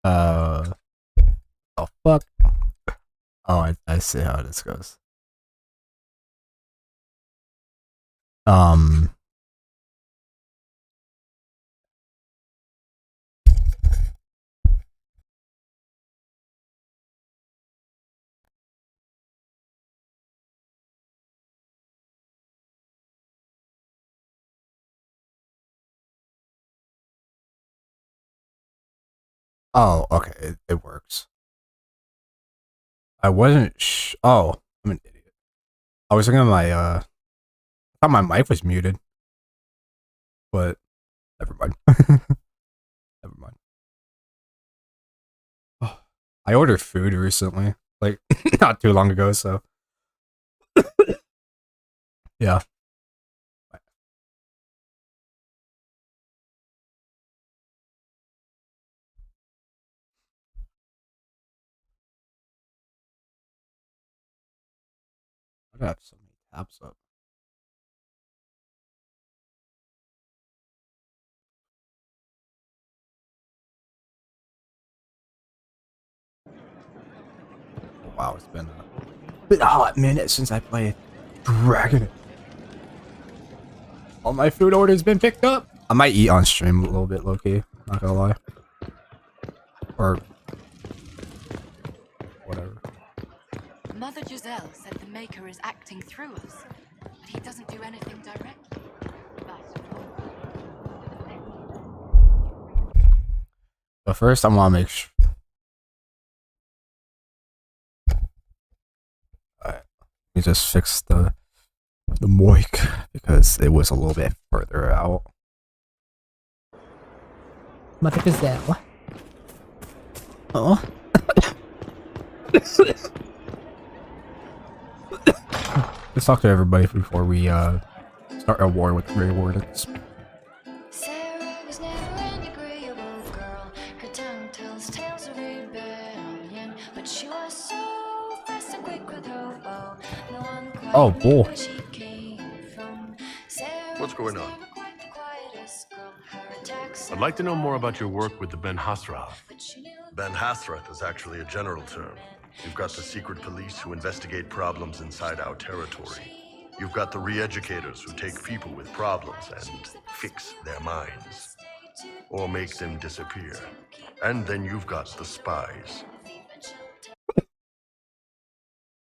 Uh, oh fuck. Oh, I see how this goes. Um. Oh, okay, it works. I wasn't. Oh, I'm an idiot. I was looking at my. I thought my mic was muted, but never mind. Never mind. Oh, I ordered food recently, like not too long ago. So yeah. I have so many tabs up. Oh, wow, it's been a hot minute since I played Dragon. All my food orders been picked up. I might eat on stream a little bit, low-key. Not gonna lie. Or whatever. Mother Giselle said the Maker is acting through us, but he doesn't do anything directly. But first, I want to make sure. Alright, let me just fix the mic because it was a little bit further out. Mother Giselle. Oh. Let's talk to everybody before we start a war with Grey Wardens. Sarah was never an agreeable girl. Her tongue tells tales of rebellion, but she was so fast and quick with her bow. No one quite Oh, knew boy. where she came from. Sarah What's going was on? never quite the quietest girl. Her attacks I'd like to know more about your work with the Ben Hasrath. but she knew Ben Hasrath is actually a general term. You've got the secret police who investigate problems inside our territory. You've got the re-educators who take people with problems and fix their minds. Or make them disappear. And then you've got the spies.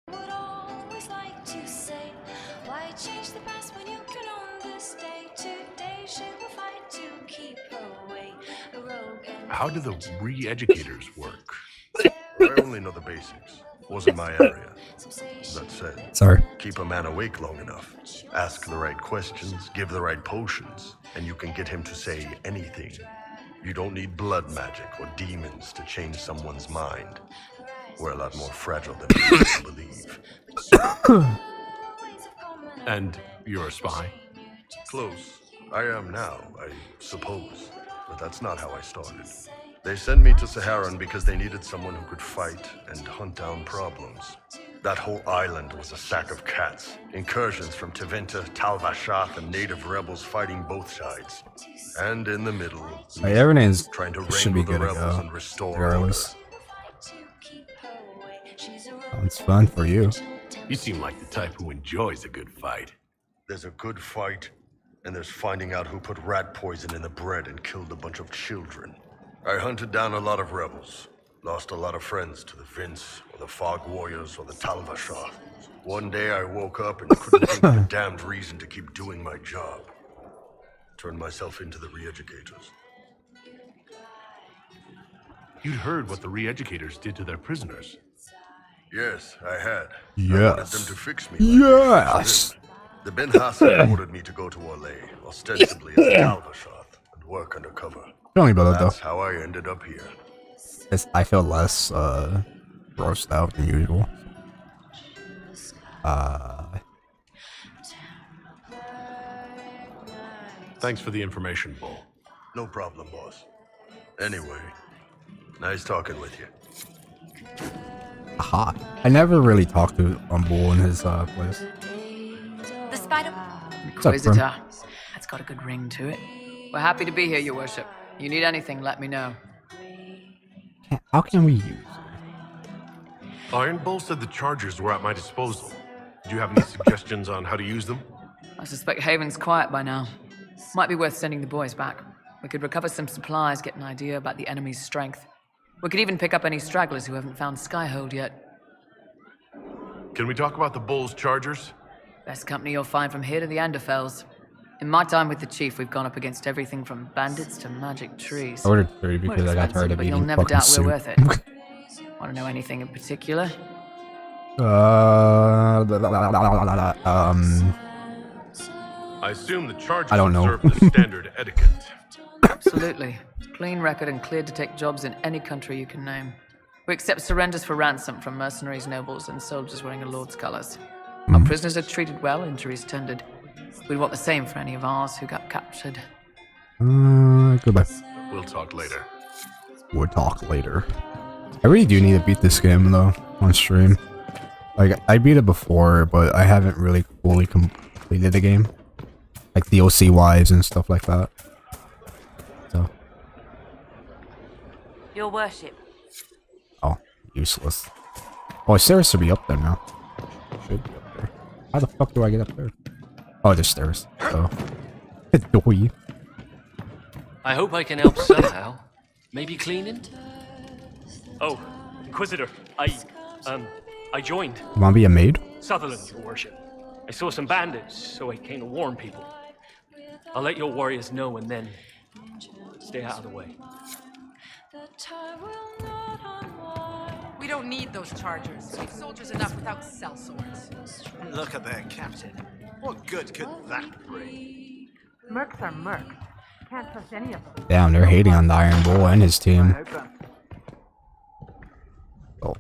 would always like to say, why change the past when you can own this day? Today she will fight to keep her way. A rogue and How do the re-educators work? I only know the basics. Wasn't my area. That said, Sorry. keep a man awake long enough. Ask the right questions, give the right potions, and you can get him to say anything. You don't need blood magic or demons to change someone's mind. We're a lot more fragile than people believe. And you're a spy? Close. I am now, I suppose. But that's not how I started. They sent me to Saharan because they needed someone who could fight and hunt down problems. That whole island was a sack of cats. Incursions from Teventa, Talvashath, and native rebels fighting both sides. And in the middle, Like, everything's trying to should be wrangle the good to rebels go. and restore Regardless. order. Sounds fun for you. You seem like the type who enjoys a good fight. There's a good fight, and there's finding out who put rat poison in the bread and killed a bunch of children. I hunted down a lot of rebels. Lost a lot of friends to the Vince, or the Fog Warriors, or the Talvashath. One day I woke up and couldn't think of a damned reason to keep doing my job. Turned myself into the re-educators. You'd heard what the re-educators did to their prisoners. Yes, I had. I Yes. wanted them to fix me. Yes. The Ben Hassan ordered me to go to Orlais, ostensibly as a Talvashath, and work undercover. Tell me about it That's though. how I ended up here. I feel less grossed out than usual. Thanks for the information, Bull. No problem, boss. Anyway, nice talking with you. Aha. I never really talked to Bull in his place. The spider. What's up, friend? Inquisitor. That's got a good ring to it. We're happy to be here, Your Worship. You need anything, let me know. How can we use? Iron Bull said the chargers were at my disposal. Do you have any suggestions on how to use them? I suspect Haven's quiet by now. Might be worth sending the boys back. We could recover some supplies, get an idea about the enemy's strength. We could even pick up any stragglers who haven't found Skyhold yet. Can we talk about the Bull's chargers? Best company you'll find from here to the Anderfells. In my time with the Chief, we've gone up against everything from bandits to magic trees. I ordered 3 We're because I got tired expensive, of but you'll eating never fucking doubt soup. we're worth it. Want to know anything in particular? I assume the chargers I don't know. observe the standard etiquette. Absolutely. Clean record and cleared to take jobs in any country you can name. We accept surrenders for ransom from mercenaries, nobles, and soldiers wearing a lord's colors. Our prisoners are treated well, injuries tended. We'd want the same for any of ours who got captured. Goodbye. We'll talk later. We'll talk later. I really do need to beat this game though on stream. Like I beat it before, but I haven't really fully completed the game, like DLC wise and stuff like that. So. Your worship. Oh, useless. Oh, stairs should be up there now. Should be up there. How the fuck do I get up there? Oh, there's stairs. So. Doy. I hope I can help somehow. Maybe cleaning? Oh, Inquisitor, I joined. You wanna be a maid? Sutherland, your worship. I saw some bandits, so I came to warn people. I'll let your warriors know and then stay out of the way. We don't need those chargers. We've soldiers enough without cell swords. Look at their captain. What good could that bring? Mercs are mercs. Can't trust any of them. Damn, they're hating on the Iron Bull and his team. Oh.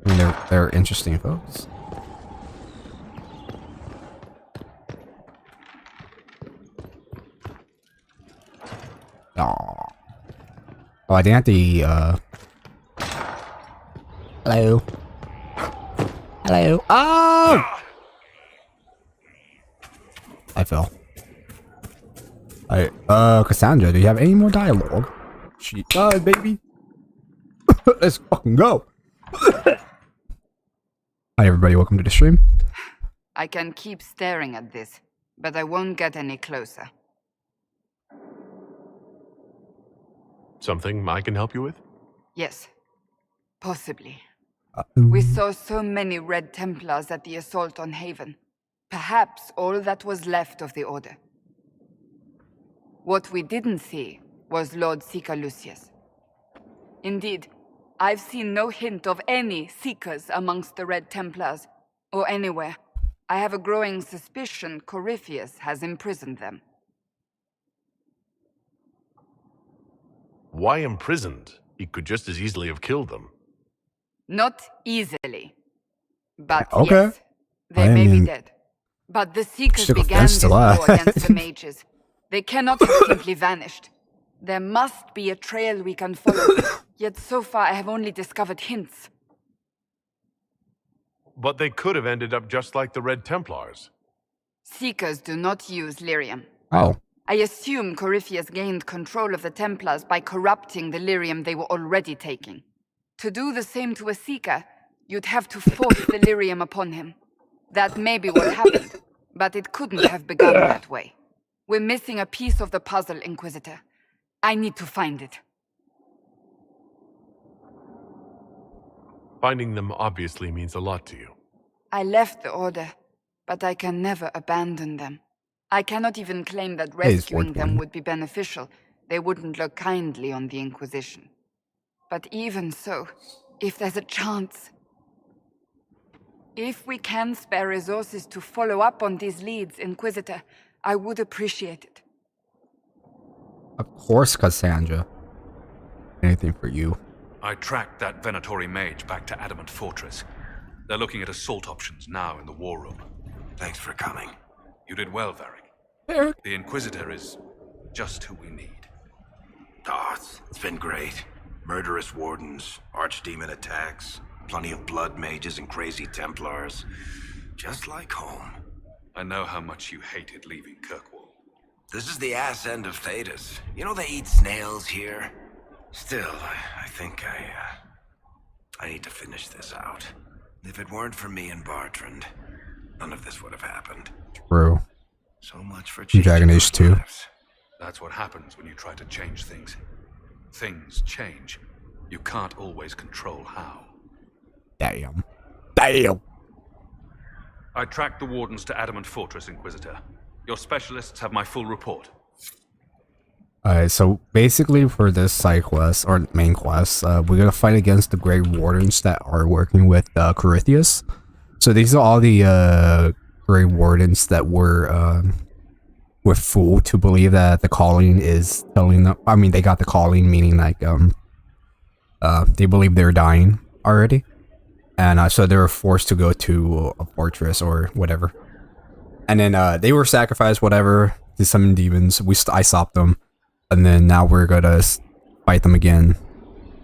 I mean, they're interesting folks. Aw. Oh, I didn't have to, Hello. Hello. Oh! I fell. Cassandra, do you have any more dialogue? She does, baby. Let's fucking go. Hi, everybody. Welcome to the stream. I can keep staring at this, but I won't get any closer. Something I can help you with? Yes, possibly. We saw so many Red Templars at the assault on Haven. Perhaps all that was left of the Order. What we didn't see was Lord Seeker Lucius. Indeed, I've seen no hint of any Seekers amongst the Red Templars, or anywhere. I have a growing suspicion Corypheus has imprisoned them. Why imprisoned? He could just as easily have killed them. Not easily. But Okay. yes, they may be dead. But the Seekers Took began offense this to war that. against the mages. They cannot have simply vanished. There must be a trail we can follow. Yet so far I have only discovered hints. But they could have ended up just like the Red Templars. Seekers do not use lyrium. Oh. I assume Corypheus gained control of the Templars by corrupting the lyrium they were already taking. To do the same to a Seeker, you'd have to force the lyrium upon him. That may be what happened, but it couldn't have begun that way. We're missing a piece of the puzzle, Inquisitor. I need to find it. Finding them obviously means a lot to you. I left the Order, but I can never abandon them. I cannot even claim that Hey, it's rescuing them worth would be beneficial. They wouldn't look kindly on the Inquisition. But even so, if there's a chance... If we can spare resources to follow up on these leads, Inquisitor, I would appreciate it. Of course, Cassandra. Anything for you. I tracked that Venatori mage back to Adamant Fortress. They're looking at assault options now in the war room. Thanks for coming. You did well, Varric. The Inquisitor is just who we need. Oh, it's been great. Murderous wardens, archdemon attacks, plenty of blood mages and crazy Templars. Just like home. I know how much you hated leaving Kirkwall. This is the ass end of Thedas. You know they eat snails here? Still, I think I need to finish this out. If it weren't for me and Bartrand, none of this would have happened. True. So much for Dragon Age 2. lives. That's what happens when you try to change things. Things change. You can't always control how. Damn. Damn. I tracked the Wardens to Adamant Fortress, Inquisitor. Your specialists have my full report. Alright, so basically for this side quest, or main quest, we're gonna fight against the Grey Wardens that are working with Corythius. So these are all the Grey Wardens that were fooled to believe that the calling is telling them. I mean, they got the calling, meaning like they believe they're dying already, and so they were forced to go to a fortress or whatever. And then they were sacrificed, whatever, to summon demons. I stopped them. And then now we're gonna fight them again,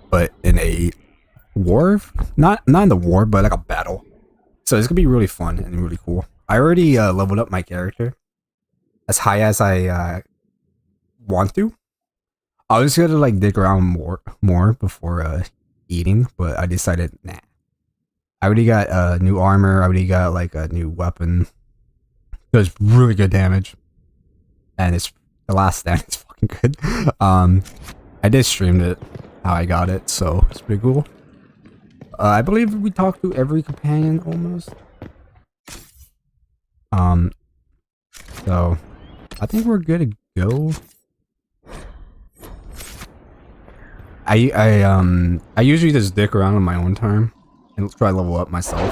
but in a war, not in the war, but like a battle. So it's gonna be really fun and really cool. I already leveled up my character as high as I want to. I was gonna like dig around more before eating, but I decided nah. I already got new armor. I already got like a new weapon. Does really good damage, and it's the last stand is fucking good. I did stream it how I got it, so it's pretty cool. I believe we talked to every companion almost. So I think we're good to go. I usually just dick around on my own time and try to level up myself,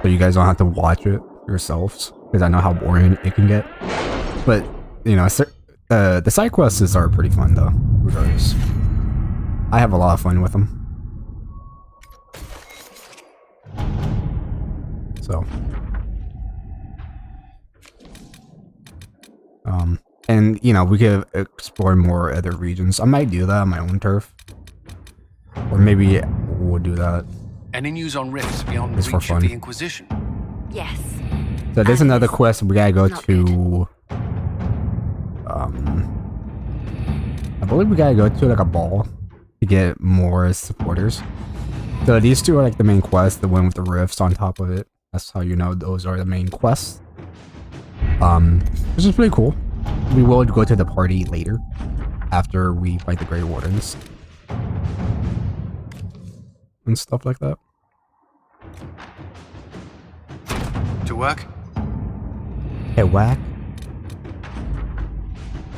so you guys don't have to watch it yourselves, because I know how boring it can get. But you know, the side quests are pretty fun though, regardless. I have a lot of fun with them. So, and you know, we could explore more other regions. I might do that on my own turf, or maybe we'll do that. Any news on rifts beyond Just for reach of fun. the Inquisition? Yes. So there's another quest we gotta go Not to. I believe we gotta go to like a ball to get more supporters. So these two are like the main quests. The one with the rifts on top of it. That's how you know those are the main quests. Which is pretty cool. We will go to the party later after we fight the Grey Wardens and stuff like that. To work? Hey, whack.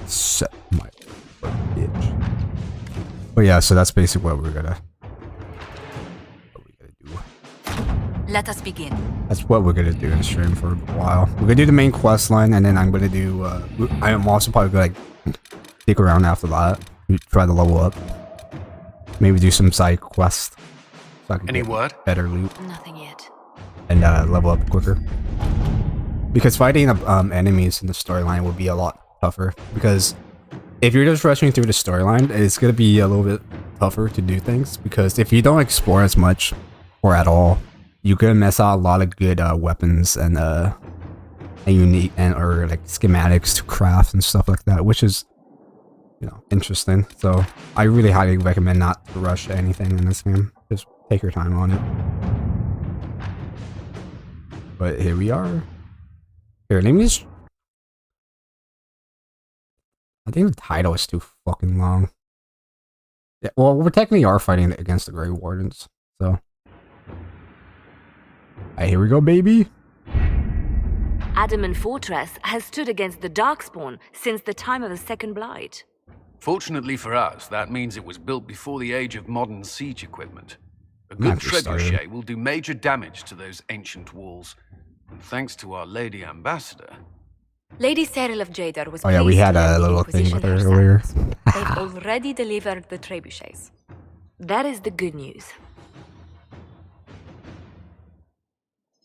Set my foot, bitch. But yeah, so that's basically what we're gonna do. Let us begin. That's what we're gonna do in stream for a while. We're gonna do the main quest line, and then I'm gonna do. I'm also probably gonna like stick around after that. Try to level up. Maybe do some side quests. So I can Any get word? better loot Nothing yet. and level up quicker. Because fighting enemies in the storyline will be a lot tougher. Because if you're just rushing through the storyline, it's gonna be a little bit tougher to do things. Because if you don't explore as much or at all, you're gonna miss out a lot of good weapons and unique or like schematics to craft and stuff like that, which is, you know, interesting. So I really highly recommend not to rush anything in this game. Just take your time on it. But here we are. Here, let me just. I think the title is too fucking long. Yeah, well, we technically are fighting against the Grey Wardens, so. Alright, here we go, baby. Adamant Fortress has stood against the Darkspawn since the time of the Second Blight. Fortunately for us, that means it was built before the age of modern siege equipment. A good Not just trebuchet started. will do major damage to those ancient walls. And thanks to our Lady Ambassador, Lady Cyril of Jadar was Oh yeah, we pleased had to lead a the little thing Inquisition with her herself. earlier. They've already delivered the trebuchets. That is the good news.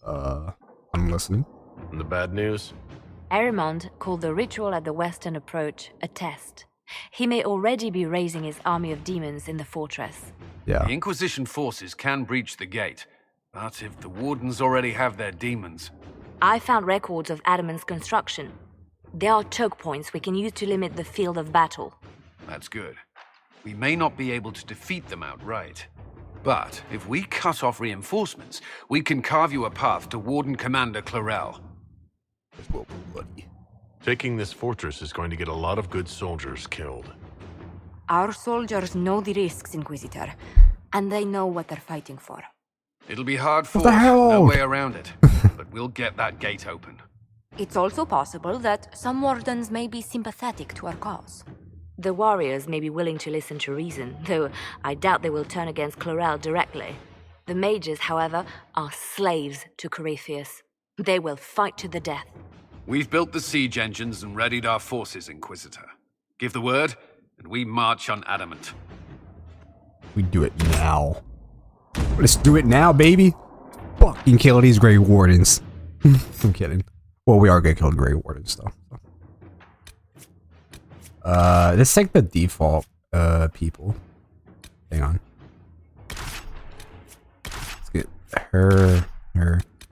I'm listening. And the bad news? Arimond called the ritual at the western approach a test. He may already be raising his army of demons in the fortress. Yeah. the Inquisition forces can breach the gate. But if the Wardens already have their demons, I found records of Adamant's construction. There are choke points we can use to limit the field of battle. that's good. We may not be able to defeat them outright. But if we cut off reinforcements, we can carve you a path to Warden Commander Clarel. Taking this fortress is going to get a lot of good soldiers killed. Our soldiers know the risks, Inquisitor, and they know what they're fighting for. It'll be hard fought, the hell? no way around it. But we'll get that gate open. It's also possible that some wardens may be sympathetic to our cause. The warriors may be willing to listen to reason, though I doubt they will turn against Clarel directly. The mages, however, are slaves to Corypheus. They will fight to the death. We've built the siege engines and readied our forces, Inquisitor. Give the word, and we march on Adamant. We do it now. Let's do it now, baby. Fucking kill these Grey Wardens. I'm kidding. Well, we are gonna kill the Grey Wardens, though. Let's take the default, people. Hang on. Let's get her.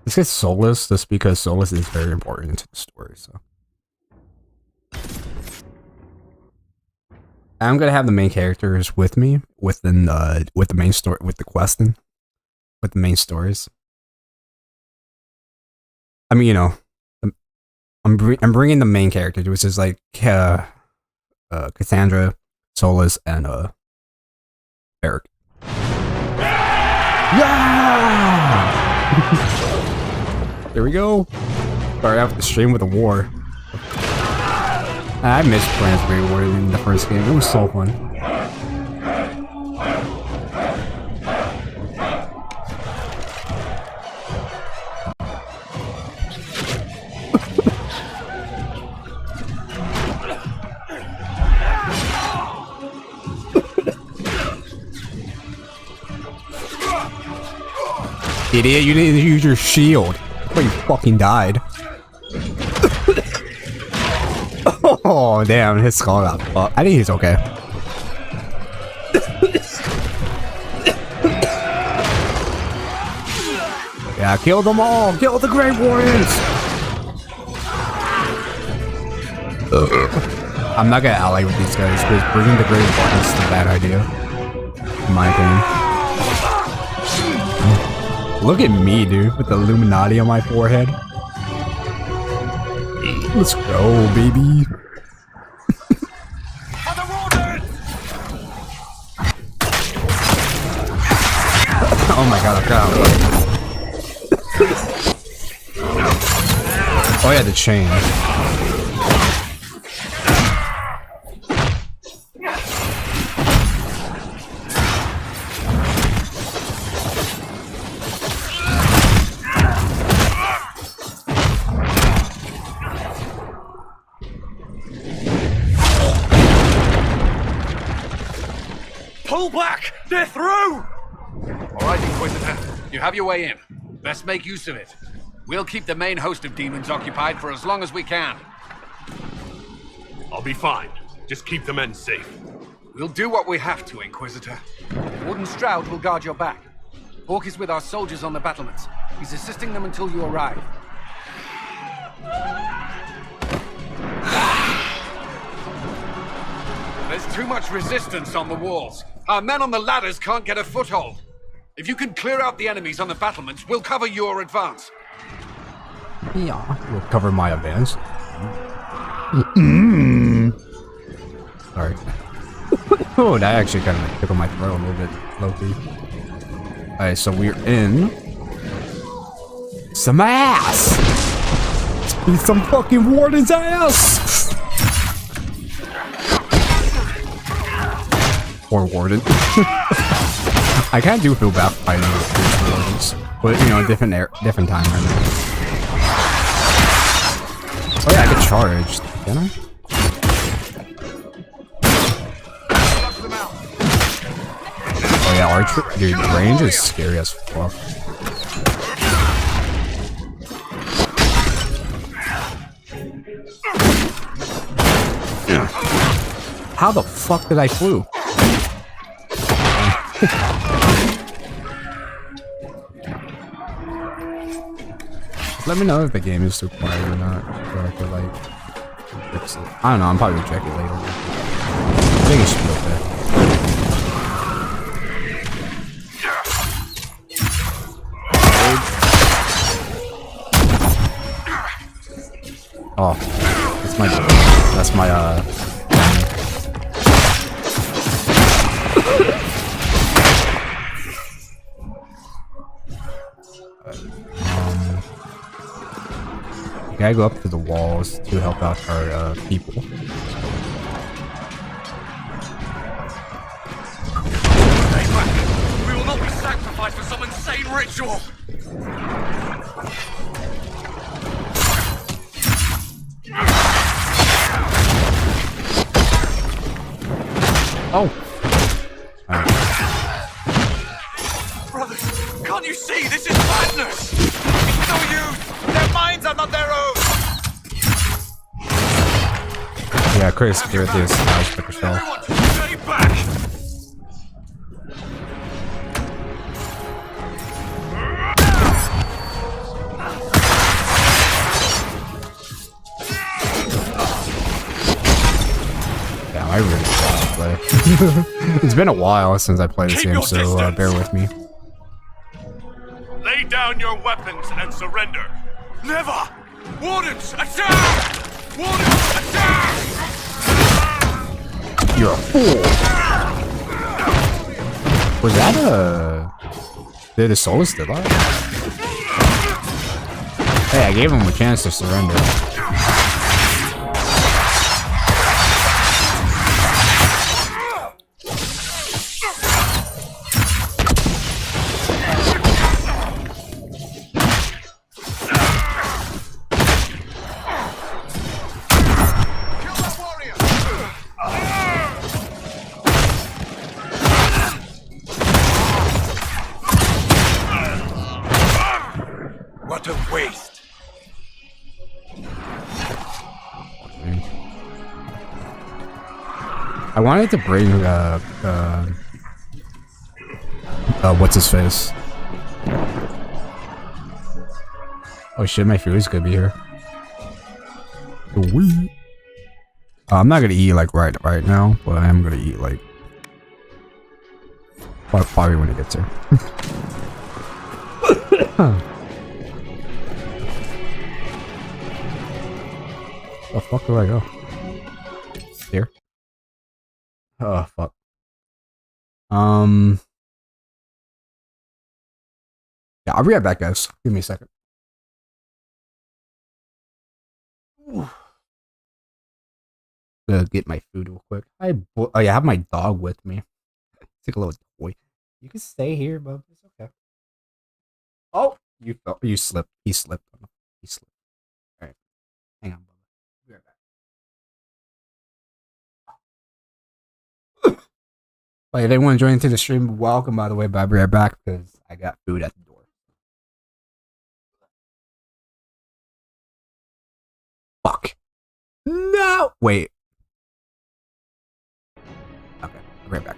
Let's get Solus, just because Solus is very important to the story, so. I'm gonna have the main characters with me within with the main story, with the questing, with the main stories. I mean, you know, I'm bringing the main characters, which is like Cassandra, Solus, and Eric. Yeah! There we go. Start out the stream with a war. I missed playing as Grey Warden in the first game. It was so fun. Idiot, you didn't use your shield. But you fucking died. Oh, damn, his skull got fucked. I think he's okay. Yeah, kill them all! Kill the Grey Wardens! I'm not gonna ally with these guys, because bringing the Grey Wardens is a bad idea. In my opinion. Look at me, dude, with the Illuminati on my forehead. Let's go, baby. Oh my god, I forgot. Oh yeah, the chain. Pull back! They're through! Alright, Inquisitor. You have your way in. Best make use of it. We'll keep the main host of demons occupied for as long as we can. I'll be fine. Just keep the men safe. We'll do what we have to, Inquisitor. Warden Stroud will guard your back. Hawk is with our soldiers on the battlements. He's assisting them until you arrive. There's too much resistance on the walls. Our men on the ladders can't get a foothold. If you can clear out the enemies on the battlements, we'll cover your advance. Yeah, we'll cover my advance. Sorry. Oh, that actually kind of tickled my throat a little bit, low-key. Alright, so we're in some ass! Let's beat some fucking warden's ass! Or warden. I kind of do feel bad fighting with wardens, but you know, different time right now. Oh yeah, I get charged, can I? Oh yeah, archer, dude, range is scary as fuck. How the fuck did I flew? Let me know if the game is too quiet or not, so I could like fix it. I don't know, I'm probably gonna check it later. I think it should be okay. Oh, that's my we gotta go up to the walls to help out our people. Stay back! We will not be sacrificed for some insane ritual! Oh! Brothers, can't you see? This is madness! It's no use! Their minds are not their own! Yeah, Chris, do this. Nice pick yourself. Stay back! Damn, I really suck to play. It's been a while since I played this game, so bear with me. Lay down your weapons and surrender. Never! Wardens, attack! Wardens, attack! You're a fool! Was that did the Solus still alive? Hey, I gave him a chance to surrender. What a waste! I wanted to bring what's his face? Oh shit, my food's gonna be here. I'm not gonna eat like right now, but I am gonna eat like probably when it gets here. The fuck do I go? Here? Oh fuck. Yeah, I'll be right back, guys. Give me a second. Get my food real quick. Oh yeah, I have my dog with me. Take a little toy. You can stay here, bub. It's okay. Oh, you fell. You slipped. He slipped. He slipped. All right, hang on, bub. Be right back. Like, if anyone joined into the stream, welcome. By the way, but I'll be right back because I got food at the door. Fuck. No. Wait. Okay, I'll be right back.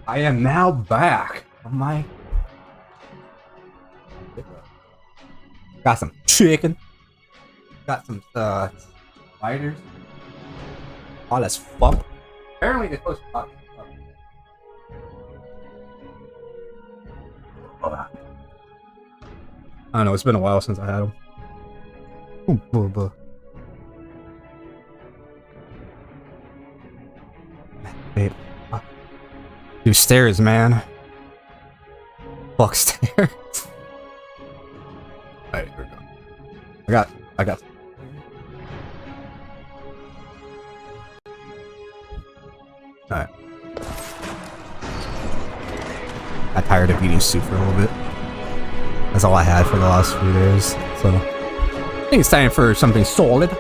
I am now back. Oh my. Got some chicken. Got some spiders. All as fuck. Apparently they're supposed to fuck. I don't know, it's been a while since I had them. Wait. Do stairs, man. Fuck stairs. Alright, here we go. I got. Alright. I tired of eating soup for a little bit. That's all I had for the last few days. So I think it's time for something solid.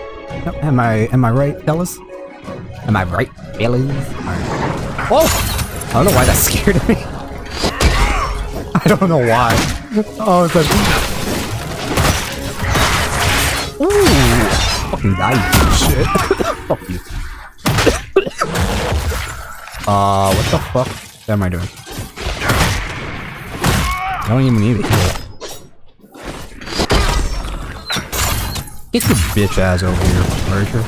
Am I right, fellas? Am I right, fellas? Right. Oh! I don't know why that scared me. I don't know why. Oh, it's like... Ooh! Fucking die, you shit. Fuck you. What the fuck am I doing? I don't even need a heal. Get your bitch ass over here, Archer.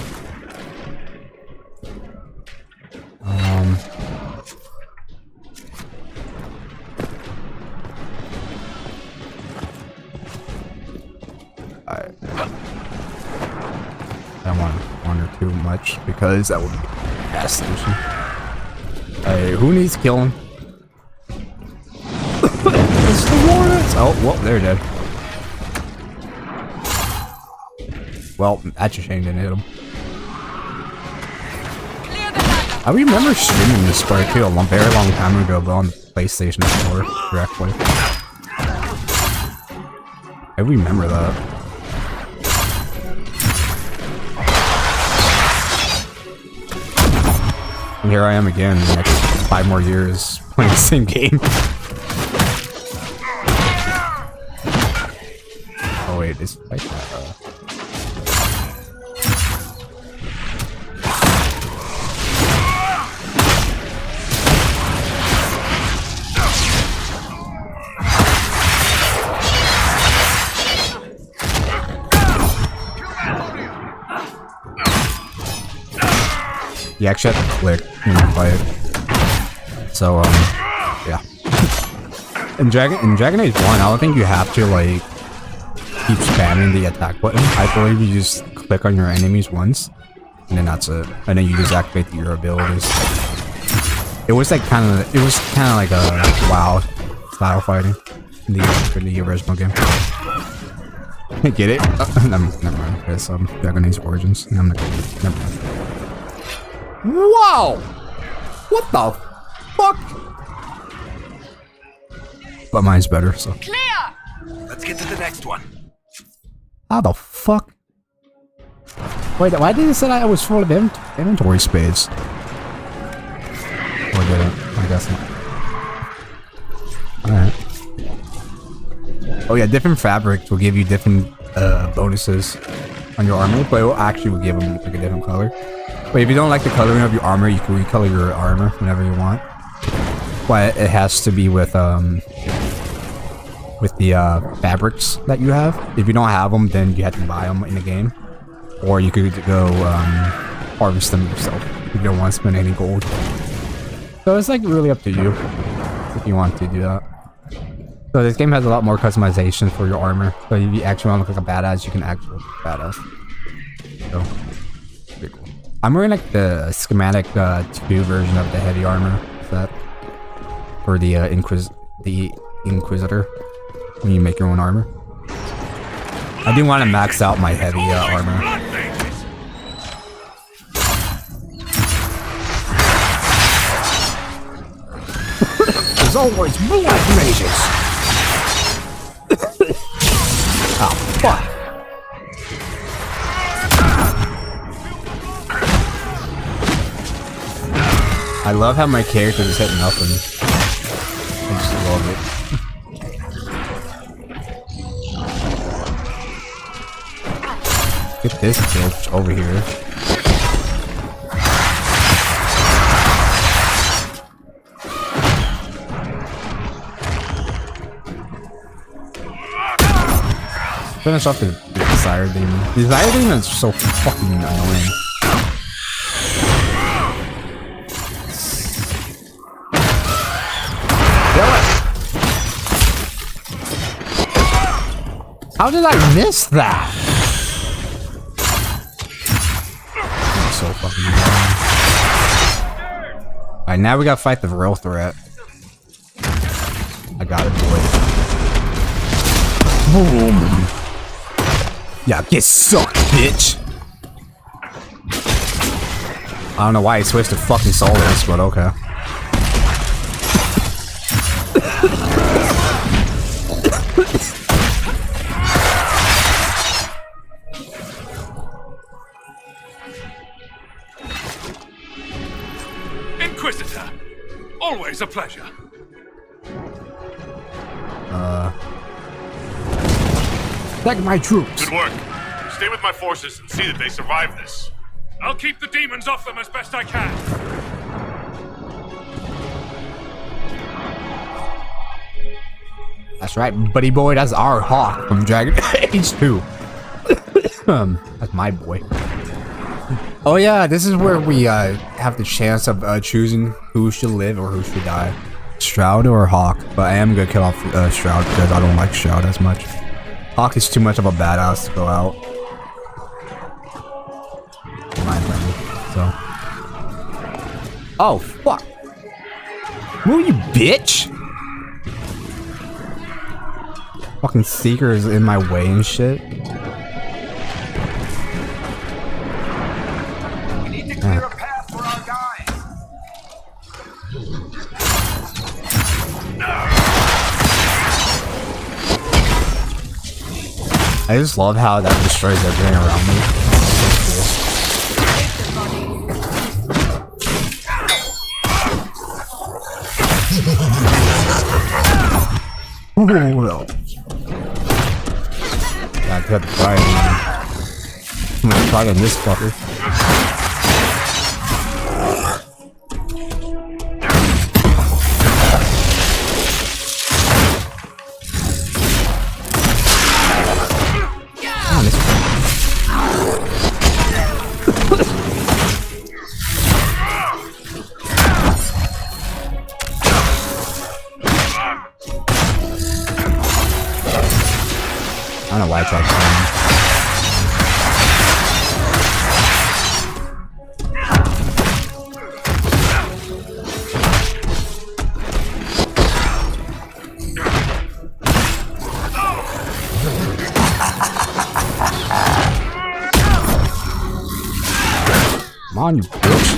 I don't want to wander too much because that would be a bad solution. Who needs killing? It's the Warnets! Oh, well, they're dead. Well, that's a shame didn't hit him. I remember streaming this part too a very long time ago, but on the PlayStation 4 directly. I remember that. And here I am again, in the next 5 more years, playing the same game. Oh wait, is like that? You actually have to click when you fight. So, yeah. In Dragon Age 1, I don't think you have to, like, keep spamming the attack button. I believe you just click on your enemies once, and then that's it. And then you just activate your abilities. It was like kind of like a WoW style fighting in the original game. Get it? Never mind. It's Dragon Age Origins. Never mind. Wow! What the fuck? But mine's better, so. Clear! Let's get to the next one. How the fuck? Wait, why did it say I was full of inventory space? Or did it? I guess not. Alright. Oh yeah, different fabrics will give you different bonuses on your armor, but it will actually give them like a different color. But if you don't like the coloring of your armor, you can recolor your armor whenever you want. But it has to be with the fabrics that you have. If you don't have them, then you have to buy them in the game. Or you could go harvest them yourself if you don't want to spend any gold. So it's like really up to you if you want to do that. So this game has a lot more customization for your armor. So if you actually want to look like a badass, you can actually look like a badass. So, pretty cool. I'm wearing like the schematic 2 version of the heavy armor set for the Inquisitor when you make your own armor. I do want to max out my heavy armor. There's always black mages. Oh fuck. I love how my character just hit nothing. I just love it. Get this bitch over here. Finish off the Desire Demon. The Desire Demon is so fucking annoying. How did I miss that? I'm so fucking annoying. Alright, now we gotta fight the real threat. I got it, boy. Boom. Yeah, get sucked, bitch. I don't know why he switched to fucking Solus, but okay. Inquisitor, always a pleasure. Back my troops. Good work. Stay with my forces and see that they survive this. I'll keep the demons off them as best I can. That's right, buddy boy. That's our Hawk from Dragon Age 2. That's my boy. Oh yeah, this is where we have the chance of choosing who should live or who should die. Shroud or Hawk, but I am gonna kill off Shroud because I don't like Shroud as much. Hawk is too much of a badass to go out. In my opinion, so. Oh fuck! Move, you bitch! Fucking Seeker is in my way and shit. We need to clear a path for our guys. I just love how that destroys everything around me. Oh no. Yeah, I got the fire, man. I'm gonna try on this fucker. I don't know why I tried killing him. Come on, you bitch.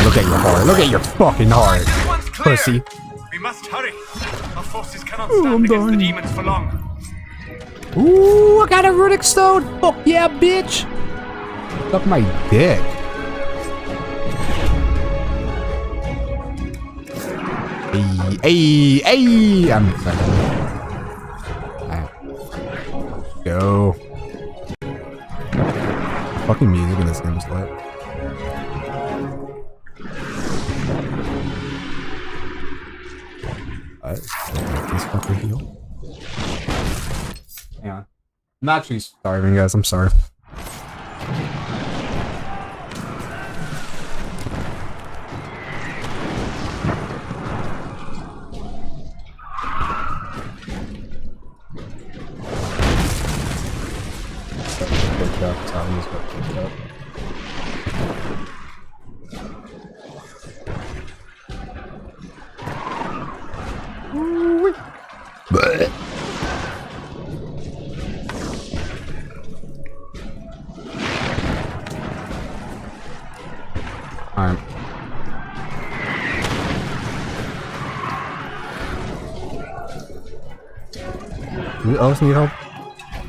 Look at your heart. Look at your fucking heart, pussy. We must hurry. Our forces cannot Ooh, stand I'm against the dying. demons for long. Ooh, I got a runic stone. Fuck yeah, bitch. Suck my dick. Hey, hey. I'm excited. Alright. Go. Fucking music in this game is lit. Alright, make this fucker heal. Hang on. I'm actually starving, guys. I'm sorry. But alright. Who else need help?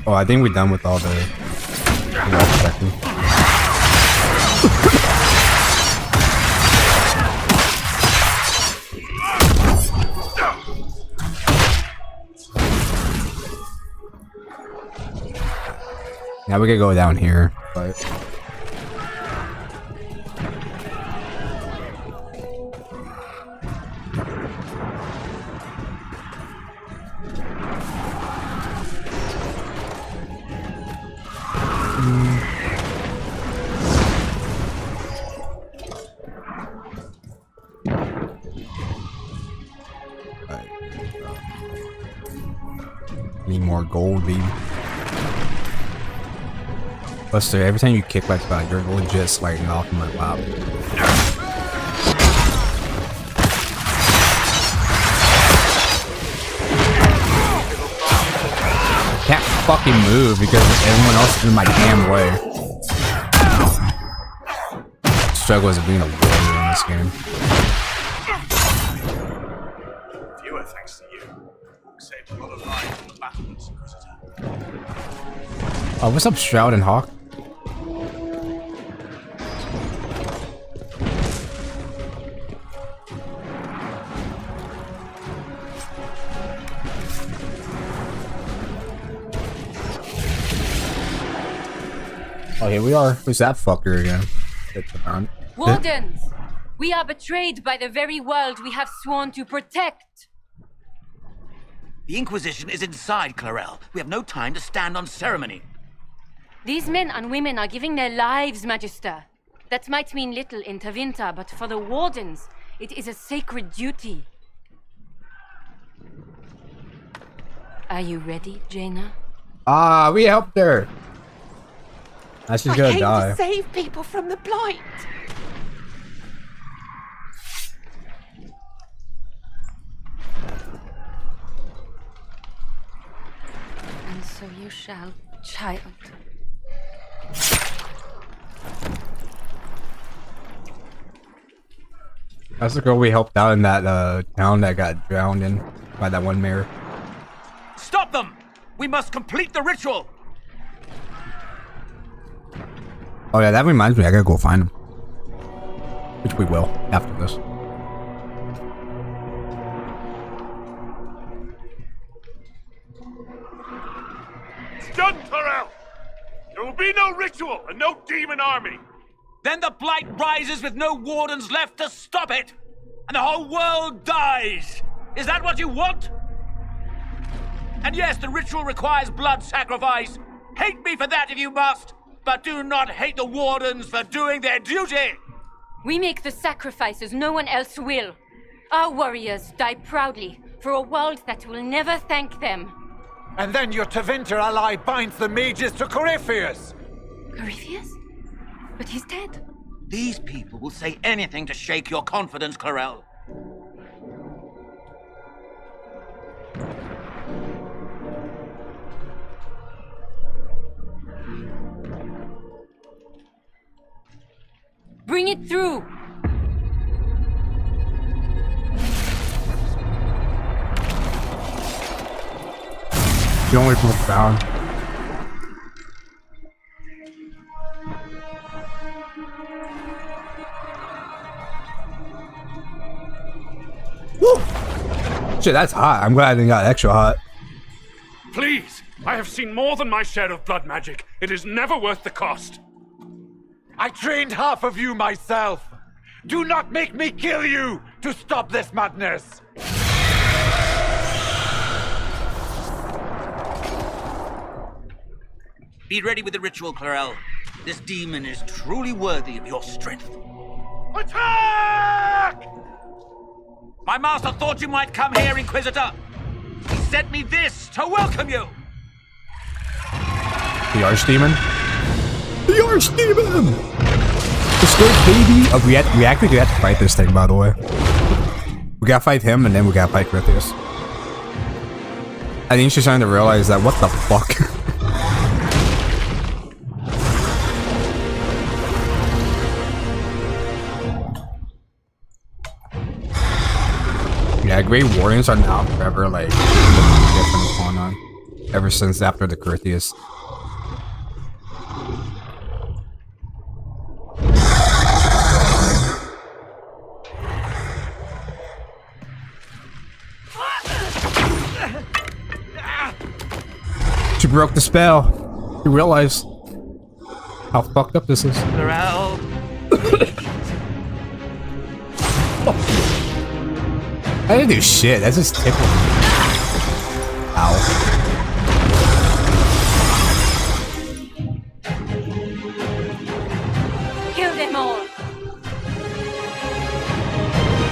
Oh, I think we're done with all the checking. Now we gotta go down here, but need more gold, baby. Buster, every time you kick my spot, you're legit sliding off my lap. Can't fucking move because everyone else is in my damn way. Struggle is being a warrior in this game. Fewer thanks to you. Saved a lot of lives in the battles, Inquisitor. Oh, what's up, Shroud and Hawk? Oh, here we are. Who's that fucker again? Wardens! We are betrayed by the very world we have sworn to protect! The Inquisition is inside, Clarel. We have no time to stand on ceremony. These men and women are giving their lives, Magister. That might mean little in Tavinta, but for the Wardens, it is a sacred duty. Are you ready, Jaina? Ah, we helped her. Now she's gonna die. To save people from the blight. And so you shall, child. That's the girl we helped out in that town that got drowned in by that one mayor. Stop them! We must complete the ritual! Oh yeah, that reminds me, I gotta go find him. Which we will, after this. It's done, Clarel! There will be no ritual and no demon army! Then the blight rises with no wardens left to stop it! And the whole world dies! Is that what you want? And yes, the ritual requires blood sacrifice. Hate me for that if you must! But do not hate the Wardens for doing their duty! We make the sacrifices no one else will. Our warriors die proudly for a world that will never thank them. And then your Tavinta ally binds the mages to Corypheus! Corypheus? But he's dead. These people will say anything to shake your confidence, Clarel. Bring it through! You only put down. Woo! Shit, that's hot. I'm glad I didn't got extra hot. Please! I have seen more than my share of blood magic. It is never worth the cost. I trained half of you myself. Do not make me kill you to stop this madness. Be ready with the ritual, Clarel. This demon is truly worthy of your strength. Attack! My master thought you might come here, Inquisitor. He sent me this to welcome you. The Archdemon? The Archdemon! It's good, baby! Oh, we actually have to fight this thing, by the way. We gotta fight him, and then we gotta fight Corypheus. I think she's starting to realize that, what the fuck? Yeah, Great Wardens are now forever, like, different upon on. Ever since after the Corypheus. She broke the spell. You realize. how fucked up this is. Morale. I didn't do shit. That's just tickled me. Ow. Kill them all.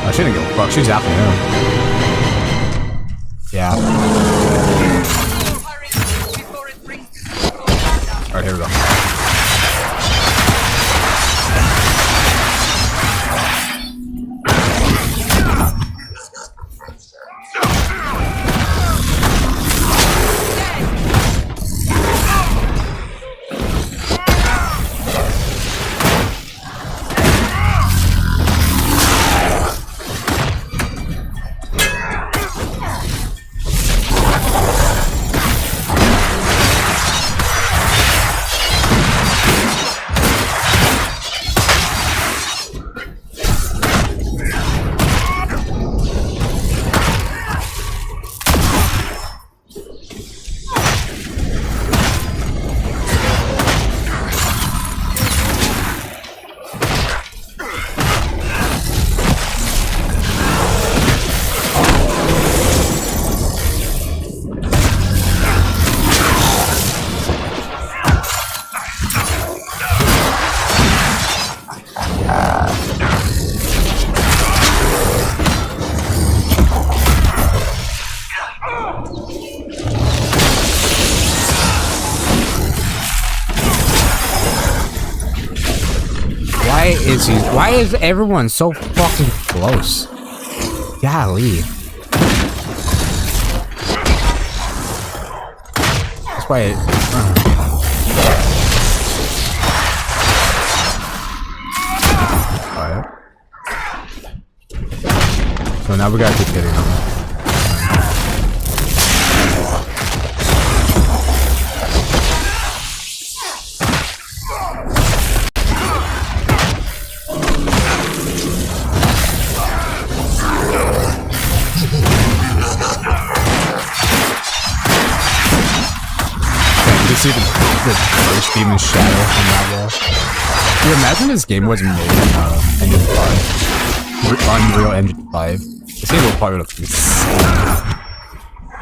I shouldn't give a fuck. She's after him. Yeah. Alright, here we go. Why is everyone so fucking close? Golly. That's why it, Alright. So now we gotta keep hitting them. See the first demon shadow from that wall. Dude, imagine this game was made in Engine 5. Unreal Engine 5. This game will probably look insane.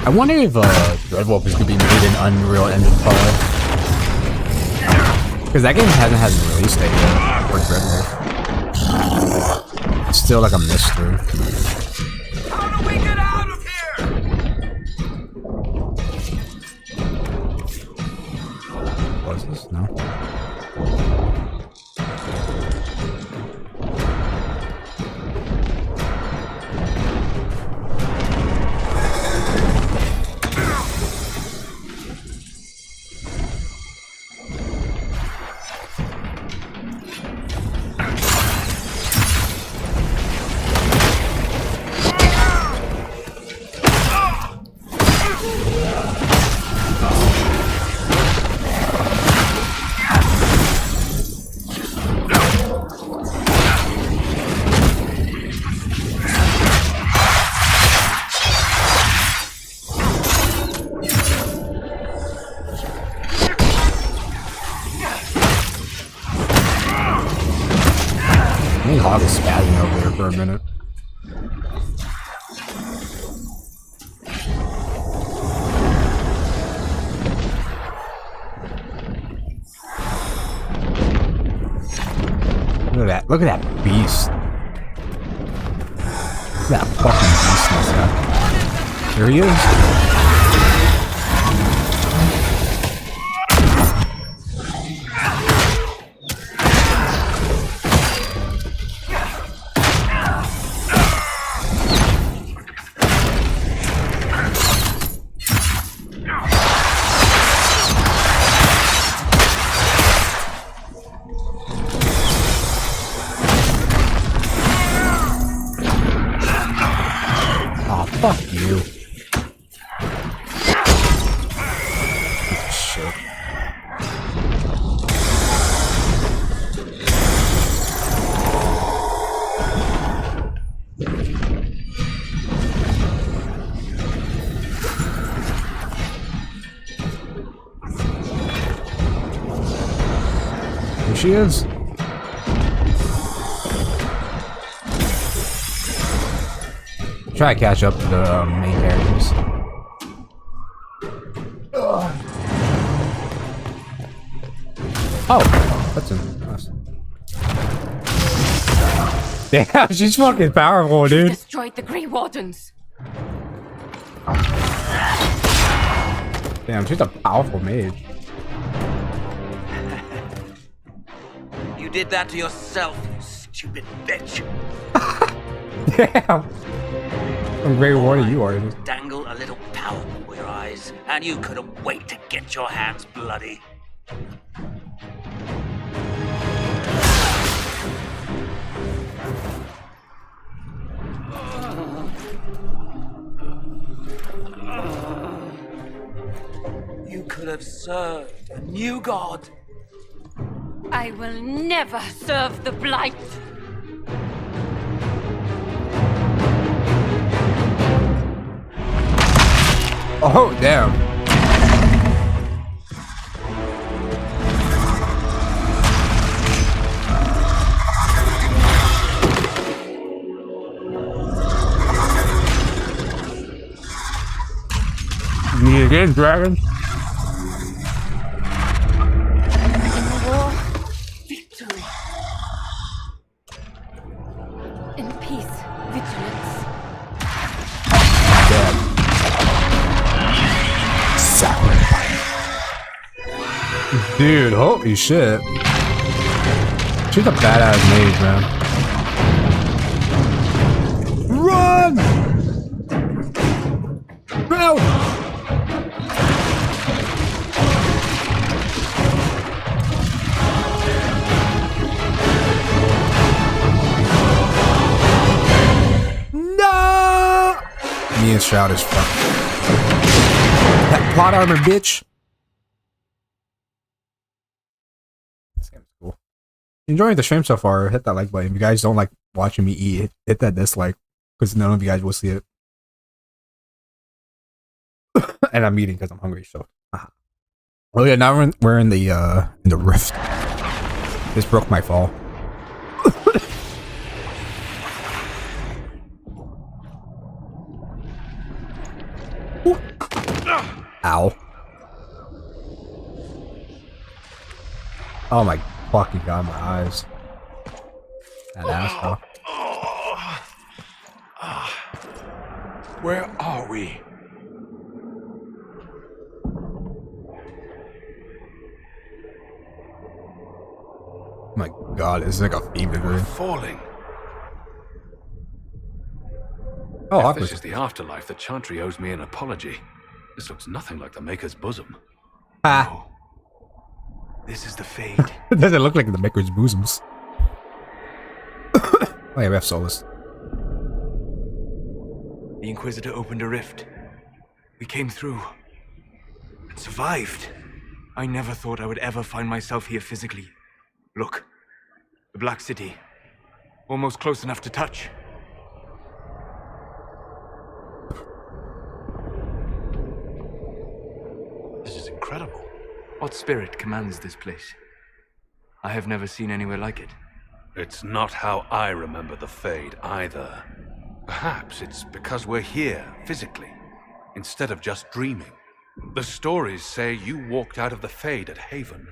I wonder if Red Wolf is gonna be made in Unreal Engine 5. Because that game hasn't had a release date yet for Red Wolf. It's still like a mystery. How do we get out of here? What's this? No. Hog is spazzing over there for a minute. Look at that. Look at that beast. Look at that fucking beastness. There he is. Fuck you. Shit. she is. Try to catch up to the main characters. Oh, that's nice. Damn, she's fucking powerful, dude. Destroyed the Grey Wardens. Damn, she's a powerful mage. You did that to yourself, you stupid bitch. Damn. What Grey Warden you are. Dangle a little power before your eyes, and you couldn't wait to get your hands bloody. You could have served a new god. I will never serve the Blight. Oh, damn. Me again, dragon. War, victory. In peace, vigilance. Dead. Sacrifice. Dude, holy shit. She's a badass mage, man. Run! No! No! Me and Shroud is fucked. That plot armor, bitch. This game's cool. Enjoying the stream so far. Hit that like button. If you guys don't like watching me eat, hit that dislike, because none of you guys will see it. And I'm eating because I'm hungry. So, oh yeah, now we're in the rift. This broke my fall. Ow. Oh my fucking god, my eyes. That asshole. Where are we? Oh my god, this is like a fever dream. Falling. Oh, if this is the afterlife, the Chantry owes me an apology. This looks nothing like the Maker's bosom. Ah. This is the Fade. It doesn't look like the Maker's bosoms. Oh yeah, we have Solus. The Inquisitor opened a rift. We came through. And survived. I never thought I would ever find myself here physically. Look. The Black City. Almost close enough to touch. This is incredible. What spirit commands this place? I have never seen anywhere like it. It's not how I remember the Fade either. Perhaps it's because we're here, physically, instead of just dreaming. The stories say you walked out of the Fade at Haven.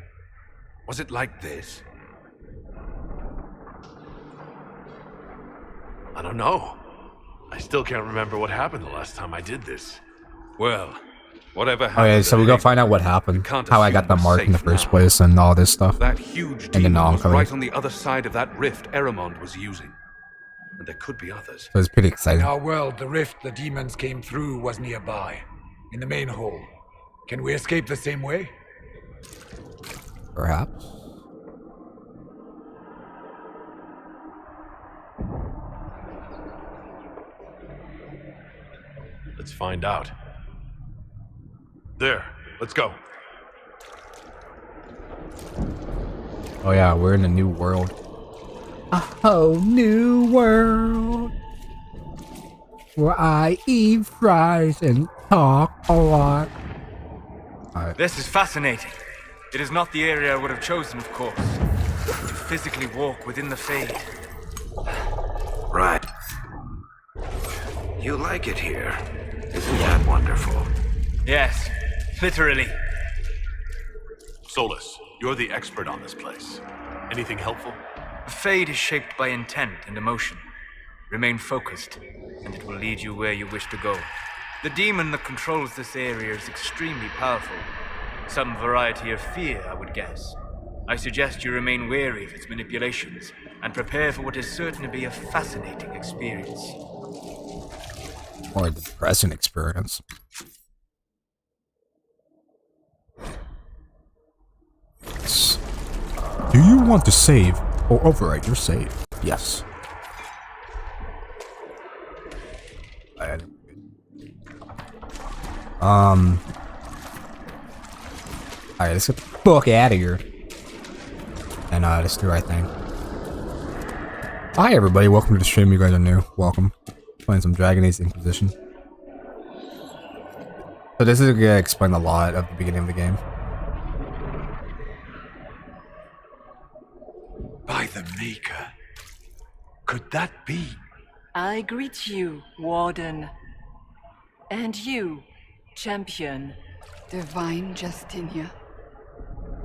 Was it like this? I don't know. I still can't remember what happened the last time I did this. Well, whatever happened. Okay, so we go find out what happened, how I got the mark in the first place, and all this stuff. That huge and demon the was right on the other side of that rift Eramond was using. And there could be others. So it's pretty exciting. In our world, the rift the demons came through was nearby. In the main hall. Can we escape the same way? Perhaps. Let's find out. There, let's go. Oh yeah, we're in a new world. A whole new world. Where I eat fries and talk a lot. Alright. This is fascinating. It is not the area I would have chosen, of course. physically walk within the Fade. Right. You like it here. Isn't that wonderful? Yes, literally. Solus, you're the expert on this place. Anything helpful? The Fade is shaped by intent and emotion. Remain focused, and it will lead you where you wish to go. The demon that controls this area is extremely powerful. Some variety of fear, I would guess. I suggest you remain wary of its manipulations, and prepare for what is certain to be a fascinating experience. Or a depressing experience. Do you want to save or overwrite your save? Yes. Alright, let's get the fuck out of here. And let's do the right thing. Hi everybody, welcome to the stream. You guys are new. Welcome. Playing some Dragon Age Inquisition. So this is gonna explain a lot of the beginning of the game. By the Maker. Could that be? I greet you, Warden. And you, Champion. Divine Justinia.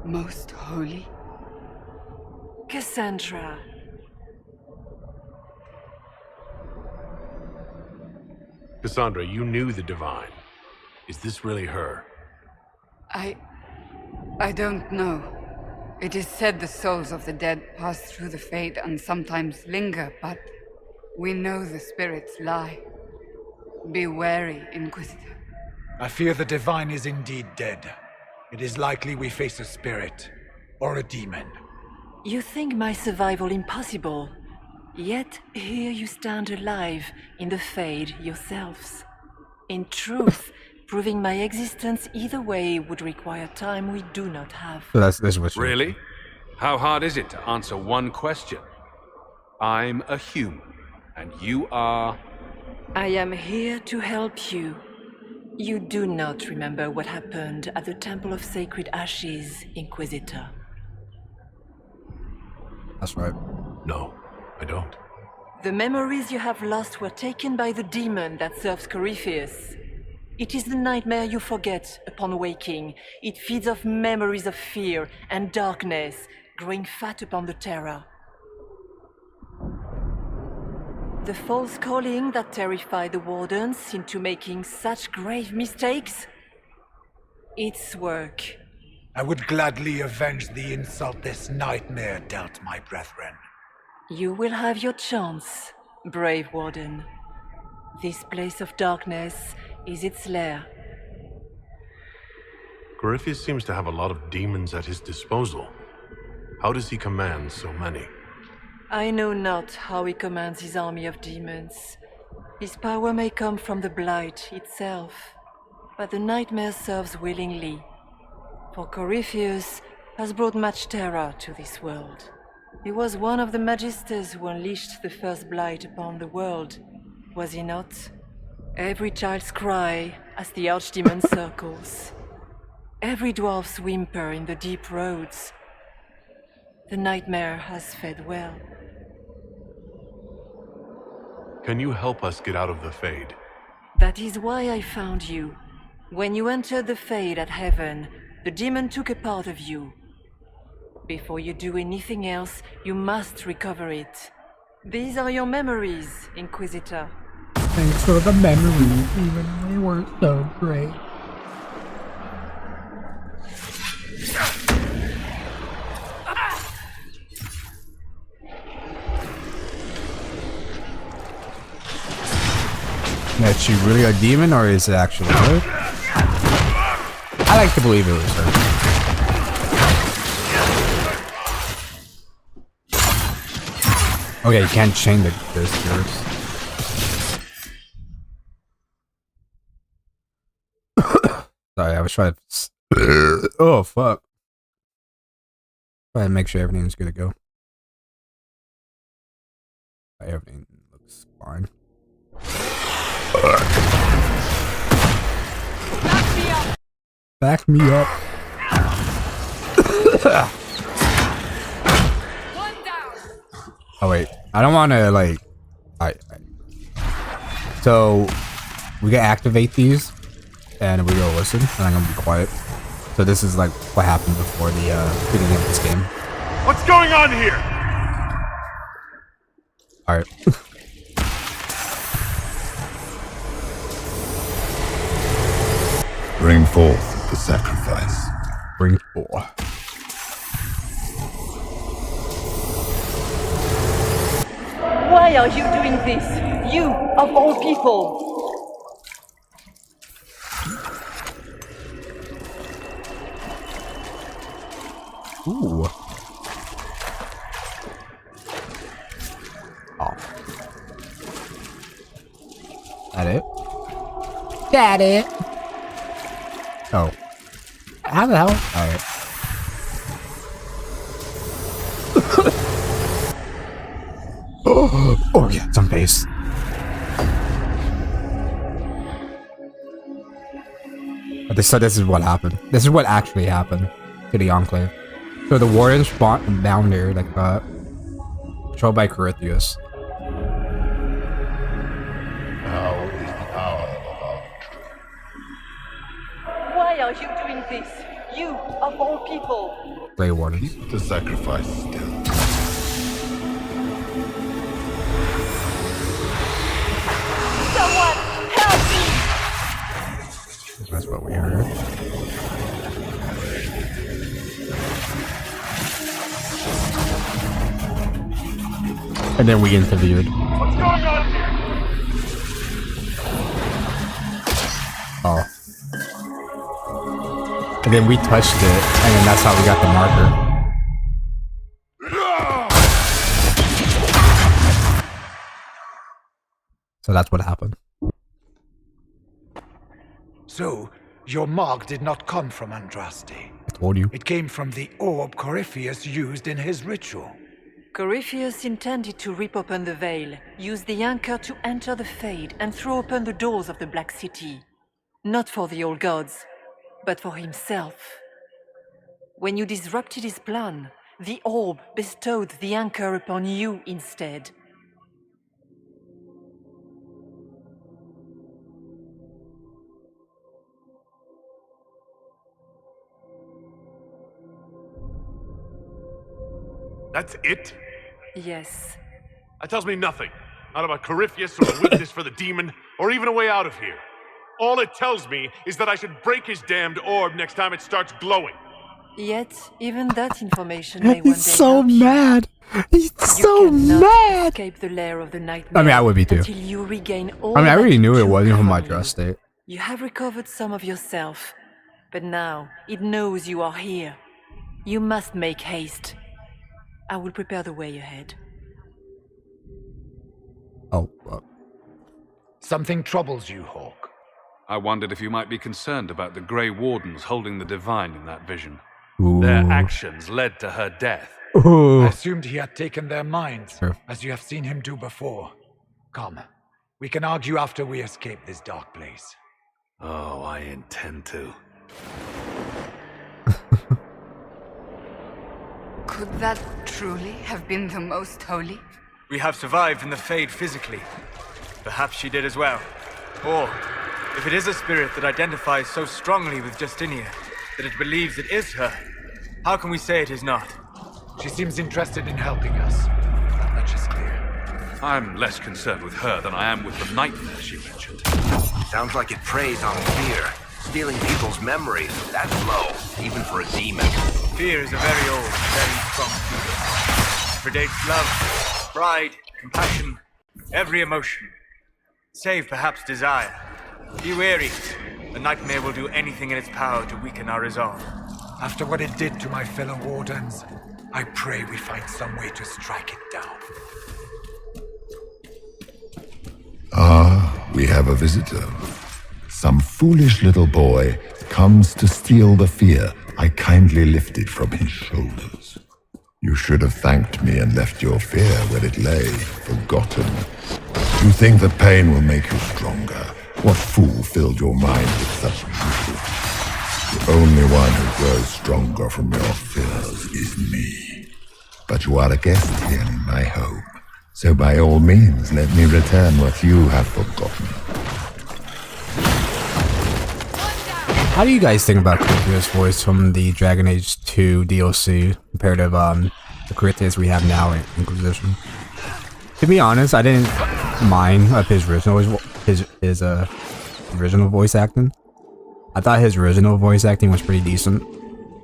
Most holy. Cassandra. Cassandra, you knew the Divine. Is this really her? I don't know. It is said the souls of the dead pass through the Fade and sometimes linger, but we know the spirits lie. Be wary, Inquisitor. I fear the Divine is indeed dead. It is likely we face a spirit, or a demon. You think my survival impossible, yet here you stand alive in the Fade yourselves. In truth, proving my existence either way would require time we do not have. So that's what Really? How hard is it to answer one question? I'm a human, and you are... I am here to help you. You do not remember what happened at the Temple of Sacred Ashes, Inquisitor. That's right. No, I don't. The memories you have lost were taken by the demon that serves Corypheus. It is the nightmare you forget upon waking. It feeds off memories of fear and darkness, growing fat upon the terror. The false calling that terrified the Wardens into making such grave mistakes? Its work. I would gladly avenge the insult this nightmare dealt my brethren. You will have your chance, brave Warden. This place of darkness is its lair. Corypheus seems to have a lot of demons at his disposal. How does he command so many? I know not how he commands his army of demons. His power may come from the Blight itself, but the nightmare serves willingly. For Corypheus has brought much terror to this world. He was one of the Magisters who unleashed the first Blight upon the world, was he not? Every child's cry as the Archdemon circles. Every dwarf's whimper in the deep roads. The nightmare has fed well. Can you help us get out of the Fade? That is why I found you. When you entered the Fade at Heaven, the demon took a part of you. Before you do anything else, you must recover it. These are your memories, Inquisitor. Thanks for the memories, even though they weren't so great. Is she really a demon, or is it actually her? I like to believe it was her. Okay, you can't chain the spirits. Sorry, I was trying to... Oh, fuck. Try to make sure everything's good to go. Everything looks fine. Back me up. Oh wait, I don't want to like. Alright. So we can activate these, and we go listen, and I'm gonna be quiet. So this is like what happened before the beginning of this game. What's going on here? Alright. Bring forth the sacrifice. Bring forth. Why are you doing this? You, of all people! Ooh. Oh. That it? That it? Oh. How the hell? Alright. Oh yeah, some base. So this is what happened. This is what actually happened to the Enclave. So the Wardens spawned down there, like controlled by Corypheus. Why are you doing this? You, of all people! Grey Wardens. Keep the sacrifice still. Someone help me! That's what we heard. And then we interviewed. What's going on here? Oh. And then we touched it, and then that's how we got the marker. So that's what happened. So, your mark did not come from Andraste. I told you. It came from the orb Corypheus used in his ritual. Corypheus intended to rip open the veil, use the anchor to enter the Fade, and throw open the doors of the Black City. Not for the old gods, but for himself. When you disrupted his plan, the orb bestowed the anchor upon you instead. That's it? Yes. That tells me nothing. Not about Corypheus or a weakness for the demon, or even a way out of here. All it tells me is that I should break his damned orb next time it starts glowing. Yet, even that information may one day He's so help you. mad. He's so You cannot mad. escape the lair of the nightmare. I mean, I would be too. Until you regain all I mean, I that already knew it took wasn't from my from you. dress state. You have recovered some of yourself, but now it knows you are here. You must make haste. I will prepare the way ahead. Oh. Something troubles you, Hawk. I wondered if you might be concerned about the Grey Wardens holding the Divine in that vision. Ooh. Their actions led to her death. Ooh. I assumed he had taken their minds, Sure. as you have seen him do before. Come, we can argue after we escape this dark place. Oh, I intend to. Could that truly have been the most holy? We have survived in the Fade physically. Perhaps she did as well. Or, if it is a spirit that identifies so strongly with Justinia, that it believes it is her, how can we say it is not? She seems interested in helping us. That much is clear. I'm less concerned with her than I am with the nightmare she mentioned. Sounds like it preys on fear, stealing people's memories. That's low, even for a demon. Fear is a very old, very strong feeling. It predates love, pride, compassion, every emotion. Save perhaps desire. Be wary. The nightmare will do anything in its power to weaken our resolve. After what it did to my fellow wardens, I pray we find some way to strike it down. Ah, we have a visitor. Some foolish little boy comes to steal the fear I kindly lifted from his shoulders. You should have thanked me and left your fear where it lay, forgotten. You think the pain will make you stronger? What fool filled your mind with such beauty? The only one who grows stronger from your fears is me. but you are a guest here in my home. So by all means, let me return what you have forgotten. How do you guys think about Corithia's voice from the Dragon Age 2 DLC compared to the Corithias we have now in Inquisition? To be honest, I didn't mind of his original original voice acting. I thought his original voice acting was pretty decent.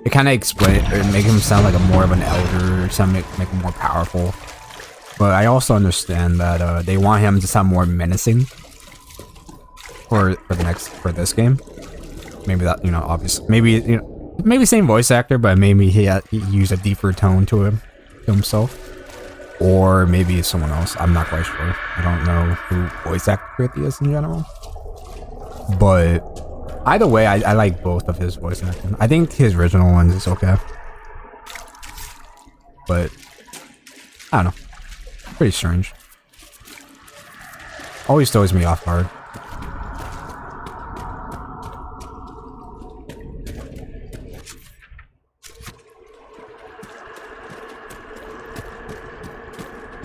It kind of explained, it made him sound like more of an elder or something, make him more powerful. But I also understand that they want him to sound more menacing for this game. Maybe that, obviously, maybe same voice actor, but maybe he used a deeper tone to himself, or maybe it's someone else. I'm not quite sure. I don't know who voice actor it is in general, but either way, I like both of his voice acting. I think his original one is okay, but I don't know. Pretty strange. Always throws me off guard.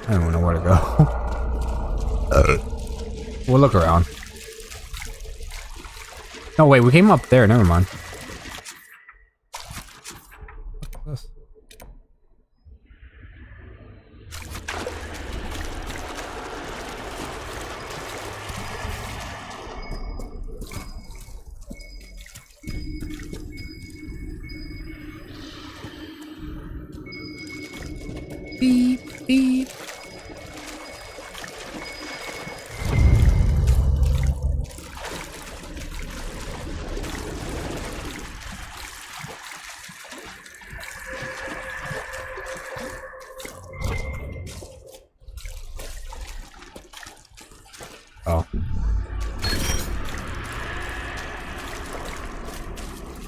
I don't know where to go. We'll look around. No, wait, we came up there. Never mind. Beep, beep. Oh.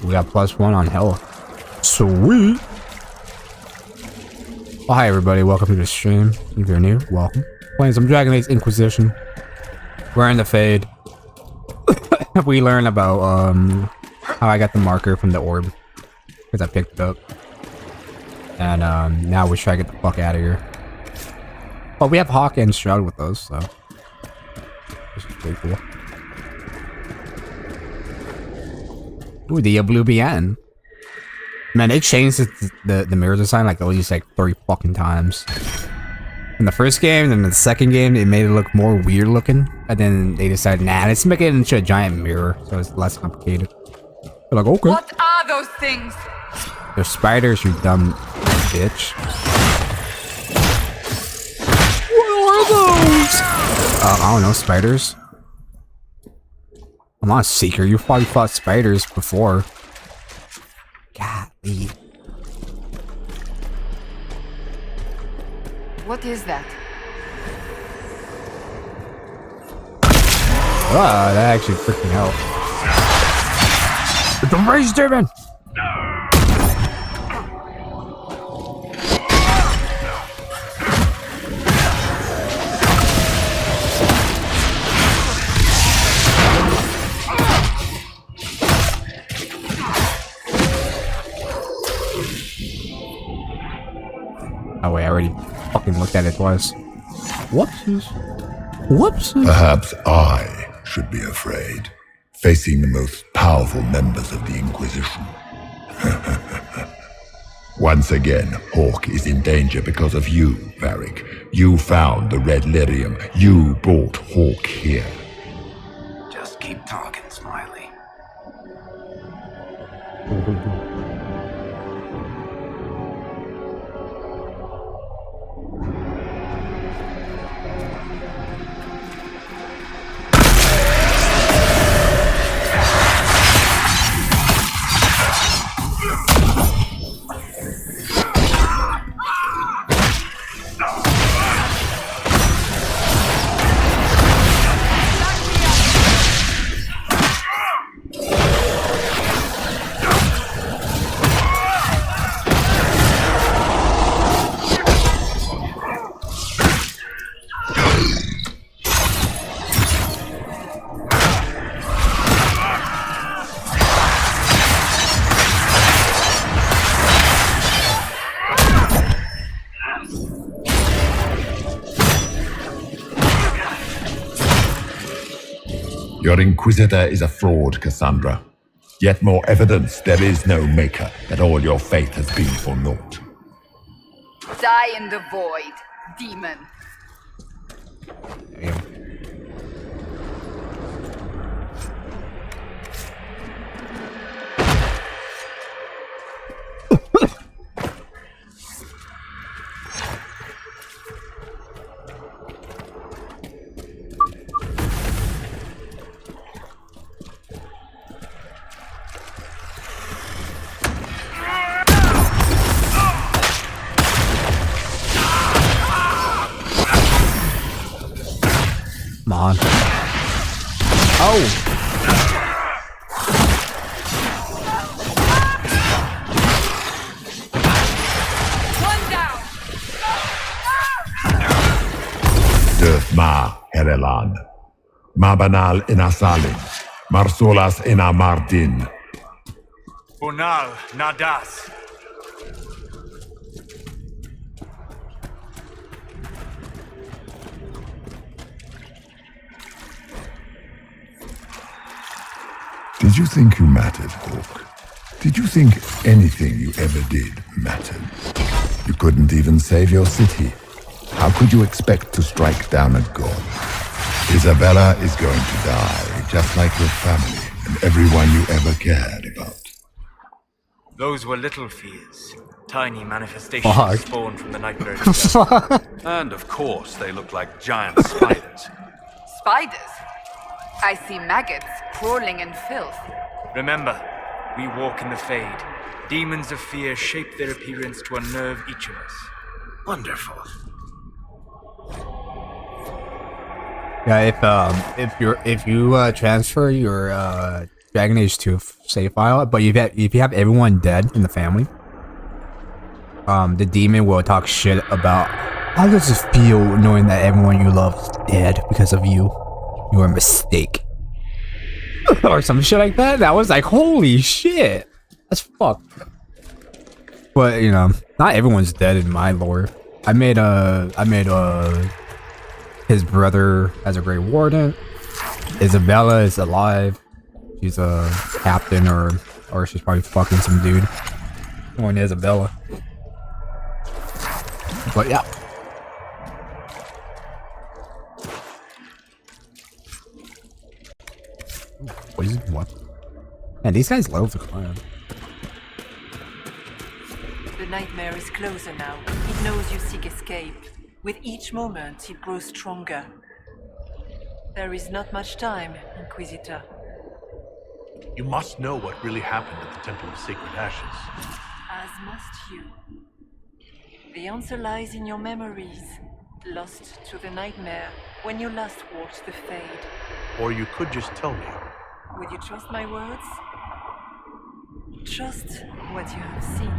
We got +1 on health. Sweet. Well, hi everybody, welcome to the stream. If you're new, welcome. Playing some Dragon Age Inquisition. We're in the Fade. We learn about how I got the marker from the orb, because I picked it up. And now we try to get the fuck out of here. But we have Hawk and Shroud with us, so this is pretty cool. Ooh, the Oblivion. Man, they changed the mirror design like at least like 3 fucking times. In the first game, and in the second game, they made it look more weird looking. And then they decided, nah, let's make it into a giant mirror, so it's less complicated. They're like, okay. What are those things? They're spiders, you dumb bitch. What are those? I don't know, spiders. I'm not a seeker. You probably fought spiders before. Golly. What is that? Ah, that actually freaked me out. It's a rage demon! Oh wait, I already fucking looked at it twice. Whoopsies. Whoopsies. Perhaps I should be afraid, facing the most powerful members of the Inquisition. Once again, Hawk is in danger because of you, Varric. You found the red lyrium. You brought Hawk here. Just keep talking, Smiley. Your Inquisitor is a fraud, Cassandra. Yet more evidence there is no maker, that all your faith has been for naught. Die in the void, demon. Damn. Come on. Oh! One down! Döth ma, Herelan. Mabanal inasalin. Marsolas ina Mardin. Unal Nadas. Did you think you mattered, Hawk? Did you think anything you ever did mattered? You couldn't even save your city. How could you expect to strike down a god? Isabella is going to die, just like your family and everyone you ever cared about. Those were little fears. Tiny manifestations spawned from the nightmare. And of course, they look like giant spiders. Spiders? I see maggots crawling in filth. Remember, we walk in the Fade. Demons of fear shape their appearance to unnerve each of us. Wonderful. Yeah, if you transfer your Dragon Age 2 save file, but if you have everyone dead in the family, the demon will talk shit about how does it feel knowing that everyone you love is dead because of you. You're a mistake. Or some shit like that. That was like, holy shit. That's fucked. But, you know, not everyone's dead in my lore. I made his brother as a Grey Warden. Isabella is alive. She's a captain or she's probably fucking some dude. Going Isabella. But yeah. What is it? What? Man, these guys love the clan. The nightmare is closer now. It knows you seek escape. With each moment, it grows stronger. There is not much time, Inquisitor. You must know what really happened at the Temple of Sacred Ashes. As must you. The answer lies in your memories, lost to the nightmare when you last walked the Fade. Or you could just tell me. Would you trust my words? Trust what you have seen.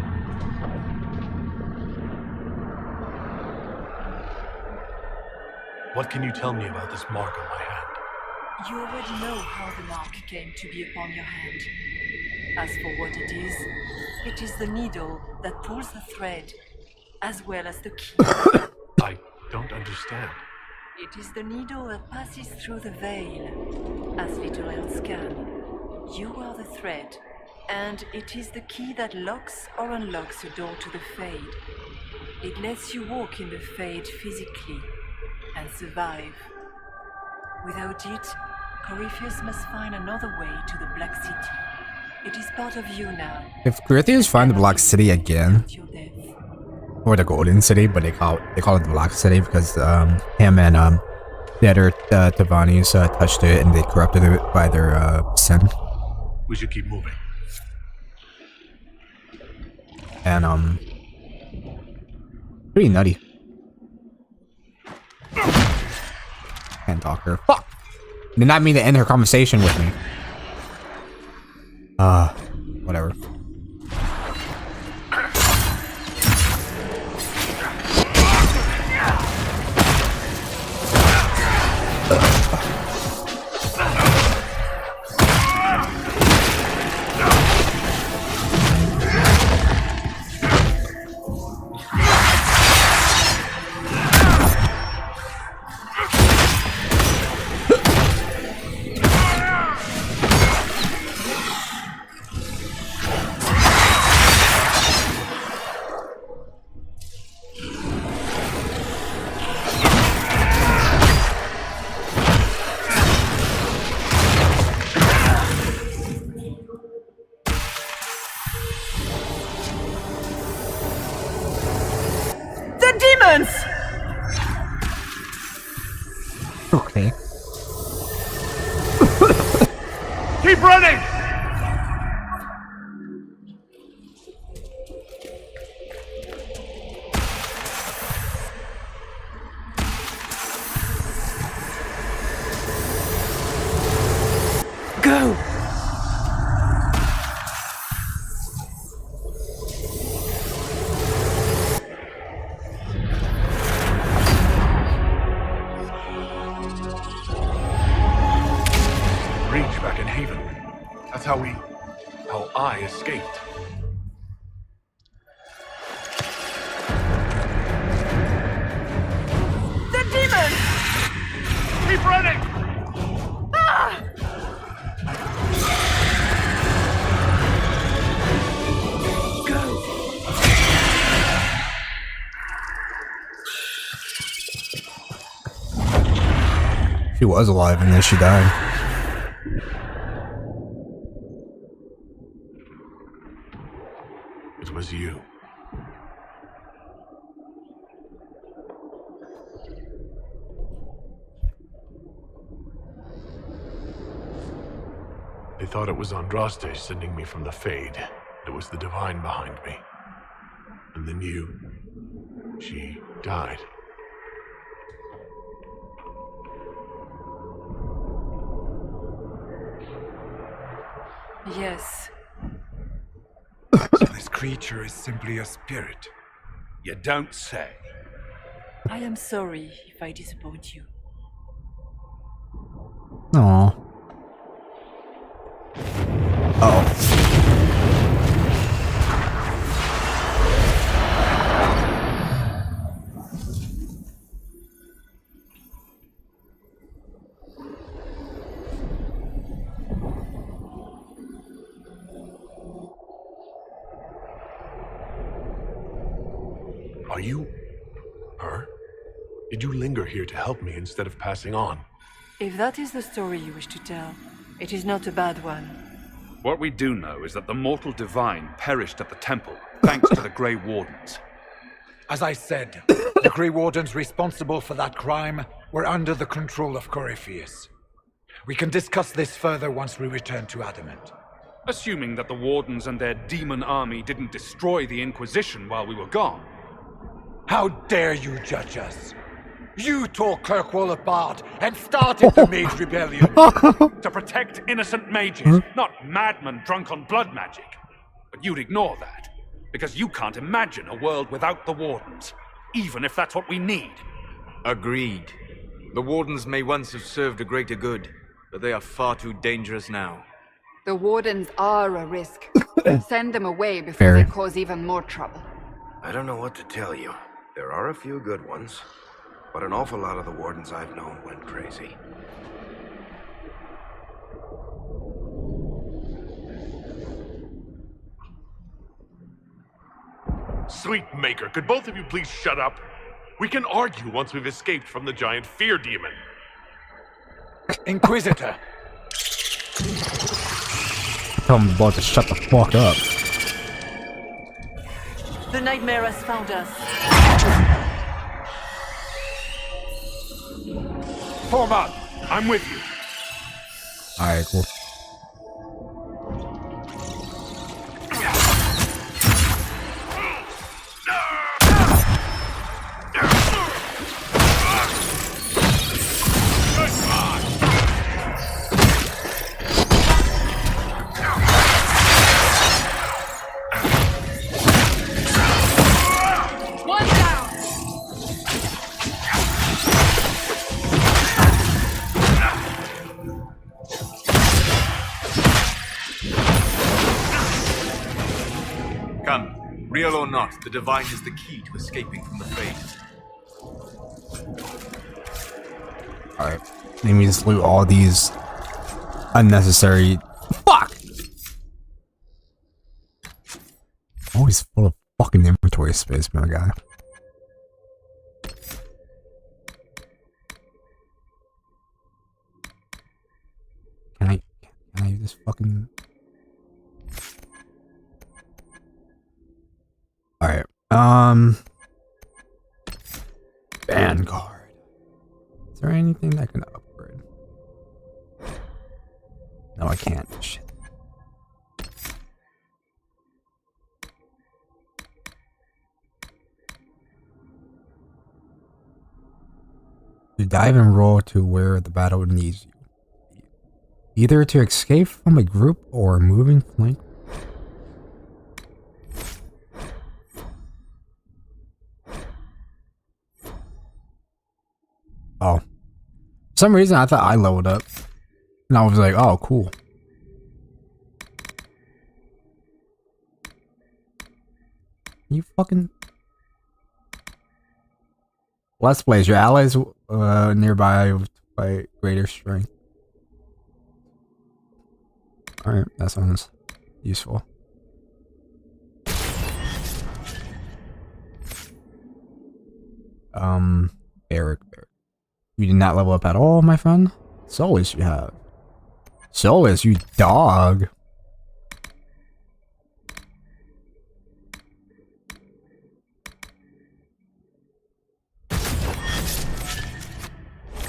What can you tell me about this mark on my hand? You already know how the mark came to be upon your hand. As for what it is the needle that pulls the thread, as well as the key. I don't understand. It is the needle that passes through the veil, as little else can. You are the thread, and it is the key that locks or unlocks the door to the Fade. It lets you walk in the Fade physically, and survive. Without it, Corypheus must find another way to the Black City. It is part of you now. If Corypheus find the Black City again, or the Golden City, but they call it the Black City because him and the other Tavanis touched it and they corrupted it by their sin. We should keep moving. And pretty nutty. Can't talk to her. Fuck! Did not mean to end her conversation with me. Whatever. Keep running! Go! Reach back in Haven. That's how I escaped. The demon! Keep running! Ah! She was alive and then she died. It was you. They thought it was Andraste sending me from the Fade. It was the Divine behind me. And then she died. Yes. So this creature is simply a spirit. You don't say. I am sorry if I disappoint you. Aww. Oh. Are you her? Did you linger here to help me instead of passing on? If that is the story you wish to tell, it is not a bad one. What we do know is that the mortal divine perished at the temple, thanks to the Grey Wardens. As I said, the Grey Wardens responsible for that crime were under the control of Corypheus. We can discuss this further once we return to Adamant. Assuming that the Wardens and their demon army didn't destroy the Inquisition while we were gone. How dare you judge us? You tore Kirkwall apart and started the Mage Rebellion! To protect innocent mages, not madmen drunk on blood magic. But you'd ignore that, because you can't imagine a world without the Wardens, even if that's what we need. Agreed. The Wardens may once have served a greater good, but they are far too dangerous now. The Wardens are a risk. Send them away before they cause even more trouble. I don't know what to tell you. There are a few good ones, but an awful lot of the Wardens I've known went crazy. Sweet Maker, could both of you please shut up? We can argue once we've escaped from the giant fear demon. Inquisitor! Tell me about to shut the fuck up. The nightmare has found us. Form up! I'm with you. Alright, cool. Real or not, the Divine is the key to escaping from the Fade. Alright. Let me just loot all these unnecessary. Fuck! Always full of fucking inventory space, my guy. Can I use this fucking. Alright, Vanguard. Is there anything that can upgrade? No, I can't. Shit. You dive and roll to where the battle needs you. Either to escape from a group or a moving flank. Oh. For some reason I thought I leveled up. And I was like, oh, cool. You fucking... Let's place your allies nearby by greater strength. Alright, that sounds useful. Barrack. You did not level up at all, my friend? Solus you have. Solus, you dog.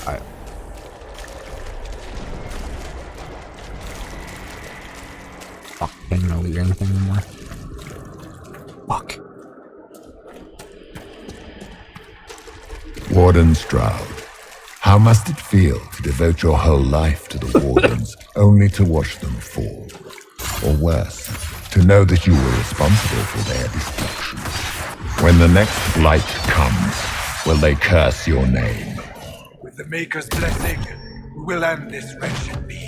Alright. Fuck, can't even lead anything anymore. Fuck. Warden Stroud, how must it feel to devote your whole life to the Wardens only to watch them fall? Or worse, to know that you were responsible for their destruction? When the next blight comes, will they curse your name? With the Maker's blessing, we will end this wretched beast.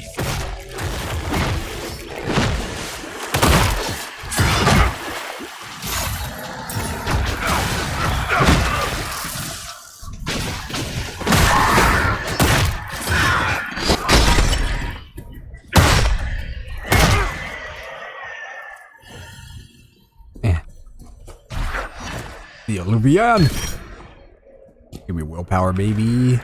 The Alluvion! Give me willpower, baby.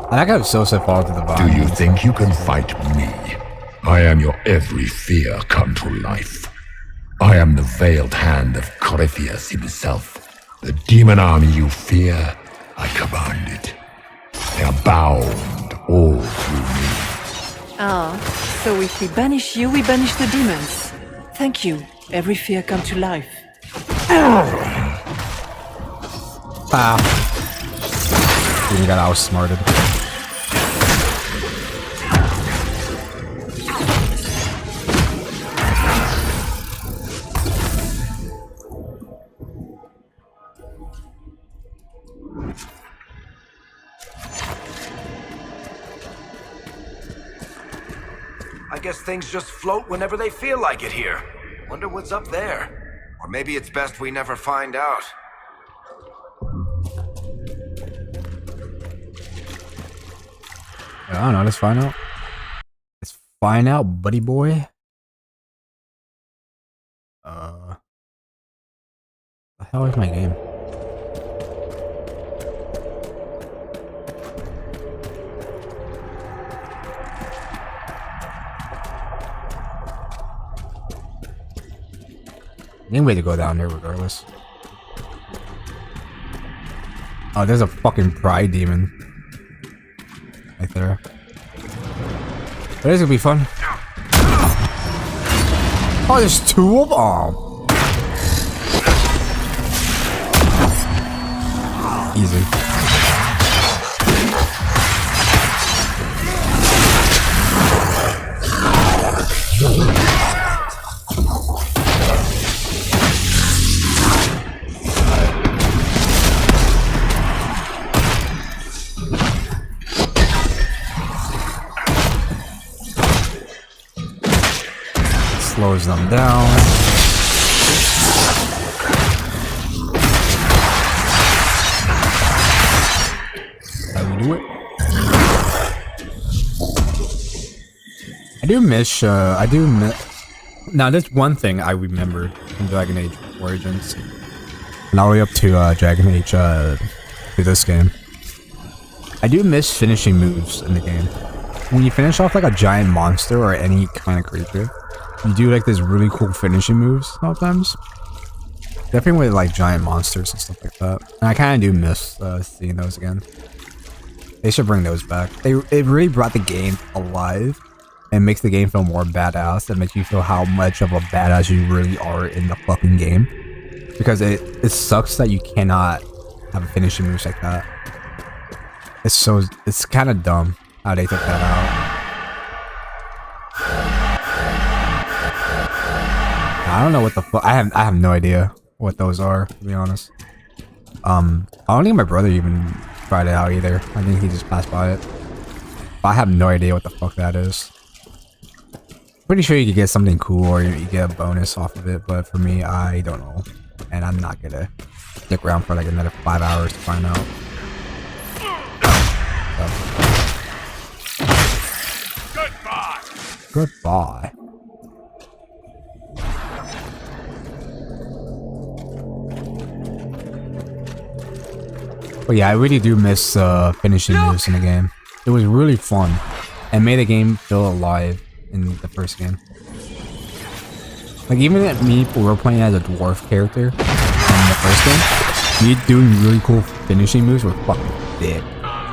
I like how Sosa falls to the bottom. Do you think you can fight me? I am your every fear come to life. I am the veiled hand of Corypheus himself. The demon army you fear, I command it. They are bound all through me. Ah, so if we banish you, we banish the demons. Thank you. Every fear come to life. Ah. You got outsmarted. I guess things just float whenever they feel like it here. Wonder what's up there. Or maybe it's best we never find out. I don't know, let's find out. Let's find out, buddy boy. The hell is my game? Any way to go down there regardless. Oh, there's a fucking pride demon. Right there. But this is gonna be fun. Oh, there's two of them. Easy. Slows them down. How we do it? I do miss. Now, there's one thing I remembered from Dragon Age Origins, and all the way up to Dragon Age to this game. I do miss finishing moves in the game. When you finish off like a giant monster or any kind of creature, you do like this really cool finishing moves sometimes. Definitely with like giant monsters and stuff like that. And I kind of do miss seeing those again. They should bring those back. It really brought the game alive and makes the game feel more badass and makes you feel how much of a badass you really are in the fucking game. Because it sucks that you cannot have a finishing moves like that. It's kind of dumb how they took that out. I don't know what the fuck. I have no idea what those are, to be honest. I don't think my brother even tried it out either. I think he just passed by it. But I have no idea what the fuck that is. Pretty sure you could get something cool or you get a bonus off of it, but for me, I don't know. And I'm not gonna stick around for like another 5 hours to find out. Goodbye. But yeah, I really do miss finishing moves in the game. It was really fun and made the game feel alive in the first game. Like even at me, we were playing as a dwarf character in the first game. Me doing really cool finishing moves were fucking big.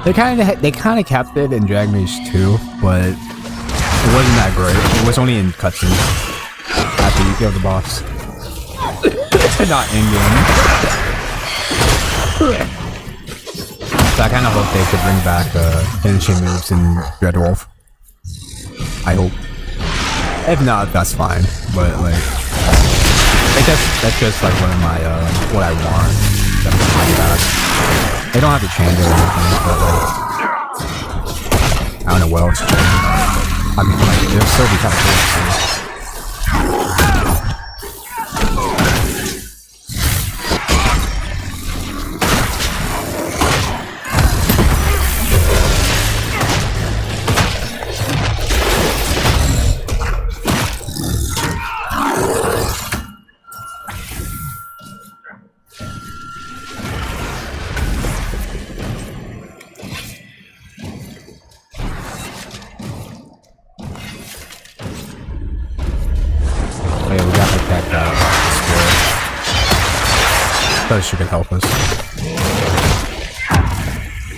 They kind of kept it in Dragon Age 2, but it wasn't that great. It was only in cutscenes after you kill the boss, not in game. So I kind of hope they could bring back finishing moves in Dreadwolf. I hope. If not, that's fine. But like, that's just like one of my what I want. They don't have to change it or anything, but like, I don't know what else to change. I mean, like, it'll still be kind of cool. She can help us.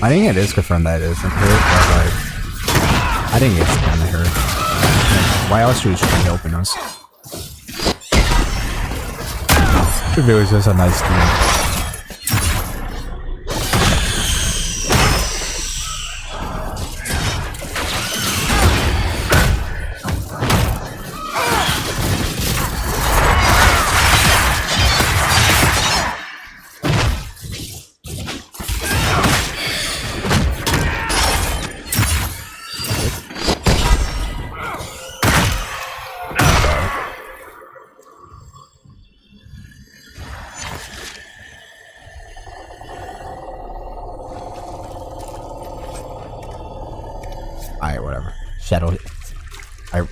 I think it is confirmed that it isn't her, but like, I think it's kind of her. Like, why else would she be helping us? If it was just a nice thing.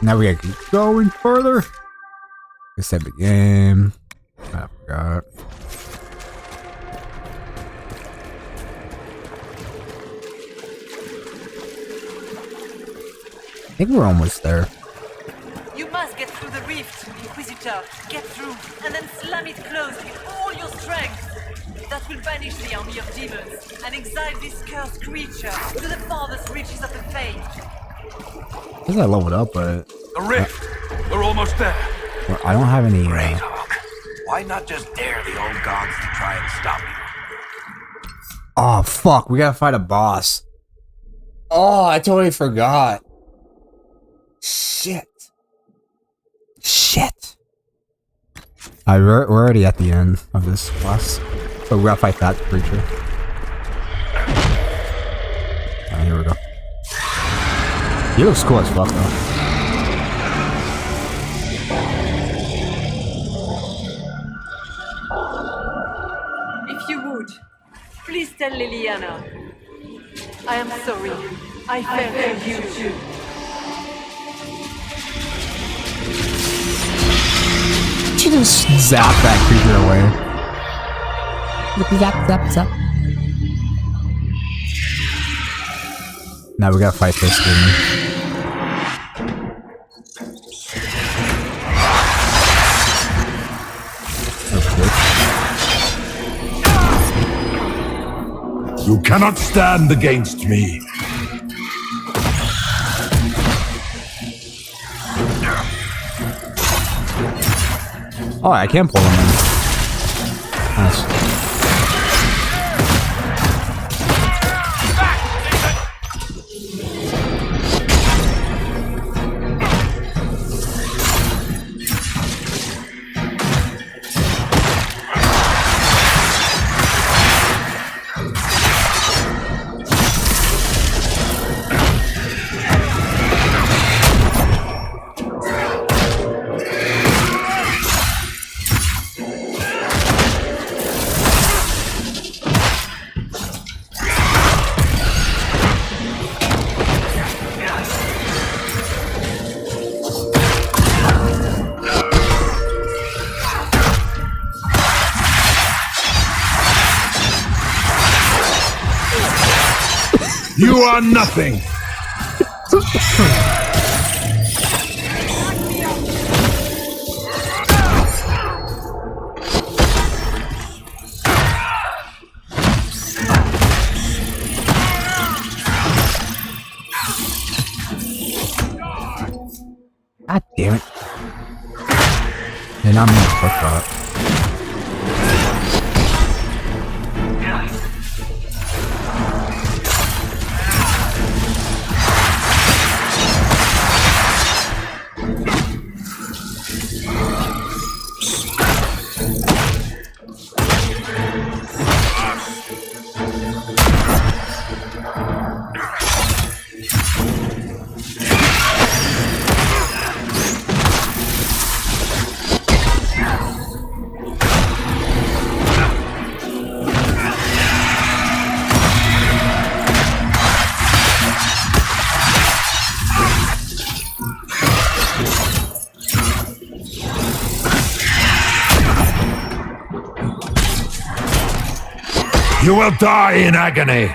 Now we gotta keep going further. Let's save the game. I forgot. I think we're almost there. You must get through the rift, Inquisitor. Get through, and then slam it closed with all your strength. That will banish the army of demons and exile this cursed creature to the farthest reaches of the Fade. I guess I leveled up, but the rift. We're almost there. I don't have any. Great Hawk. Why not just dare the old gods to try and stop you? Oh fuck! We gotta fight a boss. Oh, I totally forgot. Shit. We're already at the end of this boss, so we gotta fight that creature. Here we go. He looks cool as fuck though. If you would, please tell Liliana. I am sorry. I failed you too. She just zapped that creature away. Zap, zap, zap. Now we gotta fight this thing. Okay. You cannot stand against me. Oh, I can pull him in. Nice. You are nothing. God damn it. And I'm gonna click that. You will die in agony.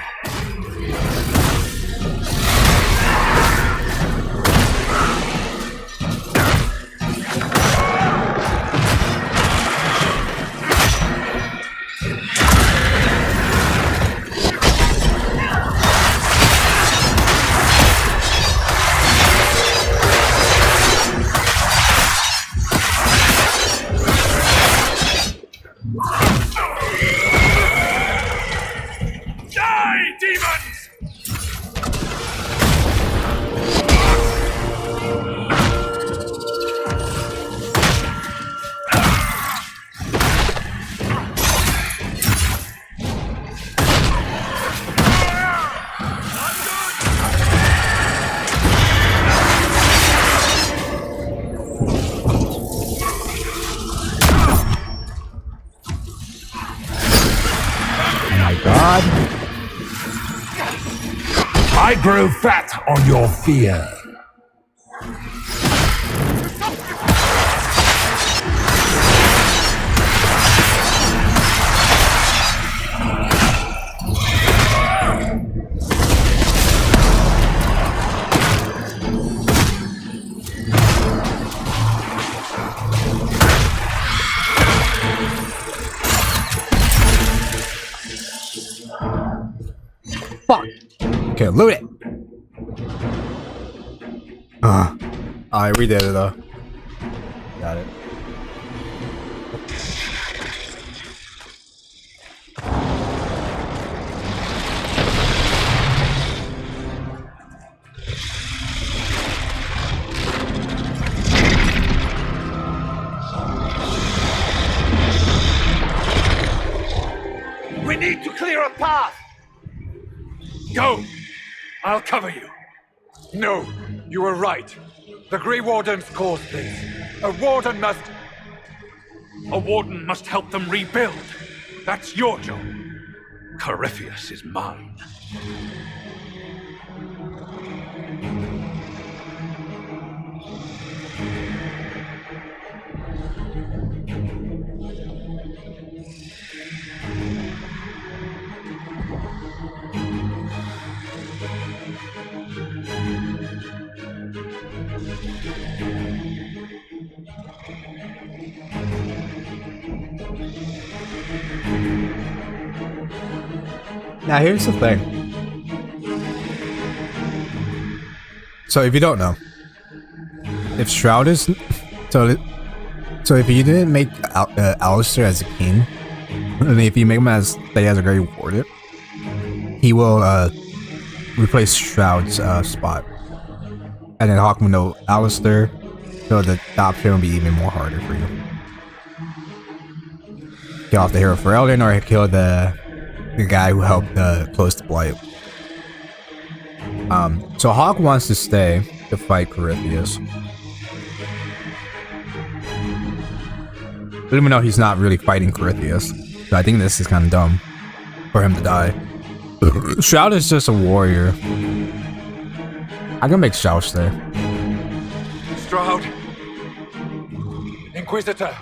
God. I grow fat on your fear. Fuck. Okay, loot it. Alright, we did it though. Got it. We need to clear a path! Go! I'll cover you. No, you were right. The Grey Wardens caused this. A warden must... A warden must help them rebuild. That's your job. Corypheus is mine. Now here's the thing. So if you don't know, if Shroud is so if you didn't make Alistair as a king, and if you make him as stay as a Grey Warden, he will replace Shroud's spot, and then Hawk will know Alistair, so the option will be even more harder for you. Kill off the hero for Elden, or kill the guy who helped close the blight. So Hawk wants to stay to fight Corypheus. Even though he's not really fighting Corypheus. So I think this is kind of dumb for him to die. Shroud is just a warrior. I can make Shroud stay. Stroud. Inquisitor.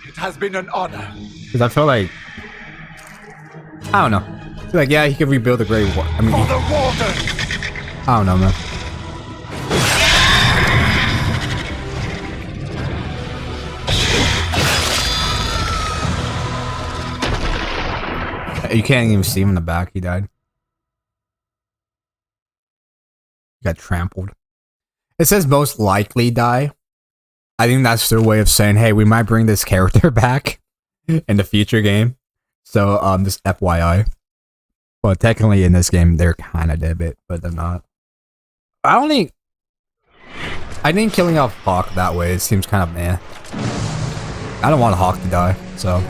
It has been an honor. Because I feel like... I don't know. I feel like, yeah, he could rebuild the Grey Warden. I mean... For the Warden! I don't know, man. You can't even see him in the back. He died. He got trampled. It says most likely die. I think that's their way of saying, hey, we might bring this character back in the future game. So, just FYI. But technically in this game, they're kind of dead, but they're not. I think killing off Hawk that way, it seems kind of meh. I don't want Hawk to die, so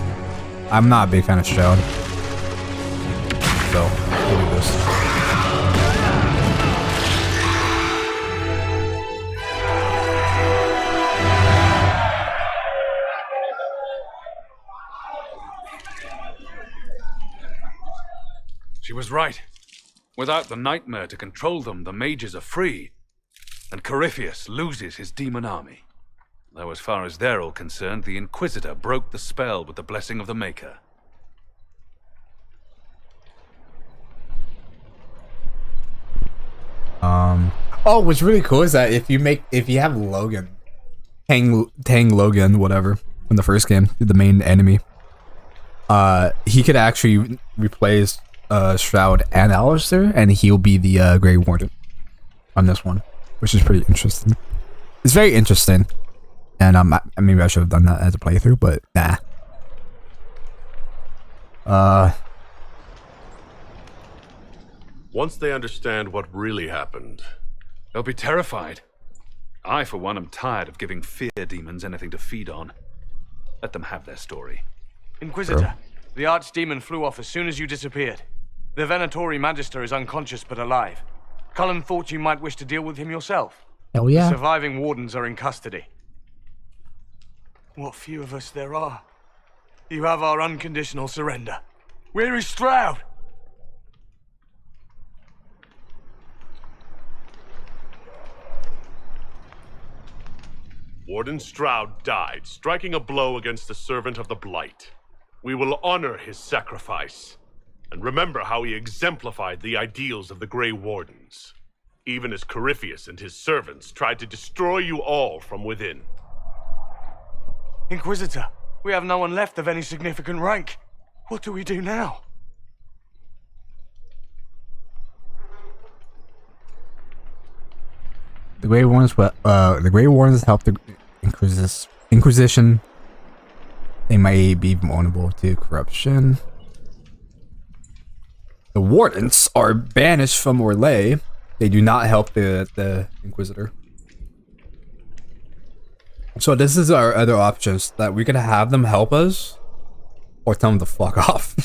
I'm not a big fan of Shroud. So, we'll do this. She was right. Without the nightmare to control them, the mages are free, and Corypheus loses his demon army. Though as far as they're all concerned, the Inquisitor broke the spell with the blessing of the Maker. Oh, what's really cool is that if you have Logan, Tang Logan, whatever, from the first game, the main enemy, he could actually replace Shroud and Alistair, and he'll be the Grey Warden on this one, which is pretty interesting. It's very interesting, and maybe I should have done that as a playthrough, but nah. Once they understand what really happened, they'll be terrified. I, for one, am tired of giving fear demons anything to feed on. Let them have their story. Inquisitor, the Archdemon flew off as soon as you disappeared. The Venatori Magister is unconscious but alive. Cullen thought you might wish to deal with him yourself. Hell yeah. The surviving wardens are in custody. What few of us there are. You have our unconditional surrender. Where is Stroud? Warden Stroud died, striking a blow against the servant of the Blight. We will honor his sacrifice, and remember how he exemplified the ideals of the Grey Wardens, even as Corypheus and his servants tried to destroy you all from within. Inquisitor, we have no one left of any significant rank. What do we do now? The Grey Wardens help the Inquisition. They may be vulnerable to corruption. The Wardens are banished from Orlais. They do not help the Inquisitor. So this is our other options, that we could have them help us, or tell them to fuck off.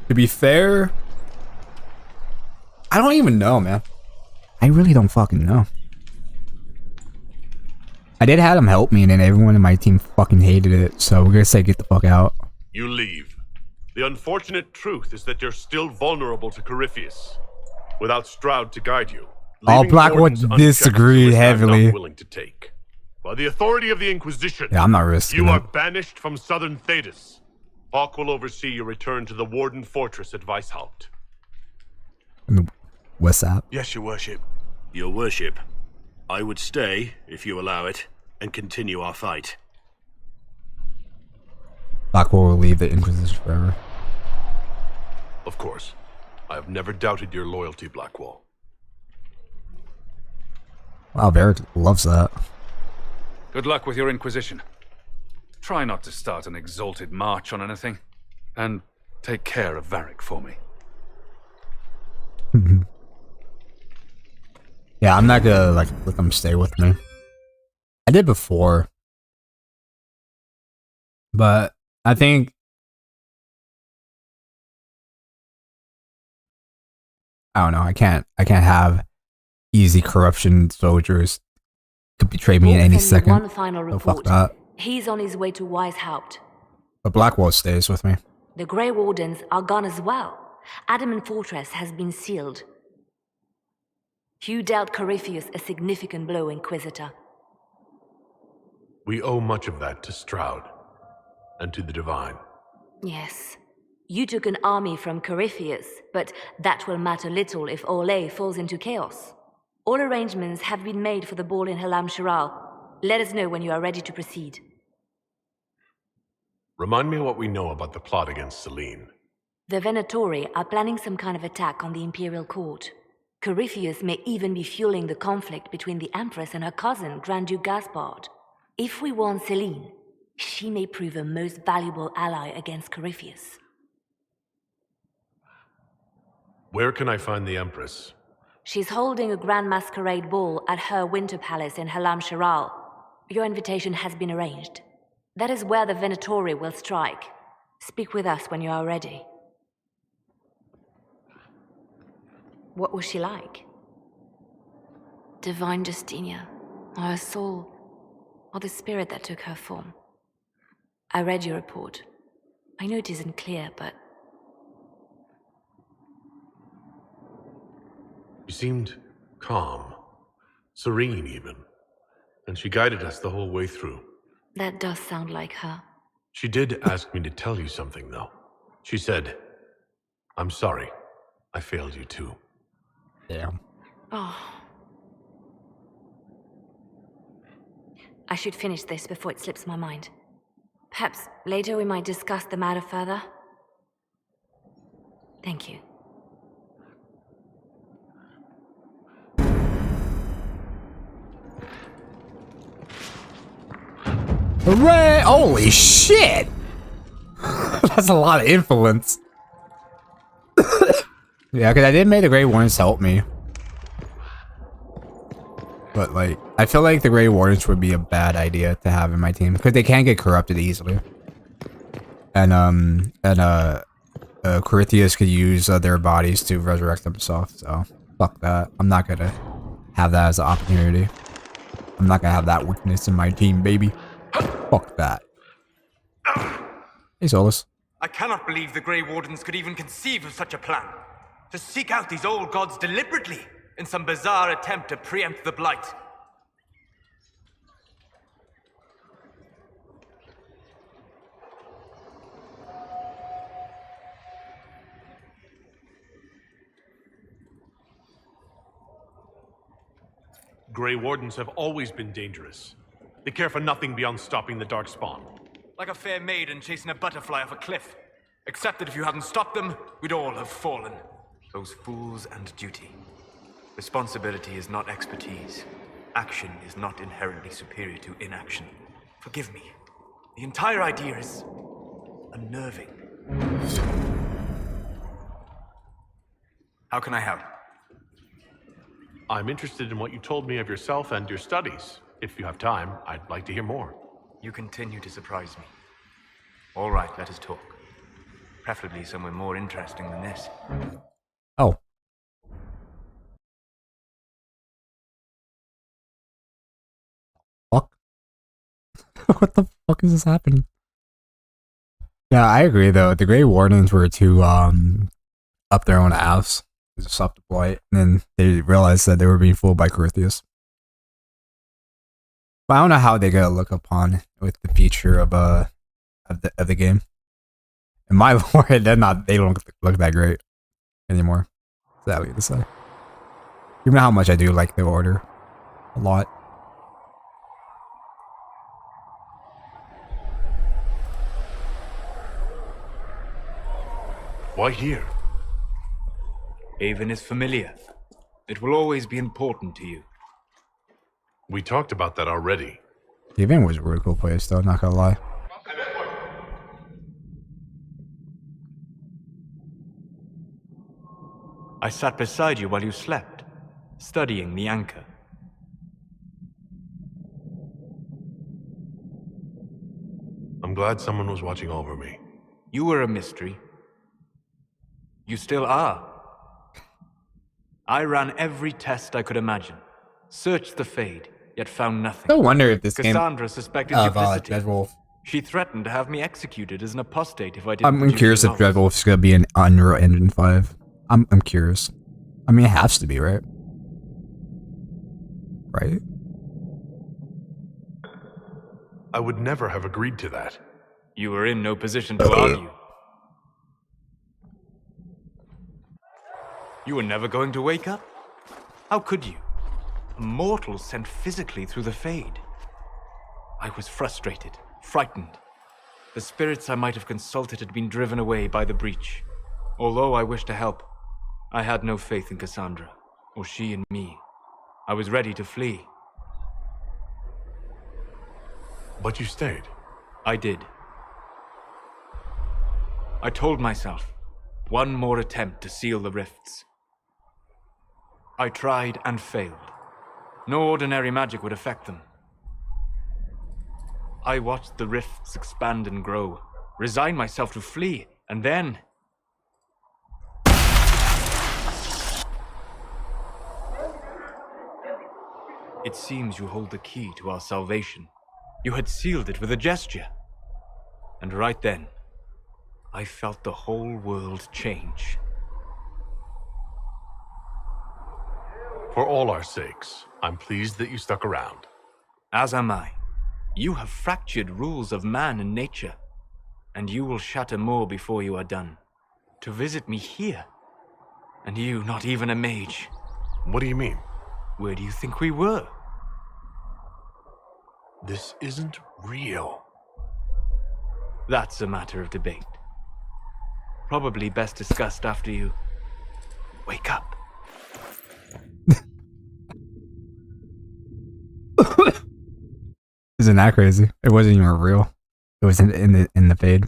To be fair, I don't even know, man. I really don't fucking know. I did have them help me, and then everyone in my team fucking hated it, so we're gonna say get the fuck out. You leave. The unfortunate truth is that you're still vulnerable to Corypheus. Without Stroud to guide you, All Blackwood disagreed heavily. Not willing to take. By the authority of the Inquisition, Yeah, I'm not risking you it. are banished from southern Thedas. Hawk will oversee your return to the Warden Fortress at Weishaupt. What's that? Yes, your worship. Your worship, I would stay, if you allow it, and continue our fight. Blackwell will leave the Inquisition forever. Of course. I have never doubted your loyalty, Blackwall. Wow, Varric loves that. Good luck with your Inquisition. Try not to start an exalted march on anything. And take care of Varric for me. Yeah, I'm not gonna like let them stay with me. I did before. But I think I don't know, I can't have easy corruption soldiers could betray me in any second. One final So fuck report. that. He's on his way to Weishaupt. But Blackwall stays with me. The Grey Wardens are gone as well. Adamant Fortress has been sealed. You dealt Corypheus a significant blow, Inquisitor. We owe much of that to Stroud and to the Divine. Yes. You took an army from Corypheus, but that will matter little if Orlais falls into chaos. All arrangements have been made for the ball in Halam Shiral. Let us know when you are ready to proceed. Remind me what we know about the plot against Selene. The Venatori are planning some kind of attack on the Imperial Court. Corypheus may even be fueling the conflict between the Empress and her cousin, Grand Duke Gaspard. If we warn Selene, she may prove a most valuable ally against Corypheus. Where can I find the Empress? She's holding a grand masquerade ball at her winter palace in Halam Shiral. Your invitation has been arranged. That is where the Venatori will strike. Speak with us when you are ready. What was she like? Divine Justinia, or her soul, or the spirit that took her form. I read your report. I know it isn't clear, but... She seemed calm, serene even, and she guided us the whole way through. That does sound like her. She did ask me to tell you something, though. She said, "I'm sorry. I failed you too." Damn. Oh. I should finish this before it slips my mind. Perhaps later we might discuss the matter further. Thank you. Hooray! Holy shit! That's a lot of influence. Yeah, because I did make the Grey Wardens help me. But, like, I feel like the Grey Wardens would be a bad idea to have in my team. Because they can get corrupted easily. And, Corypheus could use their bodies to resurrect themselves. So, fuck that. I'm not gonna have that as an opportunity. I'm not gonna have that weakness in my team, baby. Fuck that. Hey, Solus. I cannot believe the Grey Wardens could even conceive of such a plan. To seek out these old gods deliberately in some bizarre attempt to preempt the Blight. Grey Wardens have always been dangerous. They care for nothing beyond stopping the Darkspawn. Like a fair maiden chasing a butterfly off a cliff. Except that if you hadn't stopped them, we'd all have fallen. Those fools and duty. Responsibility is not expertise. Action is not inherently superior to inaction. Forgive me. The entire idea is unnerving. How can I help? I'm interested in what you told me of yourself and your studies. If you have time, I'd like to hear more. You continue to surprise me. All right, let us talk. Preferably somewhere more interesting than this. Oh. Fuck. What the fuck is this happening? Yeah, I agree though. The Grey Wardens were too up their own ass. Just stopped the Blight, and then they realized that they were being fooled by Corypheus. But I don't know how they gotta look upon with the future of the game. In my lore, they don't look that great anymore. Sadly to say. Even how much I do like the Order a lot. Why here? Haven is familiar. It will always be important to you. We talked about that already. Haven was a really cool place, though, not gonna lie. I sat beside you while you slept, studying the anchor. I'm glad someone was watching over me. You were a mystery. You still are. I ran every test I could imagine, searched the Fade, yet found nothing. No wonder if this Cassandra game suspected of duplicity. Dreadwolf. She threatened to have me executed as an apostate if I didn't. I'm produce curious if results. Dreadwolf's gonna be an Unreal Engine 5. I'm curious. I mean, it has to be, right? Right? I would never have agreed to that. You were in no position to argue. You were never going to wake up? How could you? A mortal sent physically through the Fade. I was frustrated, frightened. The spirits I might have consulted had been driven away by the breach. Although I wished to help, I had no faith in Cassandra, or she in me. I was ready to flee. But you stayed. I did. I told myself, one more attempt to seal the rifts. I tried and failed. No ordinary magic would affect them. I watched the rifts expand and grow, resigned myself to flee, and then... It seems you hold the key to our salvation. You had sealed it with a gesture. And right then, I felt the whole world change. For all our sakes, I'm pleased that you stuck around. As am I. You have fractured rules of man and nature, and you will shatter more before you are done. To visit me here, and you not even a mage. What do you mean? Where do you think we were? This isn't real. That's a matter of debate. Probably best discussed after you wake up. Isn't that crazy? It wasn't even real. It was in the Fade.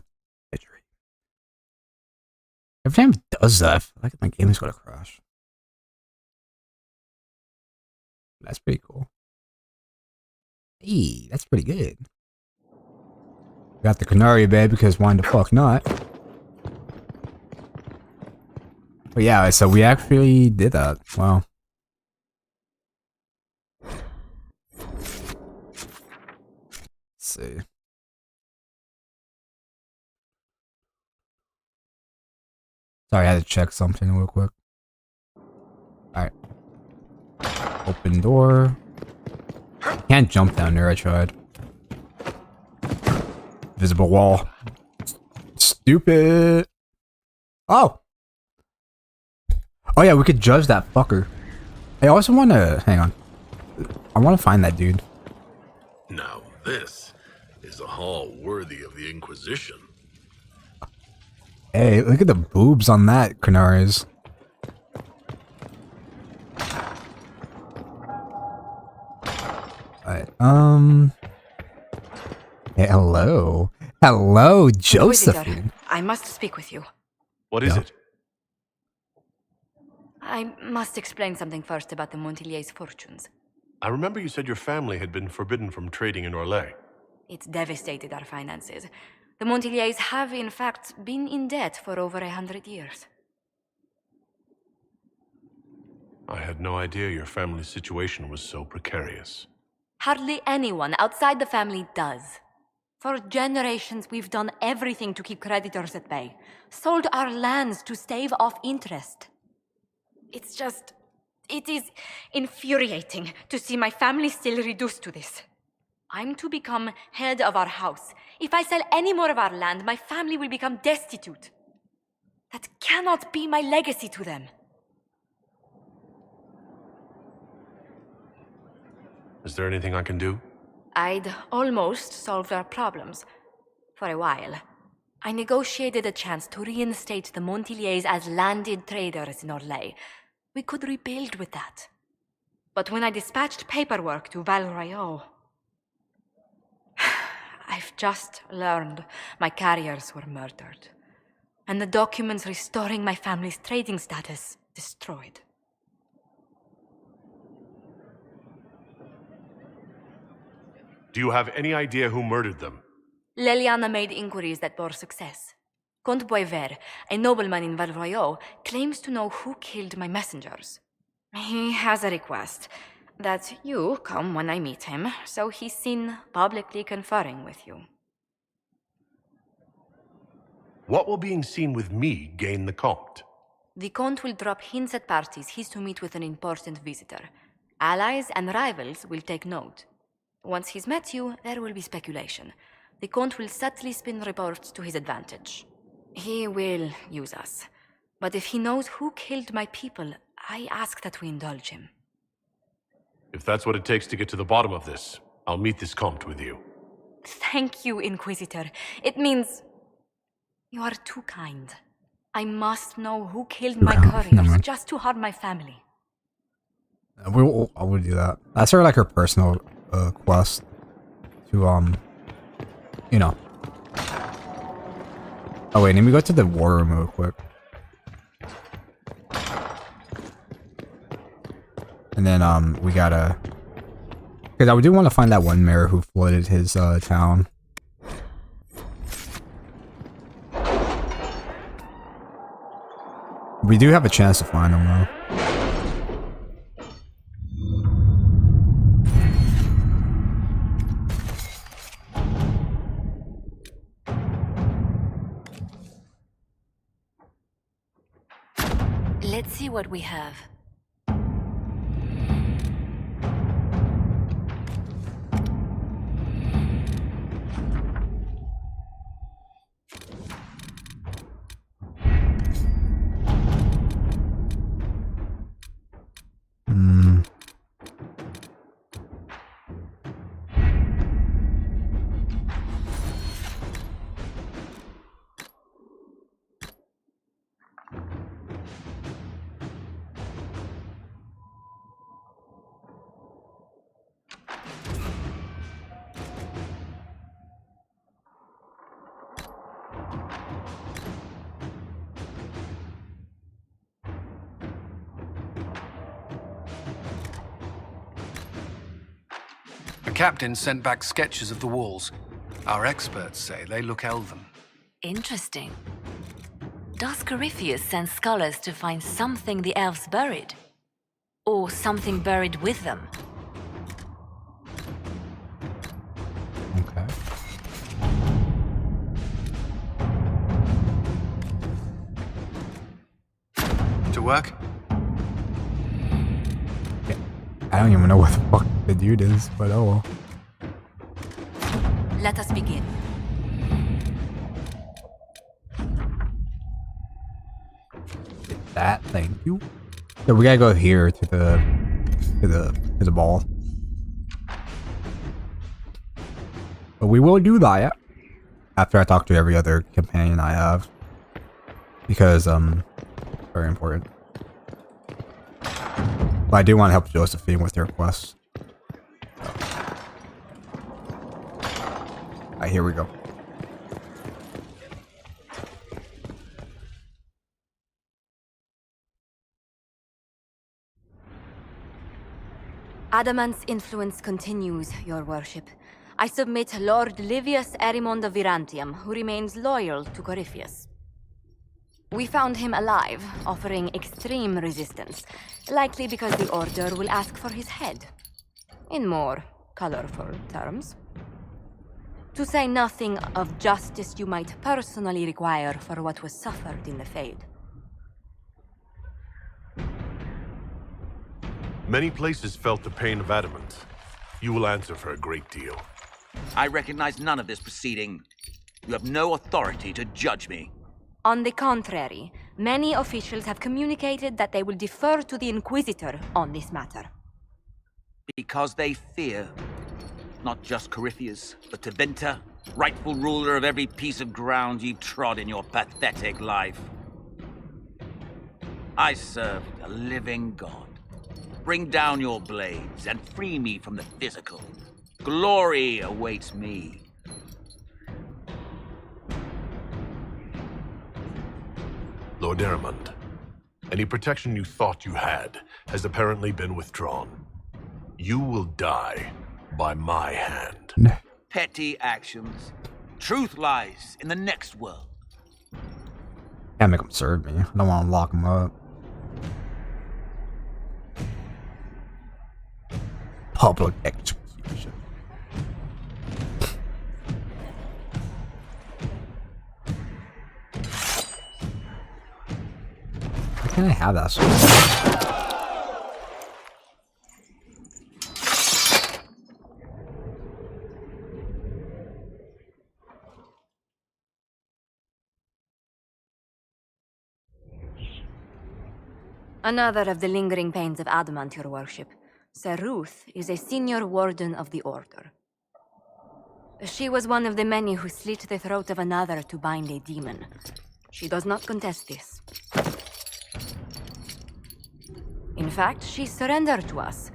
Every time it does that, I feel like my game is gonna crash. That's pretty cool. Hey, that's pretty good. Got the QUNARI, babe, because why the fuck not? But yeah, so we actually did that. Wow. Let's see. Sorry, I had to check something real quick. Alright. Open door. Can't jump down there, I tried. Visible wall. Stupid. Oh! Oh yeah, we could judge that fucker. I also wanna... Hang on. I wanna find that dude. Now this is a hall worthy of the Inquisition. Hey, look at the boobs on that, QUNARI's. Alright, hey, hello. Hello, Josephine. I must speak with you. What is it? I must explain something first about the Montilier's fortunes. I remember you said your family had been forbidden from trading in Orlais. It's devastated our finances. The Montilier's have, in fact, been in debt for over 100 years. I had no idea your family's situation was so precarious. Hardly anyone outside the family does. For generations, we've done everything to keep creditors at bay. Sold our lands to stave off interest. It's just... It is infuriating to see my family still reduced to this. I'm to become head of our house. If I sell any more of our land, my family will become destitute. That cannot be my legacy to them. Is there anything I can do? I'd almost solved our problems. For a while. I negotiated a chance to reinstate the Montiliers as landed traders in Orlais. We could rebuild with that. But when I dispatched paperwork to Val Royeaux, I've just learned my carriers were murdered, and the documents restoring my family's trading status destroyed. Do you have any idea who murdered them? Leliana made inquiries that bore success. Comte Boisvert, a nobleman in Val Royeaux, claims to know who killed my messengers. He has a request that you come when I meet him, so he's seen publicly conferring with you. What will being seen with me gain the Comte? The Comte will drop hints at parties he's to meet with an important visitor. Allies and rivals will take note. Once he's met you, there will be speculation. The Comte will subtly spin reports to his advantage. He will use us. But if he knows who killed my people, I ask that we indulge him. If that's what it takes to get to the bottom of this, I'll meet this Comte with you. Thank you, Inquisitor. It means you are too kind. I must know who killed my couriers just to harm my family. I will do that. That's sort of like her personal quest to you know. Oh wait, let me go to the war room real quick. And then we gotta, because I do want to find that one mayor who flooded his town. We do have a chance to find him though. Let's see what we have. The captain sent back sketches of the walls. Our experts say they look elven. Interesting. Does Corypheus send scholars to find something the elves buried? Or something buried with them? Okay. To work? Yeah. I don't even know what the fuck the dude is, but oh well. Let us begin. That, thank you. So we gotta go here to the ball. But we will do that after I talk to every other companion I have, because very important. But I do want to help Josephine with their quests. Alright, here we go. Adamant's influence continues, your worship. I submit Lord Livius Erimond of Virantium, who remains loyal to Corypheus. We found him alive, offering extreme resistance, likely because the Order will ask for his head. In more colorful terms. To say nothing of justice you might personally require for what was suffered in the Fade. Many places felt the pain of adamant. You will answer for a great deal. I recognize none of this proceeding. You have no authority to judge me. On the contrary, many officials have communicated that they will defer to the Inquisitor on this matter. Because they fear. Not just Corypheus, but Tevinter, rightful ruler of every piece of ground you've trod in your pathetic life. I serve a living god. Bring down your blades and free me from the physical. Glory awaits me. Lord Eramund, any protection you thought you had has apparently been withdrawn. You will die by my hand. Petty actions. Truth lies in the next world. Can't make them serve me. I don't want to lock them up. Public execution. Why can't I have that sword? Another of the lingering pains of adamant, your worship. Sir Ruth is a senior warden of the Order. She was one of the many who slit the throat of another to bind a demon. She does not contest this. In fact, she surrendered to us.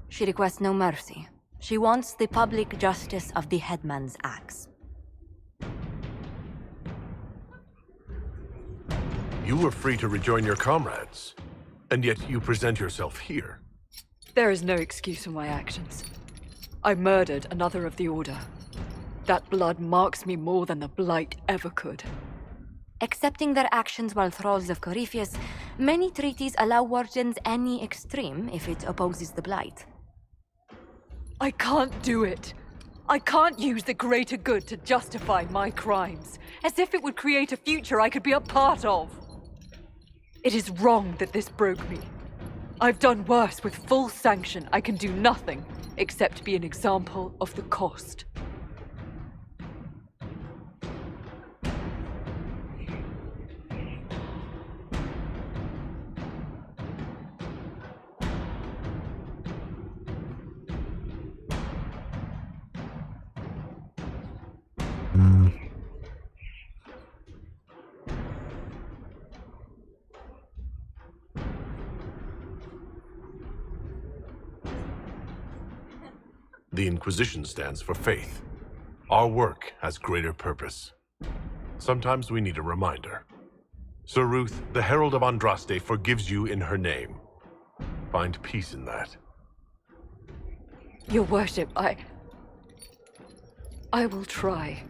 She requests no mercy. She wants the public justice of the headman's axe. You were free to rejoin your comrades, and yet you present yourself here. There is no excuse for my actions. I murdered another of the Order. That blood marks me more than the Blight ever could. Accepting their actions while thralls of Corypheus, many treaties allow wardens any extreme if it opposes the Blight. I can't do it. I can't use the greater good to justify my crimes, as if it would create a future I could be a part of. It is wrong that this broke me. I've done worse with full sanction. I can do nothing except be an example of the cost. The Inquisition stands for faith. Our work has greater purpose. Sometimes we need a reminder. Sir Ruth, the Herald of Andraste, forgives you in her name. Find peace in that. Your worship, I will try.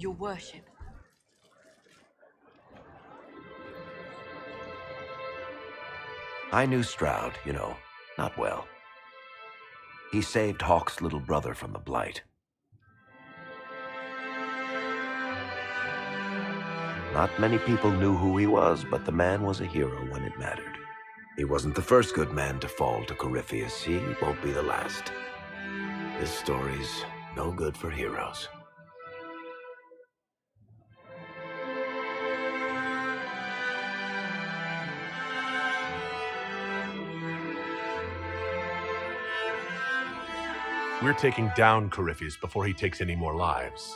Your worship. I knew Stroud, not well. He saved Hawke's little brother from the Blight. Not many people knew who he was, but the man was a hero when it mattered. He wasn't the first good man to fall to Corypheus. He won't be the last. This story's no good for heroes. We're taking down Corypheus before he takes any more lives.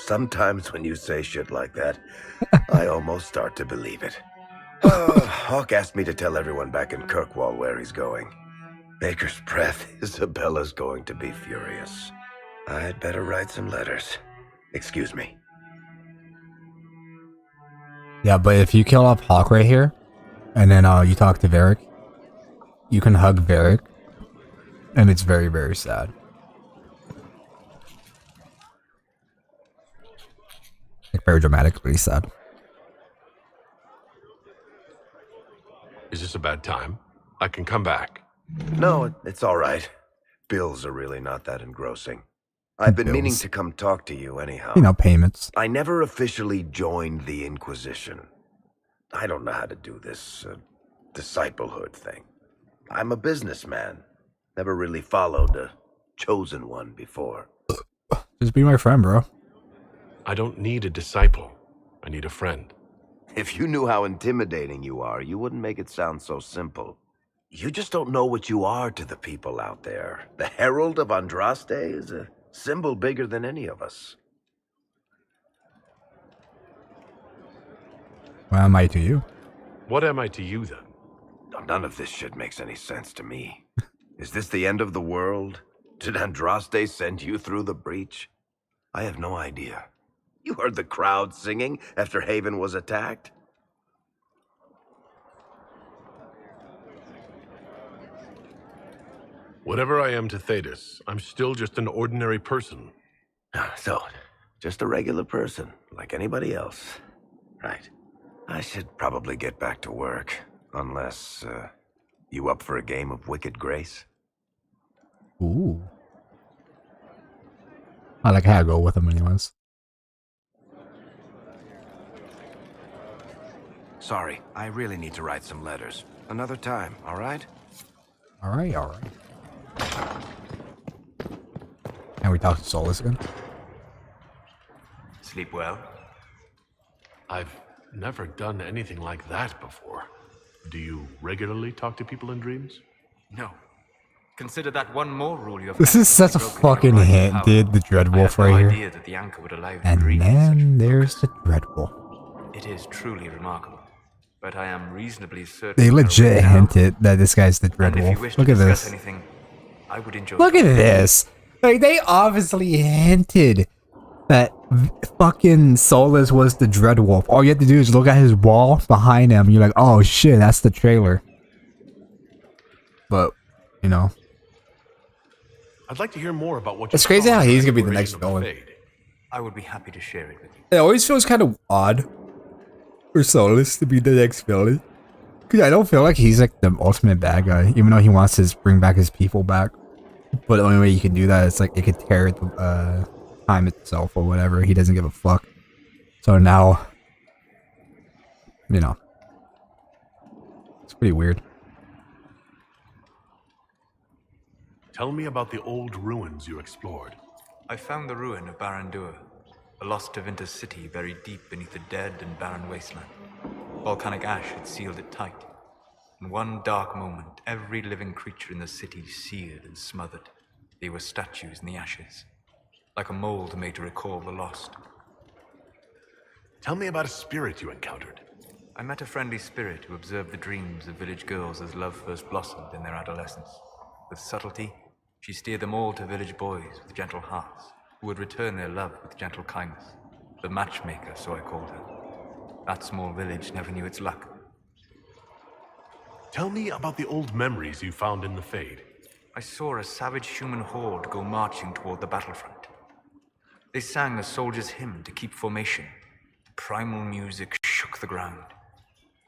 Sometimes when you say shit like that, I almost start to believe it. Hawke asked me to tell everyone back in Kirkwall where he's going. Baker's breath, Isabella's going to be furious. I'd better write some letters. Excuse me. Yeah, but if you kill off Hawke right here, and then you talk to Varric, you can hug Varric, and it's very, very sad. Like, very dramatically sad. Is this a bad time? I can come back. No, it's all right. Bills are really not that engrossing. I've been meaning to come talk to you anyhow. Payments. I never officially joined the Inquisition. I don't know how to do this disciplehood thing. I'm a businessman. Never really followed a chosen one before. Just be my friend, bro. I don't need a disciple. I need a friend. If you knew how intimidating you are, you wouldn't make it sound so simple. You just don't know what you are to the people out there. The Herald of Andraste is a symbol bigger than any of us. What am I to you? What am I to you, then? None of this shit makes any sense to me. Is this the end of the world? Did Andraste send you through the breach? I have no idea. You heard the crowd singing after Haven was attacked? Whatever I am to Thetis, I'm still just an ordinary person. So, just a regular person, like anybody else. Right. I should probably get back to work. Unless, you up for a game of Wicked Grace? Ooh. I like how I go with him anyways. Sorry, I really need to write some letters. Another time, alright? Alright. And we talk to Solus again? Sleep well? I've never done anything like that before. Do you regularly talk to people in dreams? No. Consider that one more rule you have. This is such a fucking hint, dude. The Dreadwolf right here. Idea that the anchor would allow And then there's the Dreadwolf. It is truly remarkable. But I am reasonably certain. They legit hinted that this guy's the Dreadwolf. Look at this. Anything, I would enjoy. Look at this. Like, they obviously hinted that fucking Solus was the Dreadwolf. All you have to do is look at his wall behind him. You're like, oh shit, that's the trailer. But, you know. I'd like to hear more about what. It's crazy how he's gonna be the next villain. I would be happy to share it with you. It always feels kind of odd for Solus to be the next villain. Cause I don't feel like he's like the ultimate bad guy, even though he wants to bring back his people back. But the only way you can do that is like it could tear the time itself or whatever. He doesn't give a fuck. So now, you know, it's pretty weird. Tell me about the old ruins you explored. I found the ruin of Barandur, a lost Tevinter city buried deep beneath a dead and barren wasteland. Volcanic ash had sealed it tight. In one dark moment, every living creature in the city seared and smothered. They were statues in the ashes, like a mold made to recall the lost. Tell me about a spirit you encountered. I met a friendly spirit who observed the dreams of village girls as love first blossomed in their adolescence. With subtlety, she steered them all to village boys with gentle hearts, who would return their love with gentle kindness. The matchmaker, so I called her. That small village never knew its luck. Tell me about the old memories you found in the Fade. I saw a savage human horde go marching toward the battlefront. They sang a soldier's hymn to keep formation. Primal music shook the ground.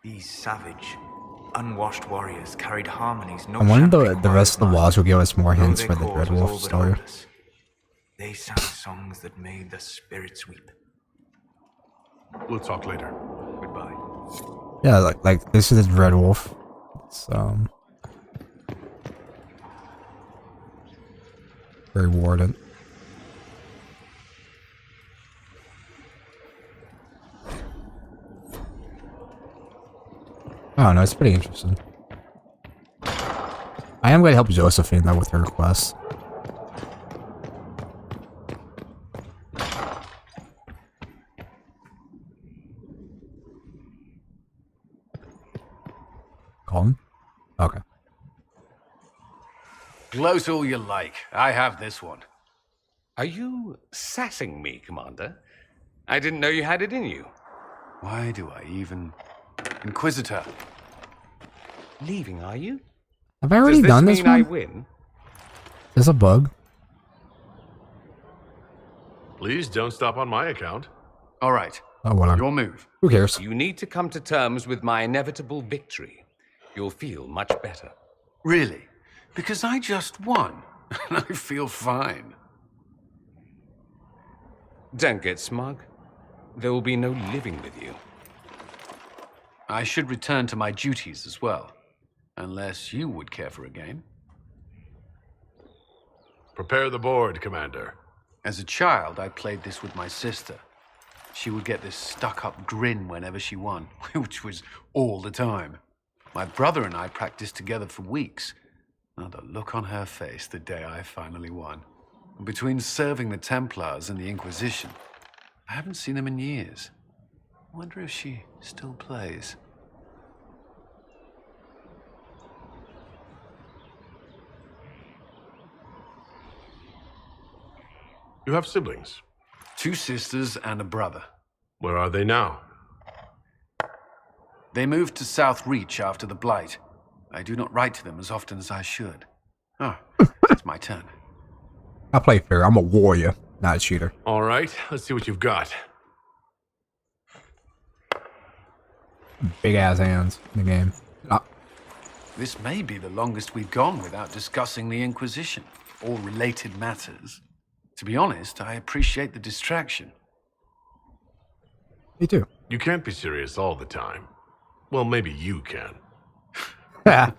These savage, unwashed warriors carried harmonies no I wonder the rest of the walls will give us more hints for the Dreadwolf story. They sang songs that made the spirits weep. We'll talk later. Goodbye. Yeah, like this is the Dreadwolf. It's very warden. Oh no, it's pretty interesting. I am going to help Josephine though with her quest. Colin? Okay. Gloat all you like. I have this one. Are you sassing me, Commander? I didn't know you had it in you. Why do I even... Inquisitor. Leaving, are you? Have I already done this mean I one? win? There's a bug. Please don't stop on my account. All right. Oh, whatever. Your move. Who cares? You need to come to terms with my inevitable victory. You'll feel much better. Really? Because I just won. And I feel fine. Don't get smug. There will be no living with you. I should return to my duties as well. Unless you would care for a game. Prepare the board, Commander. As a child, I played this with my sister. She would get this stuck-up grin whenever she won, which was all the time. My brother and I practiced together for weeks. Now the look on her face the day I finally won. Between serving the Templars and the Inquisition, I haven't seen them in years. I wonder if she still plays. You have siblings? 2 sisters and a brother. Where are they now? They moved to South Reach after the Blight. I do not write to them as often as I should. Oh, it's my turn. I play fair. I'm a warrior, not a cheater. All right, let's see what you've got. Big ass hands in the game. This may be the longest we've gone without discussing the Inquisition or related matters. To be honest, I appreciate the distraction. Me too. You can't be serious all the time. Well, maybe you can. I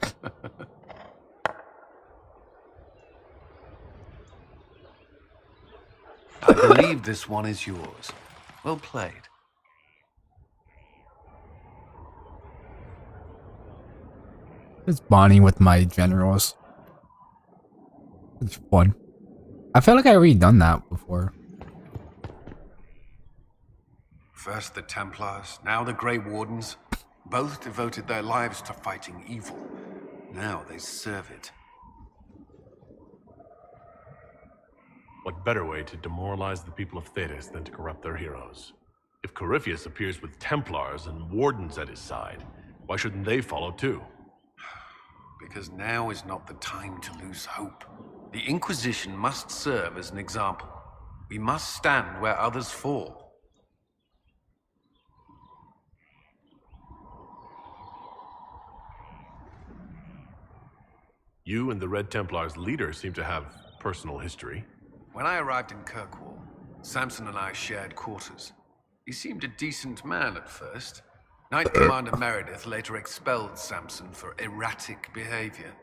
believe this one is yours. Well played. It's bonding with my generals. It's fun. I feel like I already done that before. First the Templars, now the Grey Wardens. Both devoted their lives to fighting evil. Now they serve it. What better way to demoralize the people of Thetis than to corrupt their heroes? If Corypheus appears with Templars and Wardens at his side, why shouldn't they follow too? Because now is not the time to lose hope. The Inquisition must serve as an example. We must stand where others fall. You and the Red Templars' leader seem to have personal history. When I arrived in Kirkwall, Samson and I shared quarters. He seemed a decent man at first. Knight Commander Meredith later expelled Samson for erratic behavior.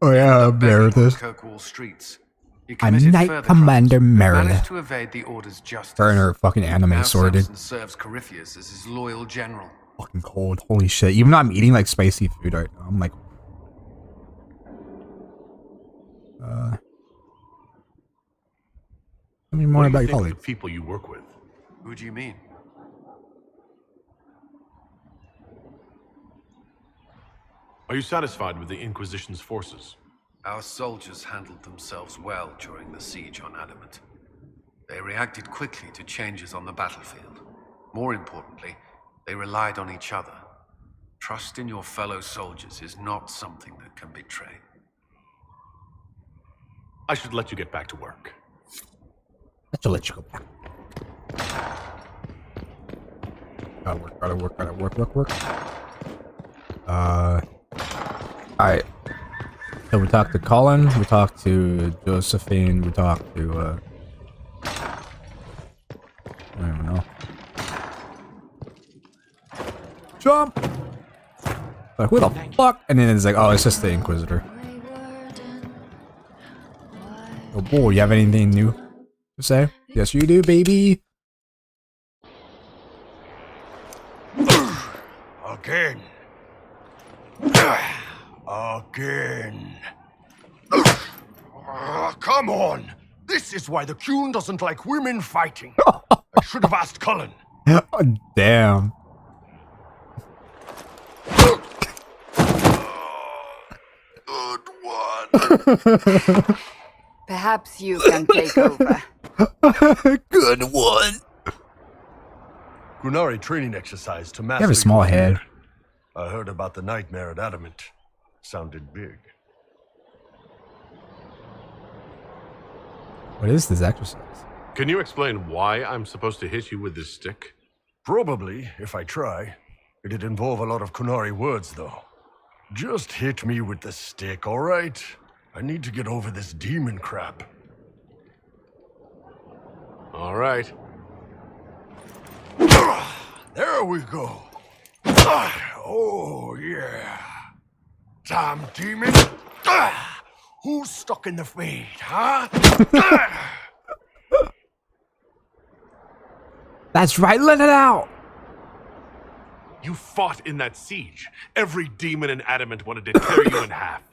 Oh yeah, Meredith. Kirkwall streets. I'm Knight Commander Meredith. Managed to evade the Order's justice. Her and her fucking anime Now sorted. Samson serves Corypheus as his loyal general. Fucking cold. Holy shit. Even though I'm eating like spicy food right now, I'm like. I mean, more What do you about think college. of the people you work with? Who do you mean? Are you satisfied with the Inquisition's forces? Our soldiers handled themselves well during the siege on Adamant. They reacted quickly to changes on the battlefield. More importantly, they relied on each other. Trust in your fellow soldiers is not something that can betray. I should let you get back to work. I should let you go back. Gotta work. Alright. So we talked to Colin, we talked to Josephine, we talked to, I don't even know. Jump! Like, who the fuck? And then it's like, oh, it's just the Inquisitor. Oh boy, you have anything new to say? Yes, you do, baby. Again. Again. Come on! This is why the QUN doesn't like women fighting. I should have asked Cullen. Oh, damn. Good one. Perhaps you can take over. Good one. QUNARI training exercise to master. You have a small your head. fear. I heard about the nightmare at Adamant. Sounded big. What is this exercise? Can you explain why I'm supposed to hit you with this stick? Probably, if I try. It'd involve a lot of QUNARI words, though. Just hit me with the stick, all right? I need to get over this demon crap. All right. There we go. Oh, yeah. Damn demon. Who's stuck in the fade, huh? That's right, let it out! You fought in that siege. Every demon in Adamant wanted to tear you in half.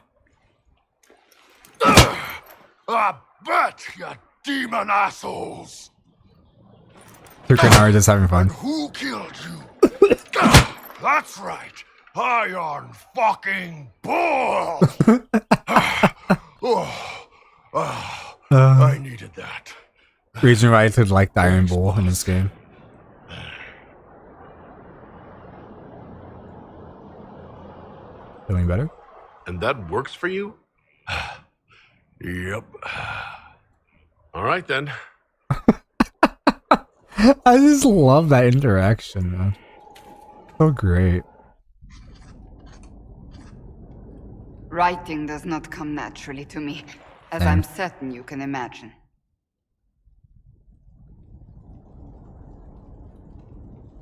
I bet, you demon assholes. QUNARI just having fun. Who killed you? That's right. Iron fucking Bull! I needed that. Reason why I could like the Iron Bull in this game. Feeling better? And that works for you? Yep. All right then. I just love that interaction, man. So great. Writing does not come naturally to me, as Same. I'm certain you can imagine.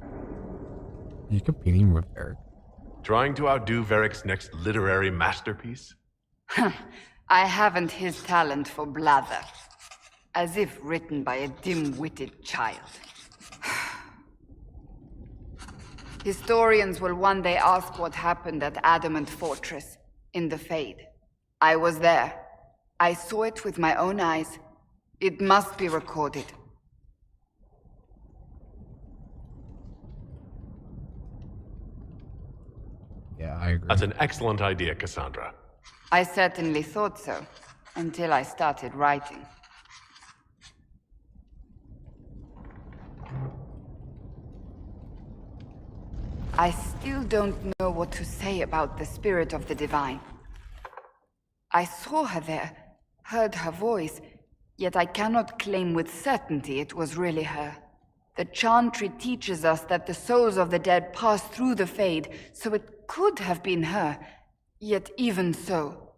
Are you competing with Eric? Trying to outdo Varric's next literary masterpiece? I haven't his talent for blather. As if written by a dim-witted child. Historians will one day ask what happened at Adamant Fortress, in the Fade. I was there. I saw it with my own eyes. It must be recorded. Yeah, I agree. That's an excellent idea, Cassandra. I certainly thought so, until I started writing. I still don't know what to say about the spirit of the divine. I saw her there, heard her voice, yet I cannot claim with certainty it was really her. The Chantry teaches us that the souls of the dead pass through the Fade, so it could have been her, yet even so.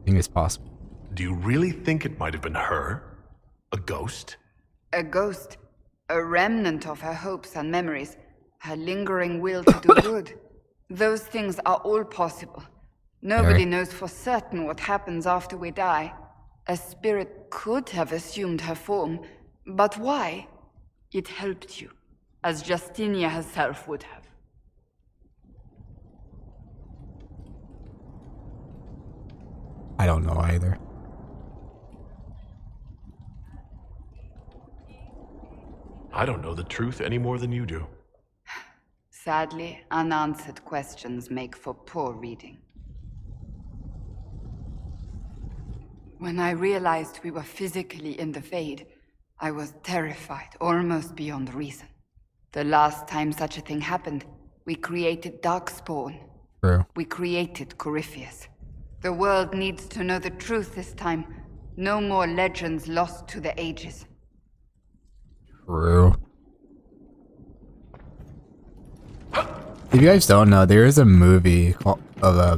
I think it's possible. Do you really think it might have been her? A ghost? A ghost. A remnant of her hopes and memories. Her lingering will to do good. Those things are all possible. Nobody knows for certain what happens after we die. A spirit could have assumed her form, but why? It helped you, as Justinia herself would have. I don't know either. I don't know the truth any more than you do. Sadly, unanswered questions make for poor reading. When I realized we were physically in the Fade, I was terrified, almost beyond reason. The last time such a thing happened, we created Darkspawn. True. We created Corypheus. The world needs to know the truth this time. No more legends lost to the ages. True. If you guys don't know, there is a movie called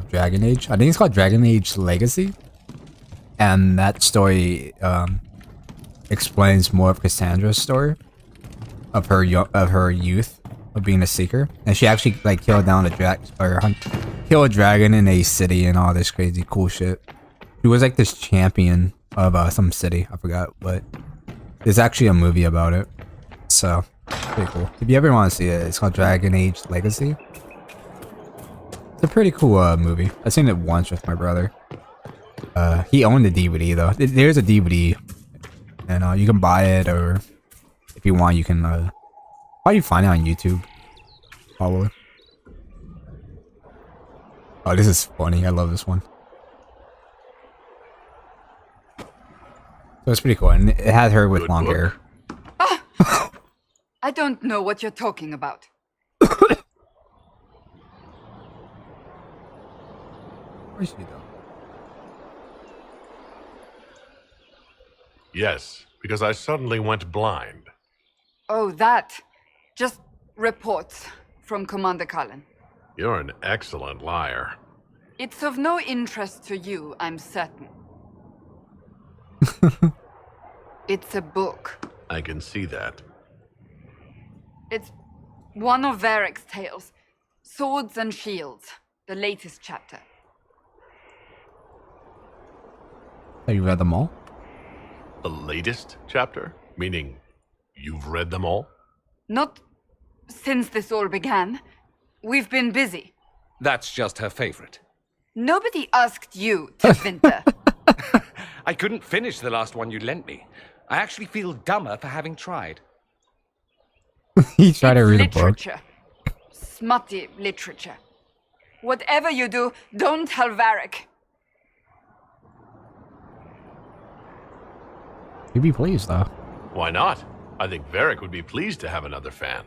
Dragon Age. I think it's called Dragon Age Legacy. And that story explains more of Cassandra's story of her youth of being a seeker, and she actually like killed down a kill a dragon in a city and all this crazy cool shit. She was like this champion of some city, I forgot, but there's actually a movie about it, so pretty cool. If you ever want to see it, it's called Dragon Age Legacy. It's a pretty cool movie. I've seen it once with my brother. He owned the DVD though. There's a DVD, and you can buy it, or if you want, you can probably find it on YouTube. Probably. Oh, this is funny. I love this one. So it's pretty cool, and it had her with long hair. I don't know what you're talking about. Where's she though? Yes, because I suddenly went blind. Oh, that. Just reports from Commander Cullen. You're an excellent liar. It's of no interest to you, I'm certain. It's a book. I can see that. It's One of Varric's tales. Swords and Shields. The latest chapter. Have you read them all? The latest chapter? Meaning, you've read them all? Not since this all began. We've been busy. That's just her favorite. Nobody asked you to Winter. I couldn't finish the last one you lent me. I actually feel dumber for having tried. He tried to read a book. Literature. Smutty literature. Whatever you do, don't tell Varric. You'd be pleased, though. Why not? I think Varric would be pleased to have another fan.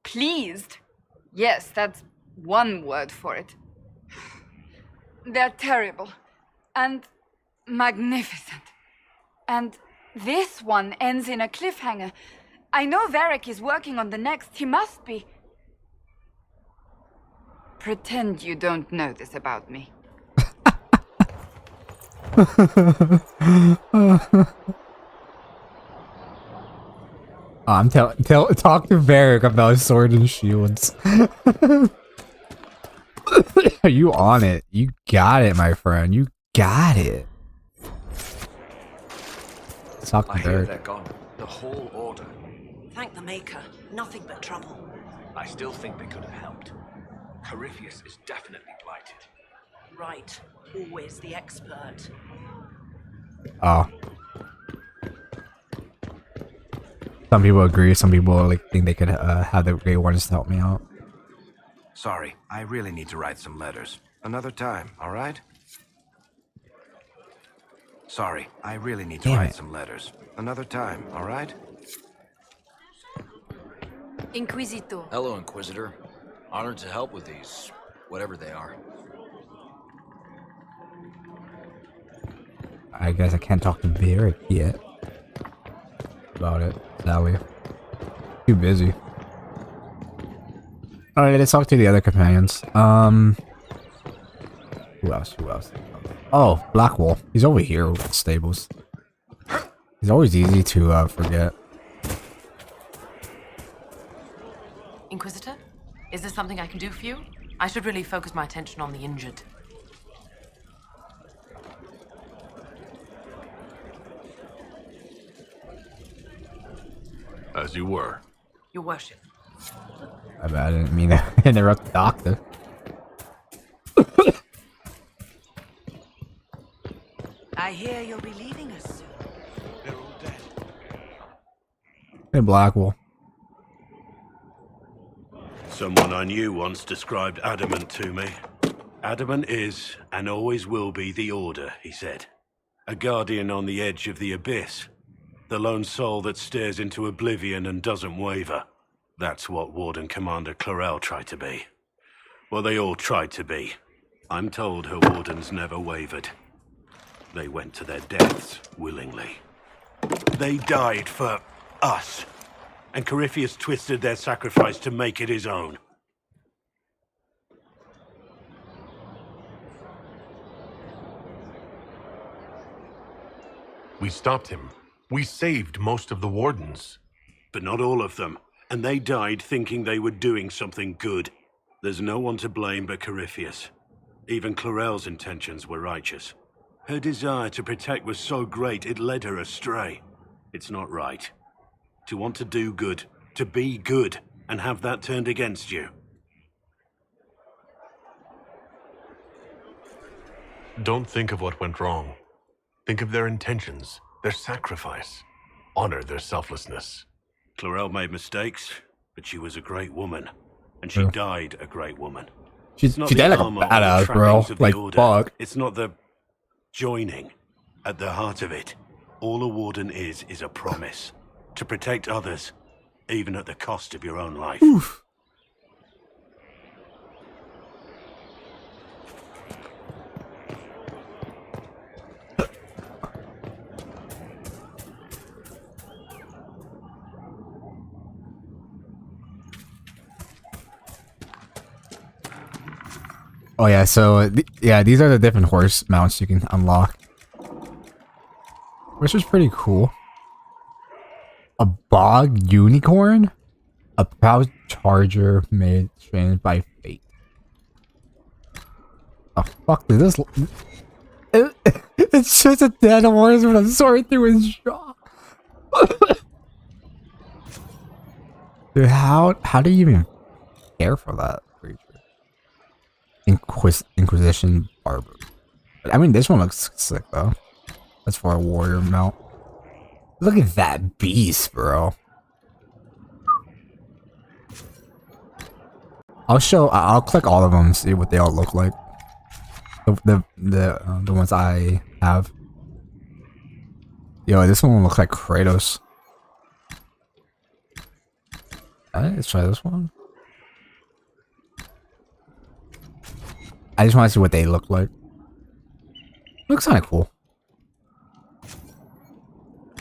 Pleased? Yes, that's one word for it. They're terrible. And magnificent. And this one ends in a cliffhanger. I know Varric is working on the next. He must be. Pretend you don't know this about me. Talk to Varric about Sword and Shields. Are you on it? You got it, my friend. You got it. Talk to I hear Varric. they're gone. The whole order. Thank the Maker. Nothing but trouble. I still think they could have helped. Corypheus is definitely blighted. Right. Always the expert. Oh. Some people agree. Some people like think they could have the Grey Wardens to help me out. Sorry, I really need to write some letters. Another time, all right? Sorry, I really need to write some letters. Another time, all right? Inquisitor. Hello, Inquisitor. Honored to help with these, whatever they are. I guess I can't talk to Varric yet. About it, Sally. Too busy. Alright, let's talk to the other companions. Who else? Who else? Oh, Blackwall. He's over here with the stables. He's always easy to forget. Inquisitor? Is there something I can do for you? I should really focus my attention on the injured. As you were. Your worship. I didn't mean to interrupt the doctor. I hear you'll be leaving us soon. They're all dead. Hey, Blackwall. Someone I knew once described adamant to me. Adamant is, and always will be, the Order, he said. A guardian on the edge of the abyss. The lone soul that stares into oblivion and doesn't waver. That's what Warden Commander Clarel tried to be. Well, they all tried to be. I'm told her wardens never wavered. They went to their deaths willingly. They died for us. And Corypheus twisted their sacrifice to make it his own. We stopped him. We saved most of the wardens. But not all of them. And they died thinking they were doing something good. There's no one to blame but Corypheus. Even Clarel's intentions were righteous. Her desire to protect was so great it led her astray. It's not right. To want to do good, to be good, and have that turned against you. Don't think of what went wrong. Think of their intentions, their sacrifice. Honor their selflessness. Clarel made mistakes, but she was a great woman. And she died a great woman. She died like a badass, bro. Like, fuck. It's not the joining. At the heart of it, all a warden is a promise. To protect others, even at the cost of your own life. Oof. Oh yeah, so yeah, these are the different horse mounts you can unlock, which is pretty cool. A bog unicorn, A proud charger made trained by fate. Oh fuck, dude, this... It's just a dead horse with a sword through his jaw. Dude, how do you even care for that creature? Inquisition Barber. I mean, this one looks sick though. That's for a warrior mount. Look at that beast, bro. I'll click all of them and see what they all look like. The ones I have. Yo, this one looks like Kratos. Alright, let's try this one. I just want to see what they look like. Looks kind of cool.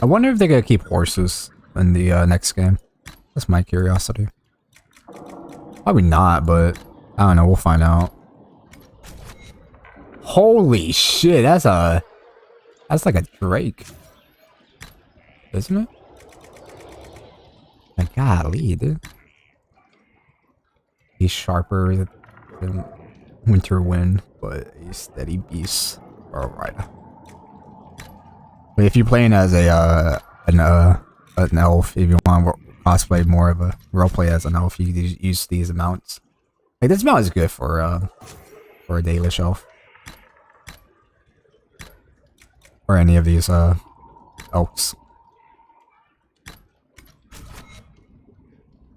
I wonder if they're gonna keep horses in the next game. That's my curiosity. Probably not, but I don't know. We'll find out. Holy shit! That's like a Drake, isn't it? My golly, dude. He's sharper than Winter Wind, but a steady beast. Alright. But if you're playing as an elf, if you want to cosplay more of a roleplay as an elf, you can use these mounts. Like this mount is good for a Dalish elf. Or any of these elves.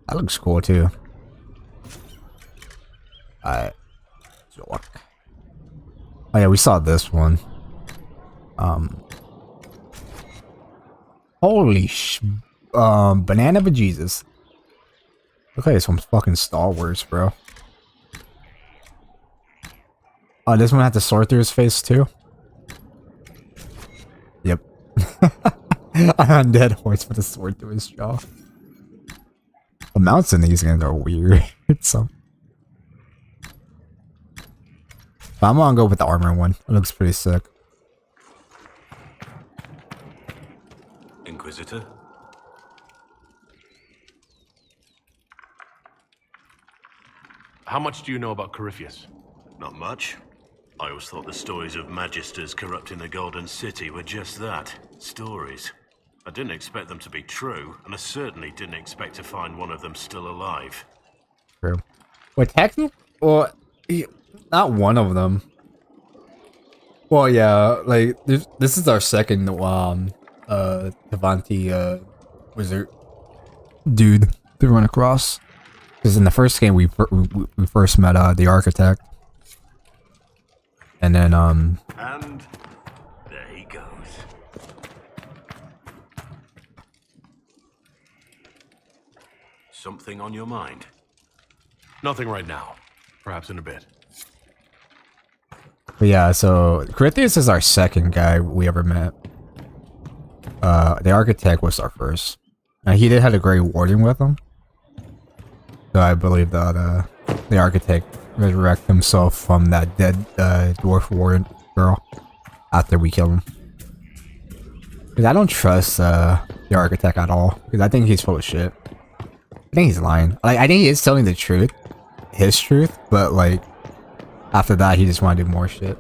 That looks cool too. Alright. Oh yeah, we saw this one. Holy banana bejesus. Look like it's from fucking Star Wars, bro. Oh, this one had to sword through his face too? Yep. Undead horse with a sword through his jaw. The mounts in these games are weird. But I'm gonna go with the armor one. It looks pretty sick. Inquisitor? How much do you know about Corypheus? Not much. I always thought the stories of magisters corrupting the Golden City were just that. Stories. I didn't expect them to be true, and I certainly didn't expect to find one of them still alive. True. Well, technically, well, not one of them. Well, yeah, like this is our second Tavanti wizard dude to run across. Because in the first game we first met the architect, and then And there he goes. Something on your mind? Nothing right now. Perhaps in a bit. But yeah, so Corypheus is our second guy we ever met. The architect was our first. He did have a Grey Warden with him. So I believe that the architect resurrected himself from that dead dwarf warden girl after we killed him. Because I don't trust the architect at all. Because I think he's full of shit. I think he's lying. Like, I think he is telling the truth. His truth. But like, after that he just want to do more shit.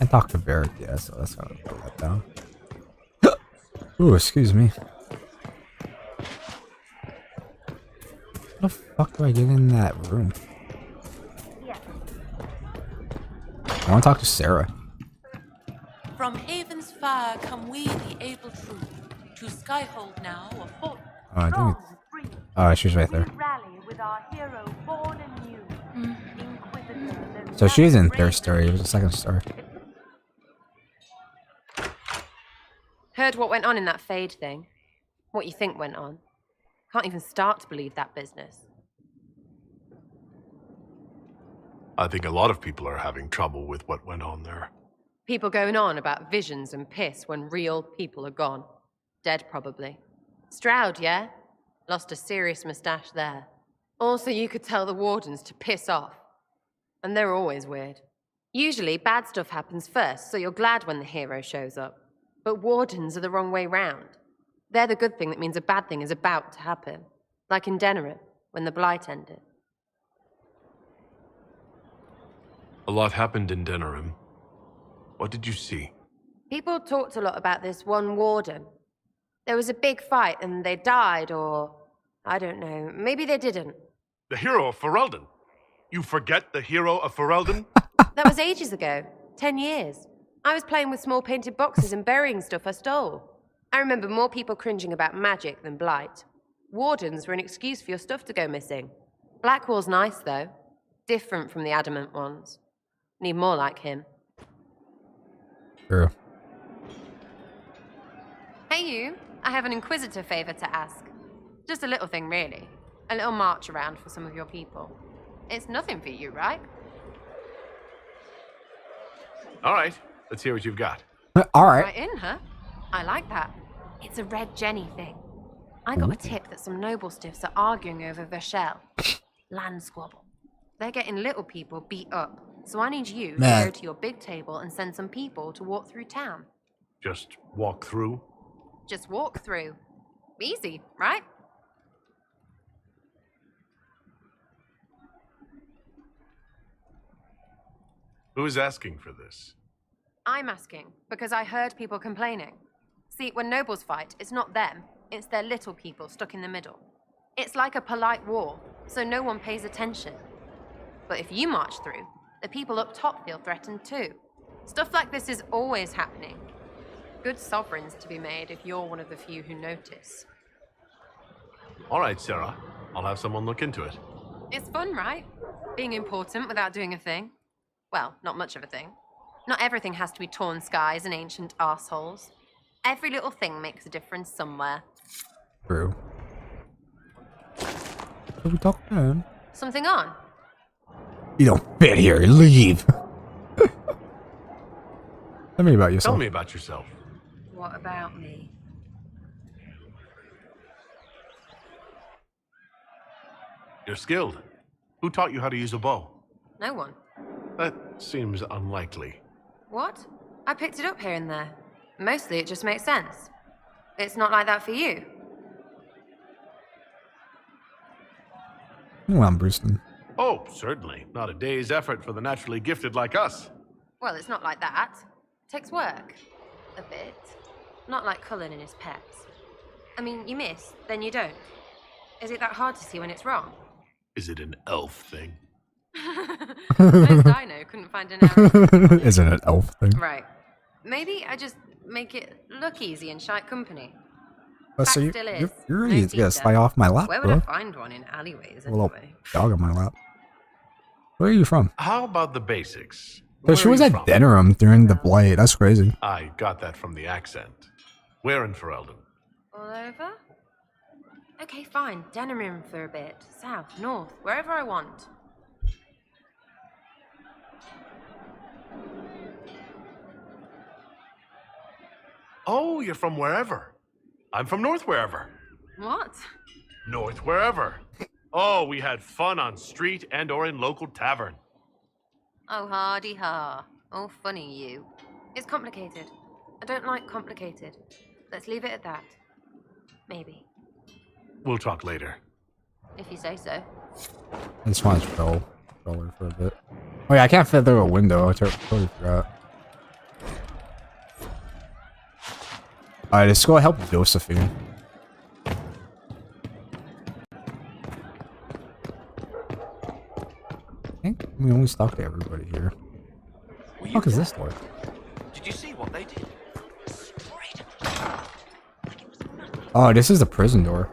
And Dr. Barrett, yeah, so that's how I put that down. Ooh, excuse me. How the fuck do I get in that room? I want to talk to Sarah. From Haven's fire come we, the able true, to Skyhold now, a fort. Oh, I think it's... Oh, she's right there. So she's in third story, it was the second story. Heard what went on in that Fade thing. What you think went on. Can't even start to believe that business. I think a lot of people are having trouble with what went on there. People going on about visions and piss when real people are gone. Dead, probably. Stroud, yeah? Lost a serious moustache there. Also, you could tell the wardens to piss off. And they're always weird. Usually, bad stuff happens first, so you're glad when the hero shows up. But wardens are the wrong way round. They're the good thing that means a bad thing is about to happen. Like in Denerim, when the Blight ended. A lot happened in Denerim. What did you see? People talked a lot about this one warden. There was a big fight and they died, or... I don't know, maybe they didn't. The hero of Ferelden. You forget the hero of Ferelden? That was ages ago. 10 years. I was playing with small painted boxes and burying stuff I stole. I remember more people cringing about magic than Blight. Wardens were an excuse for your stuff to go missing. Blackwall's nice, though. Different from the adamant ones. Need more like him. True. Hey you, I have an Inquisitor favor to ask. Just a little thing, really. A little march around for some of your people. It's nothing for you, right? All right, let's hear what you've got. All right. Right in, huh? I like that. It's a Red Jenny thing. I got a tip that some noble stiffs are arguing over Vashel. Land squabble. They're getting little people beat up. So I need you to go to your big table and send some people to walk through town. Just walk through? Just walk through. Easy, right? Who is asking for this? I'm asking because I heard people complaining. See, when nobles fight, it's not them. It's their little people stuck in the middle. It's like a polite war, so no one pays attention. But if you march through, the people up top feel threatened too. Stuff like this is always happening. Good sovereigns to be made if you're one of the few who notice. All right, Sarah. I'll have someone look into it. It's fun, right? Being important without doing a thing. Well, not much of a thing. Not everything has to be torn skies and ancient arseholes. Every little thing makes a difference somewhere. True. What are we talking about? Something on? You don't fit here. Leave. Tell me about yourself. Tell me about yourself. What about me? You're skilled. Who taught you how to use a bow? No one. That seems unlikely. What? I picked it up here and there. Mostly it just makes sense. It's not like that for you. Well, I'm Brewston. Oh, certainly. Not a day's effort for the naturally gifted like us. Well, it's not like that. It takes work. A bit. Not like Cullen and his pets. I mean, you miss, then you don't. Is it that hard to see when it's wrong? Is it an elf thing? Most I know couldn't find an arrow. Is it an elf thing? Right. Maybe I just make it look easy in shite company. So Fact still is. you're No ready to teacher. slide off my lap, Where would bro. I find one in alleyways A little anyway? dog on my lap. Where are you from? How about the basics? So she Where was are at you from? Denerim during the Blight. That's crazy. I got that from the accent. Where in Ferelden? All over? Okay, fine. Denerim for a bit. South, north, wherever I want. Oh, you're from wherever. I'm from north wherever. What? North wherever. Oh, we had fun on street and or in local tavern. Oh, hardy ha. Oh, funny you. It's complicated. I don't like complicated. Let's leave it at that. Maybe. We'll talk later. If you say so. I just want to scroll her for a bit. Oh yeah, I can't fit through a window. I totally forgot. Alright, let's go help Josephine. I think we always talk to everybody here. What the fuck is this door? Did you see what they did? Oh, this is the prison door.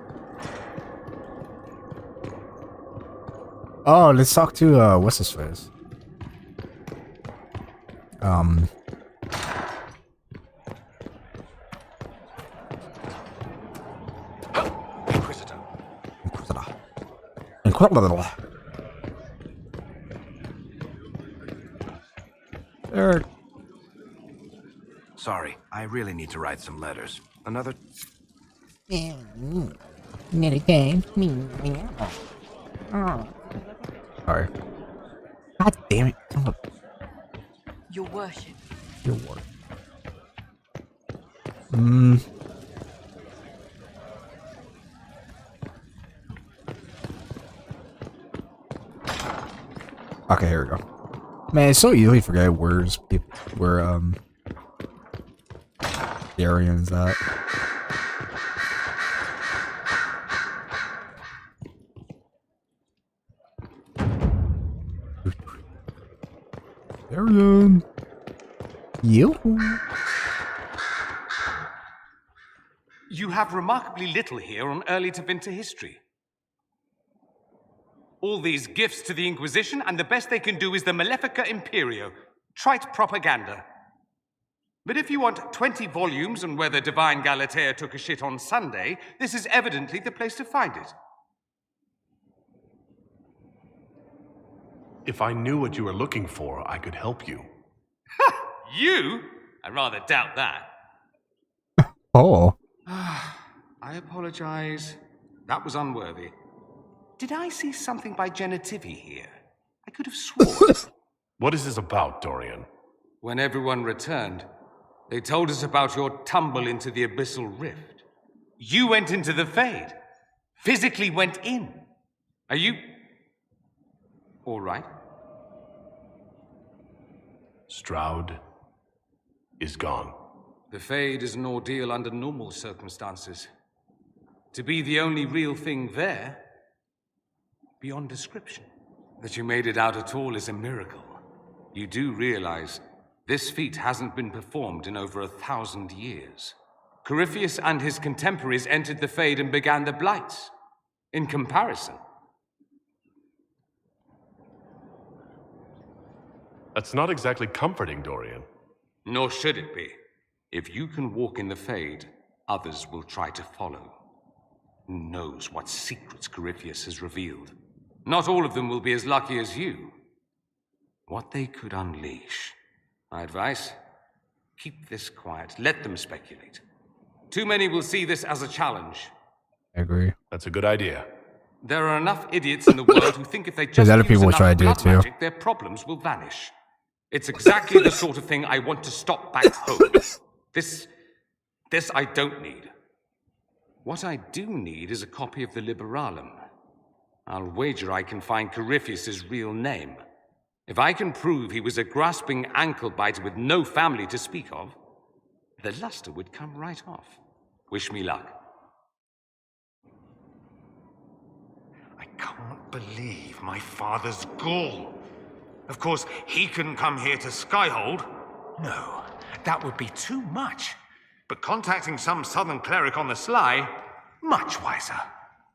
Oh, let's talk to what's his face? Inquisitor. Inquisitor. There. Sorry, I really need to write some letters. Another... Sorry. God damn it. Your worship. Your word. Okay, here we go. Man, it's so easy to forget where Darian's at. Darian. You. You have remarkably little here on early Tevinter history. All these gifts to the Inquisition, and the best they can do is the Malefica Imperio. Trite propaganda. But if you want 20 volumes on whether Divine Galatea took a shit on Sunday, this is evidently the place to find it. If I knew what you were looking for, I could help you. You? I rather doubt that. Oh. I apologize. That was unworthy. Did I see something by Genitivi here? I could have sworn. What is this about, Dorian? When everyone returned, they told us about your tumble into the Abyssal Rift. You went into the Fade. Physically went in. Are you... all right? Stroud is gone. The Fade is an ordeal under normal circumstances. To be the only real thing there, beyond description. That you made it out at all is a miracle. You do realize this feat hasn't been performed in over 1,000 years. Corypheus and his contemporaries entered the Fade and began the Blights. In comparison. That's not exactly comforting, Dorian. Nor should it be. If you can walk in the Fade, others will try to follow. Who knows what secrets Corypheus has revealed? Not all of them will be as lucky as you. What they could unleash. My advice? Keep this quiet. Let them speculate. Too many will see this as a challenge. I agree. That's a good idea. There are enough idiots in the world who think if they just There's other use people enough try to do it blood too. magic, their problems will vanish. It's exactly the sort of thing I want to stop back home. This I don't need. What I do need is a copy of the Liberalum. I'll wager I can find Corypheus's real name. If I can prove he was a grasping ankle-biter with no family to speak of, the luster would come right off. Wish me luck. I can't believe my father's gall. Of course, he couldn't come here to Skyhold. No, that would be too much. But contacting some southern cleric on the sly, much wiser.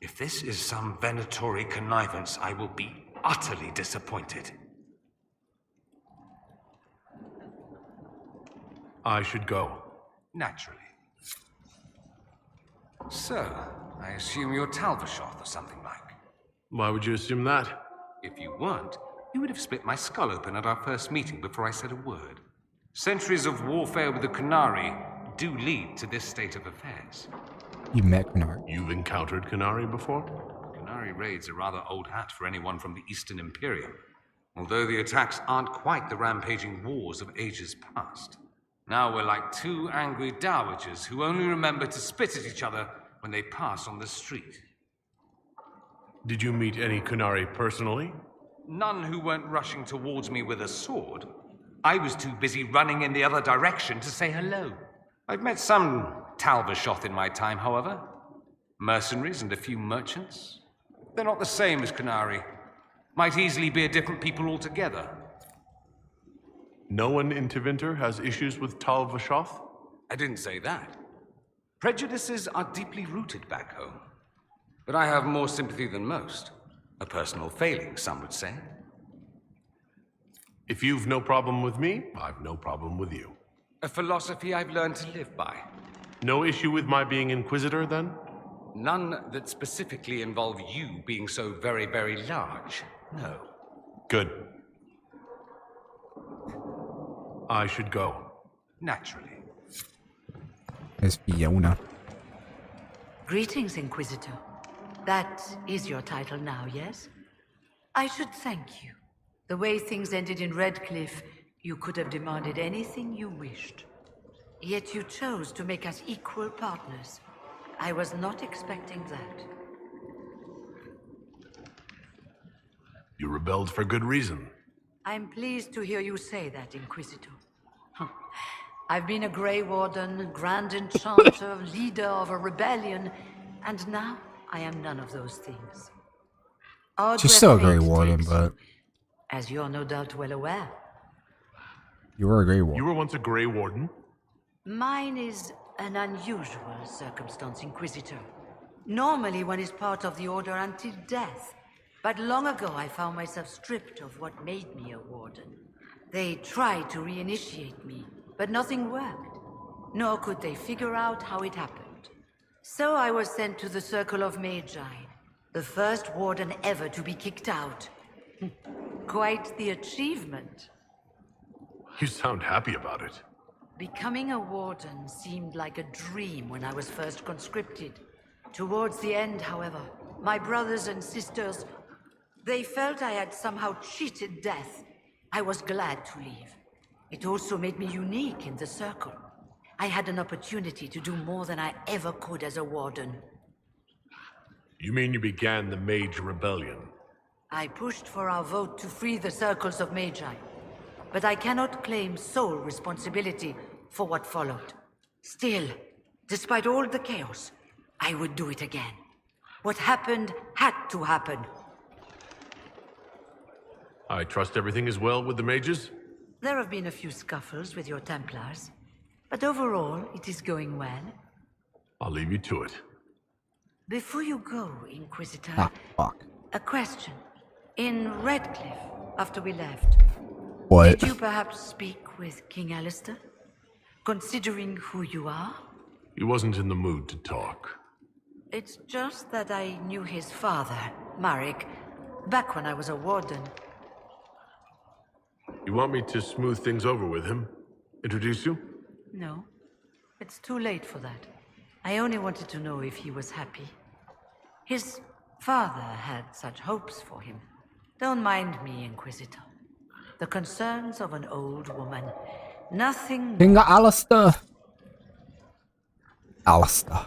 If this is some venatory connivance, I will be utterly disappointed. I should go. Naturally. So, I assume you're Talvashoth or something like. Why would you assume that? If you weren't, you would have split my skull open at our first meeting before I said a word. Centuries of warfare with the QUNARI do lead to this state of affairs. You met QUNARI? You've encountered QUNARI before? QUNARI raids are rather old hat for anyone from the Eastern Imperium, although the attacks aren't quite the rampaging wars of ages past. Now we're like two angry dowagers who only remember to spit at each other when they pass on the street. Did you meet any QUNARI personally? None who weren't rushing towards me with a sword. I was too busy running in the other direction to say hello. I've met some Talvashoth in my time, however. Mercenaries and a few merchants. They're not the same as QUNARI. Might easily be a different people altogether. No one in Tevinter has issues with Talvashoth? I didn't say that. Prejudices are deeply rooted back home. But I have more sympathy than most. A personal failing, some would say. If you've no problem with me, I've no problem with you. A philosophy I've learned to live by. No issue with my being Inquisitor, then? None that specifically involve you being so very, very large. No. Good. I should go. Naturally. Miss Fiona. Greetings, Inquisitor. That is your title now, yes? I should thank you. The way things ended in Redcliffe, you could have demanded anything you wished. Yet you chose to make us equal partners. I was not expecting that. You rebelled for good reason. I'm pleased to hear you say that, Inquisitor. I've been a Grey Warden, Grand Enchanter, leader of a rebellion, and now I am none of those things. She's still a Grey Warden, but as you're no doubt well aware. You were a Grey Warden. You were once a Grey Warden? Mine is an unusual circumstance, Inquisitor. Normally one is part of the Order until death. But long ago I found myself stripped of what made me a Warden. They tried to reinitiate me, but nothing worked. Nor could they figure out how it happened. So I was sent to the Circle of Magi, the first Warden ever to be kicked out. Quite the achievement. You sound happy about it. Becoming a Warden seemed like a dream when I was first conscripted. Towards the end, however, my brothers and sisters, they felt I had somehow cheated death. I was glad to leave. It also made me unique in the Circle. I had an opportunity to do more than I ever could as a Warden. You mean you began the Mage Rebellion? I pushed for our vote to free the Circles of Magi. But I cannot claim sole responsibility for what followed. Still, despite all the chaos, I would do it again. What happened had to happen. I trust everything is well with the mages? There have been a few scuffles with your Templars, but overall, it is going well. I'll leave you to it. Before you go, Inquisitor, fuck. A question. In Redcliffe, after we left, what? Did you perhaps speak with King Alistair? Considering who you are? He wasn't in the mood to talk. It's just that I knew his father, Marek, back when I was a Warden. You want me to smooth things over with him? Introduce you? No, it's too late for that. I only wanted to know if he was happy. His father had such hopes for him. Don't mind me, Inquisitor. The concerns of an old woman. Nothing... King Alistair. Alistair.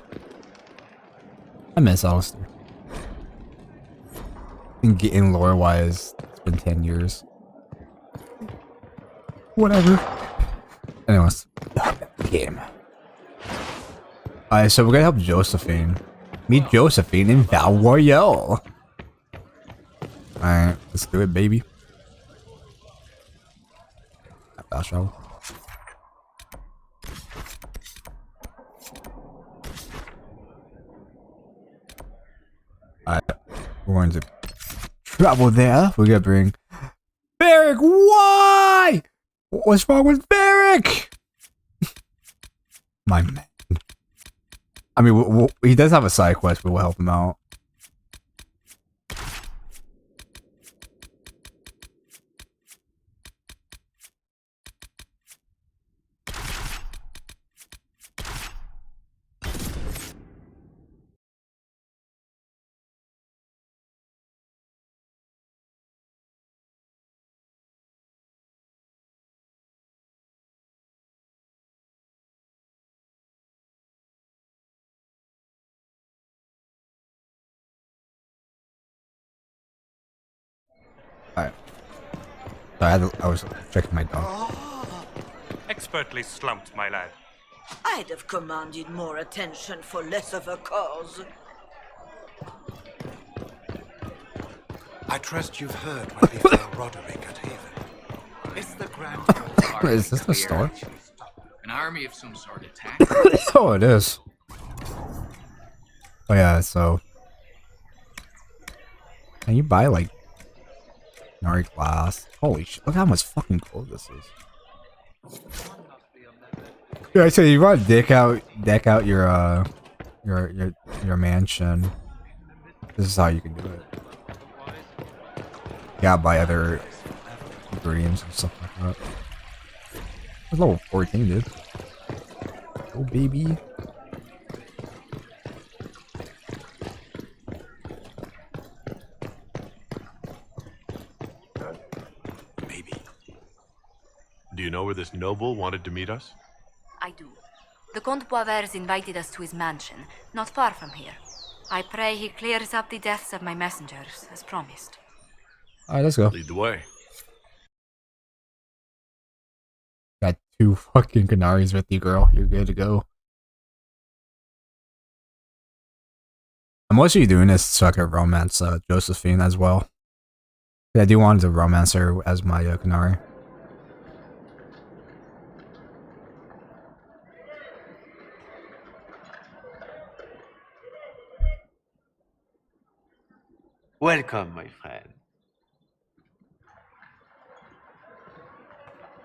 I miss Alistair. And getting lore-wise, it's been 10 years. Whatever. Anyways, game. Alright, so we're gonna help Josephine. Meet Josephine in Val Royale. Alright, let's do it, baby. Fast travel. Alright, we're going to travel there. We're gonna bring Varric. Why? What's wrong with Varric? My man. I mean, he does have a side quest, but we'll help him out. Alright. Sorry, I was checking my dog. Expertly slumped, my lad. I'd have commanded more attention for less of a cause. I trust you've heard what befell Roderick at Haven. It's the Grand Is this the store? An army of some sort attacked. Oh, it is. Oh yeah, so can you buy like QUNARI glass? Holy shit! Look how much fucking gold this is. Yeah, so you want to deck out your mansion. This is how you can do it. Yeah, buy other ingredients and stuff like that. It's level 14, dude. Oh baby. Do you know where this noble wanted to meet us? I do. The Comte Boisvert's invited us to his mansion, not far from here. I pray he clears up the deaths of my messengers, as promised. Alright, let's go. Lead the way. Got 2 fucking Canaries with you, girl. You're good to go. I'm mostly doing this so I can romance Josephine as well. Yeah, I do want to romance her as my Canary. Welcome, my friend.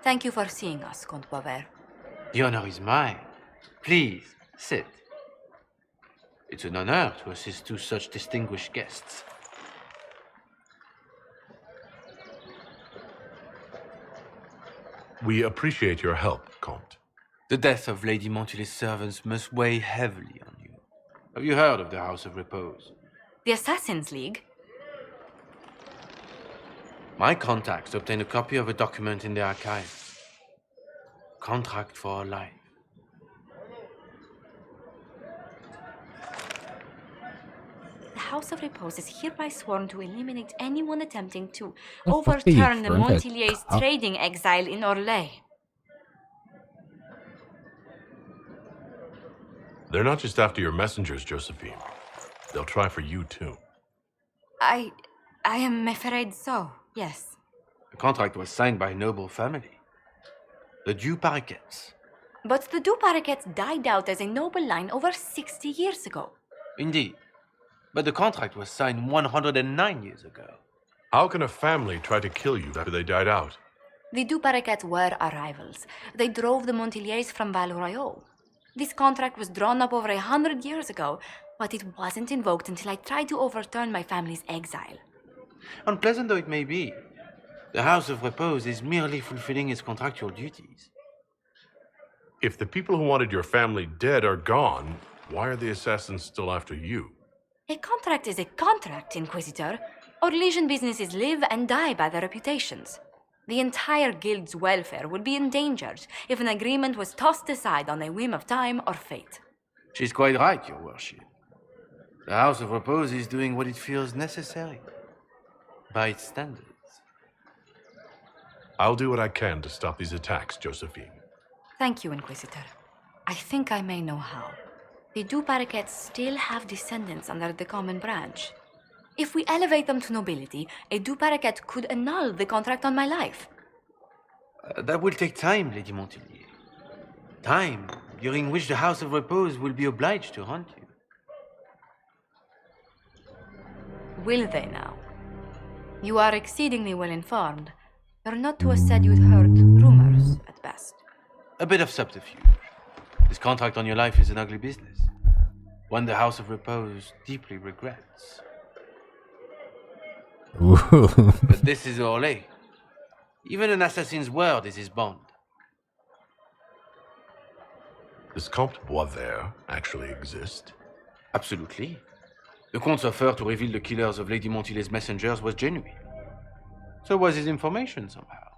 Thank you for seeing us, Comte Boisvert. The honor is mine. Please, sit. It's an honor to assist 2 such distinguished guests. We appreciate your help, Comte. The death of Lady Montily's servants must weigh heavily on you. Have you heard of the House of Repose? The Assassin's League? My contacts obtained a copy of a document in the archives. Contract for life. The House of Repose is hereby sworn to eliminate anyone attempting to Oh, fuck you, overturn the Trumpet. Montiliers' Oh. trading exile in Orlais. They're not just after your messengers, Josephine. They'll try for you, too. I am afraid so, yes. The contract was signed by a noble family. The Du Paraquets. But the Du Paraquets died out as a noble line over 60 years ago. Indeed. But the contract was signed 109 years ago. How can a family try to kill you after they died out? The Du Paraquets were our rivals. They drove the Montiliers from Val Royal. This contract was drawn up over 100 years ago, but it wasn't invoked until I tried to overturn my family's exile. Unpleasant though it may be, the House of Repose is merely fulfilling its contractual duties. If the people who wanted your family dead are gone, why are the assassins still after you? A contract is a contract, Inquisitor. Orlesian businesses live and die by their reputations. The entire guild's welfare would be endangered if an agreement was tossed aside on a whim of time or fate. She's quite right, Your Worship. The House of Repose is doing what it feels necessary, by its standards. I'll do what I can to stop these attacks, Josephine. Thank you, Inquisitor. I think I may know how. The Du Paraquets still have descendants under the common branch. If we elevate them to nobility, a Du Paraquet could annul the contract on my life. That will take time, Lady Montilyet. Time during which the House of Repose will be obliged to hunt you. Will they now? You are exceedingly well informed. You're not too said you'd heard rumors, at best. A bit of subterfuge. This contract on your life is an ugly business. One the House of Repose deeply regrets. But this is Orlais. Even an assassin's word is his bond. Does Comte Boisvert actually exist? Absolutely. The Comte's offer to reveal the killers of Lady Montily's messengers was genuine. So was his information somehow.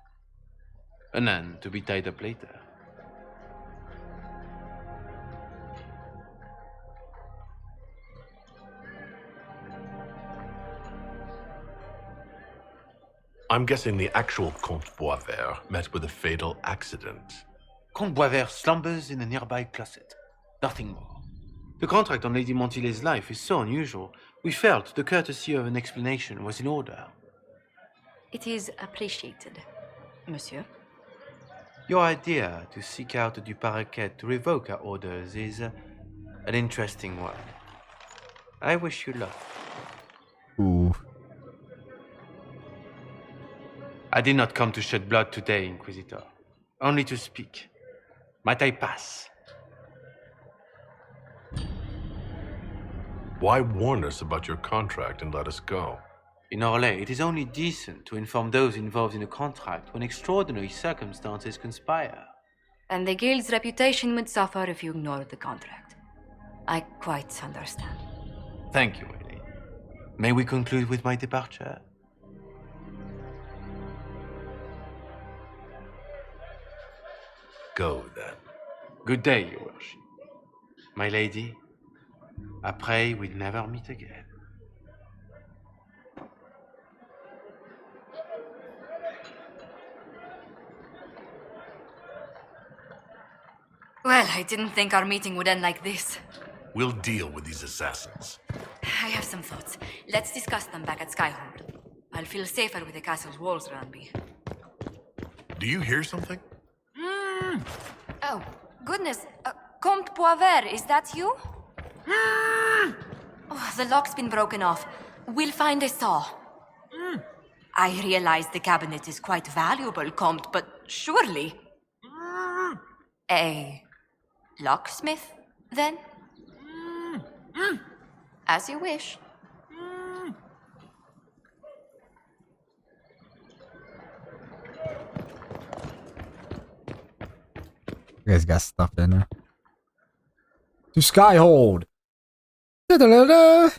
An end to be tied up later. I'm guessing the actual Comte Boisvert met with a fatal accident. Comte Boisvert slumbers in a nearby closet. Nothing more. The contract on Lady Montily's life is so unusual, we felt the courtesy of an explanation was in order. It is appreciated, monsieur. Your idea to seek out the Du Paraquet to revoke our orders is an interesting one. I wish you luck. Ooh. I did not come to shed blood today, Inquisitor. Only to speak. Might I pass? Why warn us about your contract and let us go? In Orlais, it is only decent to inform those involved in a contract when extraordinary circumstances conspire. And the guild's reputation would suffer if you ignored the contract. I quite understand. Thank you, Ellie. May we conclude with my departure? Go, then. Good day, your worship. My lady, I pray we'll never meet again. Well, I didn't think our meeting would end like this. We'll deal with these assassins. I have some thoughts. Let's discuss them back at Skyhold. I'll feel safer with the castle's walls around me. Do you hear something? Oh, goodness. Comte Poivert, is that you? Oh, the lock's been broken off. We'll find a saw. I realize the cabinet is quite valuable, Comte, but surely... A locksmith, then? As you wish. You guys got stuff in there. To Skyhold. Da-da-da-da.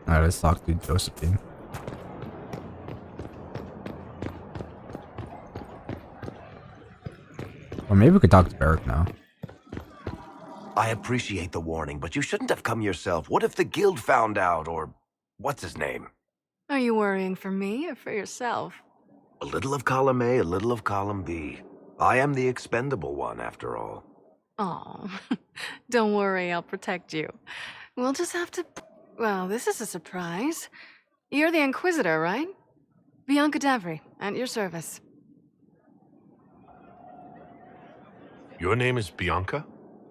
Alright, let's talk to Josephine. Or maybe we could talk to Barrick now. I appreciate the warning, but you shouldn't have come yourself. What if the guild found out, or what's his name? Are you worrying for me or for yourself? A little of column A, a little of column B. I am the expendable one, after all. Oh, don't worry, I'll protect you. We'll just have to... Well, this is a surprise. You're the Inquisitor, right? Bianca Davry, at your service. Your name is Bianca?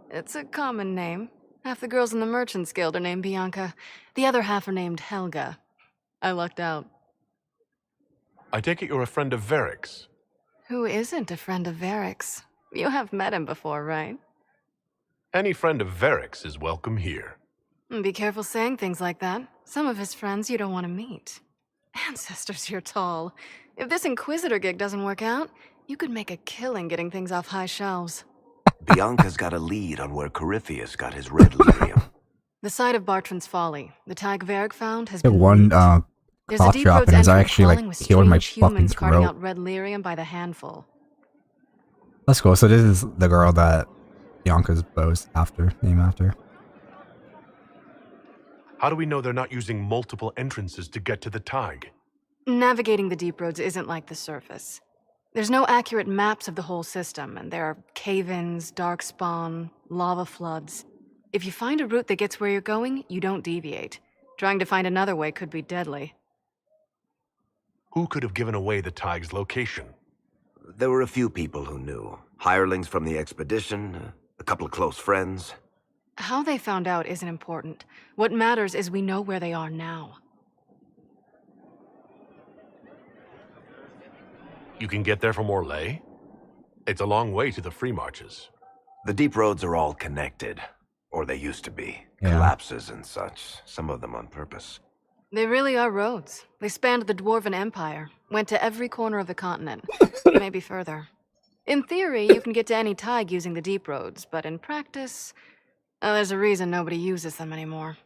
It's a common name. Half the girls in the Merchants Guild are named Bianca. The other half are named Helga. I lucked out. I take it you're a friend of Varric's. Who isn't a friend of Varric's? You have met him before, right? Any friend of Varric's is welcome here. Be careful saying things like that. Some of his friends you don't want to meet. Ancestors, you're tall. If this Inquisitor gig doesn't work out, you could make a killing getting things off high shelves. Bianca's got a lead on where Corypheus got his red lyrium. The site of Bartran's Folly, the tag Varric found, has The been one There's a cough deep drop roads and it's entrance actually crawling like with healing my strange fucking humans carting throat. out red lyrium by the handful. That's cool. So this is the girl that Bianca's bows after, name after. How do we know they're not using multiple entrances to get to the Tig? Navigating the deep roads isn't like the surface. There's no accurate maps of the whole system, and there are cave-ins, dark spawn, lava floods. If you find a route that gets where you're going, you don't deviate. Trying to find another way could be deadly. Who could have given away the Tig's location? There were a few people who knew. Hirelings from the expedition, a couple of close friends. How they found out isn't important. What matters is we know where they are now. You can get there from Orlais? It's a long way to the free marches. The deep roads are all connected. Or they used to be. Yeah. Collapses and such. Some of them on purpose. They really are roads. They spanned the Dwarven Empire, went to every corner of the continent, maybe further. In theory, you can get to any Tig using the deep roads, but in practice, there's a reason nobody uses them anymore.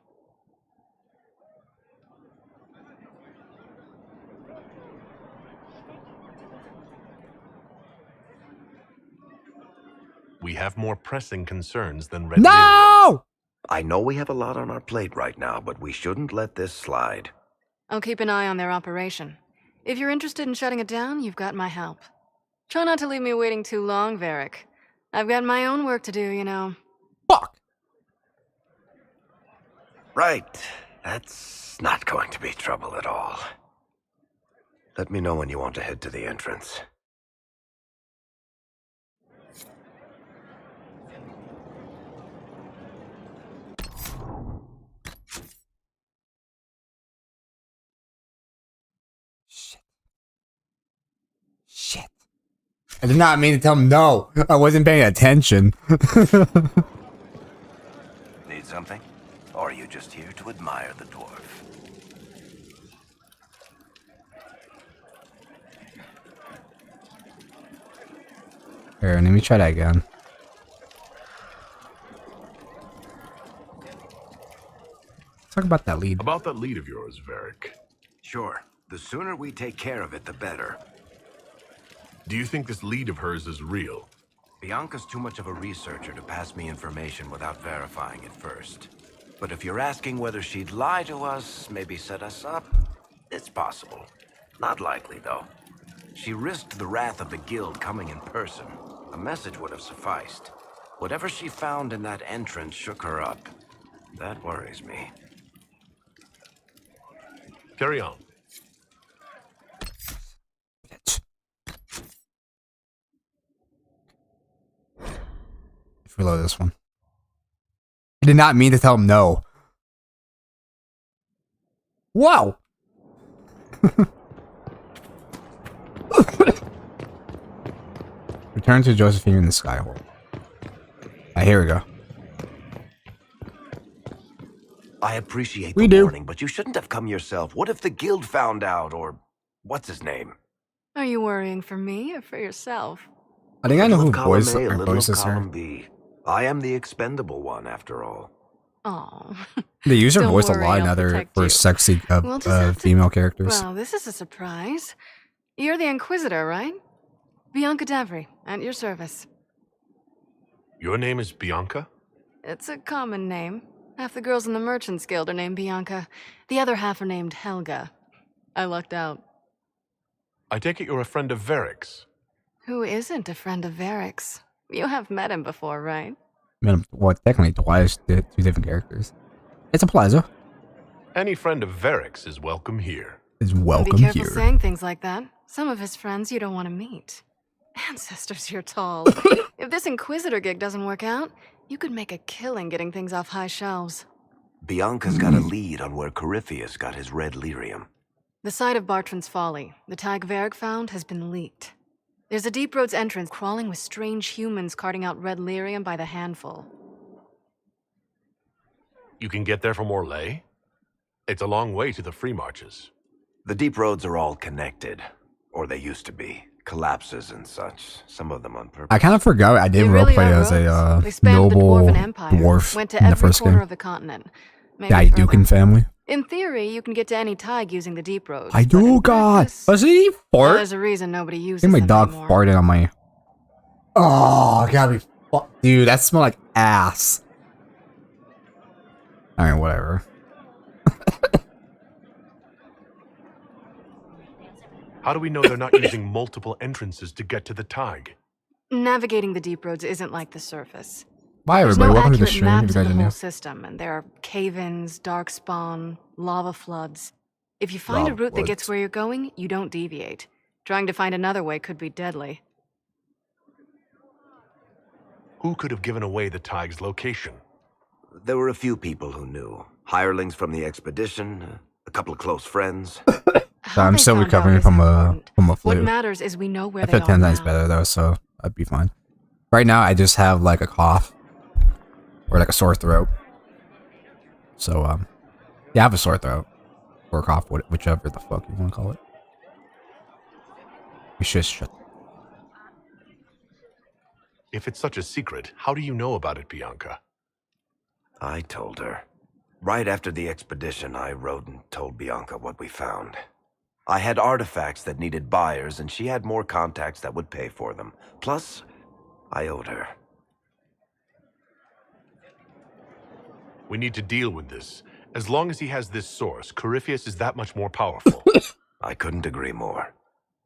We have more pressing concerns than red No! I know we have a lot on our plate right now, but we shouldn't let this slide. I'll keep an eye on their operation. If you're interested in shutting it down, you've got my help. Try not to leave me waiting too long, Varric. I've got my own work to do, you know. Fuck! Right. That's not going to be trouble at all. Let me know when you want to head to the entrance. Shit. I did not mean to tell him no. I wasn't paying attention. Need something? Or are you just here to admire the dwarf? Here, let me try that again. talk about that lead. About that lead of yours, Varric. Sure. The sooner we take care of it, the better. Do you think this lead of hers is real? Bianca's too much of a researcher to pass me information without verifying it first. But if you're asking whether she'd lie to us, maybe set us up, it's possible. Not likely, though. She risked the wrath of the guild coming in person. A message would have sufficed. Whatever she found in that entrance shook her up. That worries me. Carry on. Let's reload this one. I did not mean to tell him no. Wow. Return to Josephine in the Skyhole. Here we go. I appreciate the warning, but you shouldn't have come yourself. What if the guild found out, or what's his name? Are you worrying for me or for yourself? I think I know who Column voices A, her. little of column B. I am the expendable one, after all. Oh. They use her Don't voice a worry, lot in I'll other protect for you. sexy We'll just have to- female characters. Well, this is a surprise. You're the Inquisitor, right? Bianca Davry, at your service. Your name is Bianca? It's a common name. Half the girls in the Merchants Guild are named Bianca. The other half are named Helga. I lucked out. I take it you're a friend of Varric's. Who isn't a friend of Varric's? You have met him before, right? I mean, well, technically twice, two different characters. It's a plaza. Any friend of Varric's is welcome here. Is welcome Be careful here. saying things like that. Some of his friends you don't want to meet. Ancestors, you're tall. If this Inquisitor gig doesn't work out, you could make a killing getting things off high shelves. Bianca's got a lead on where Corypheus got his red lyrium. The site of Bartran's Folly, the tag Varric found, has been leaked. There's a Deep Roads entrance crawling with strange humans carting out red lyrium by the handful. You can get there from Orlais? It's a long way to the free marches. The deep roads are all connected. Or they used to be. Collapses and such. Some of them on purpose. I kind of forgot I did roleplay as a They spanned the noble Dwarven Empire, dwarf went to in the every first corner game. of the continent. The Maybe Idukan further. family. In theory, you can get to any tag using the Deep Roads. I do, God. Was he Well, fart? there's a reason nobody I uses think my them dog anymore. farted on my. Oh, gotta be. Dude, that smelled like ass. Alright, whatever. How do we know they're not using multiple entrances to get to the tag? Navigating the Deep Roads isn't like the surface. Bye, There's everybody. no Welcome to the accurate stream. If maps you of guys the are whole new. system, and there are cave-ins, dark spawn, lava floods. If you find a Lava route that gets floods. where you're going, you don't deviate. Trying to find another way could be deadly. Who could have given away the tag's location? There were a few people who knew. Hirelings from the expedition, a couple of close friends. So I'm still recovering from a What flu. matters is we know where I they feel are 10 times now. better though, so I'd be fine. Right now, I just have like a cough or like a sore throat. So yeah, I have a sore throat or a cough, whichever the fuck you want to call it. You should shut. If it's such a secret, how do you know about it, Bianca? I told her. Right after the expedition, I wrote and told Bianca what we found. I had artifacts that needed buyers, and she had more contacts that would pay for them. Plus, I owed her. We need to deal with this. As long as he has this source, Corypheus is that much more powerful. I couldn't agree more.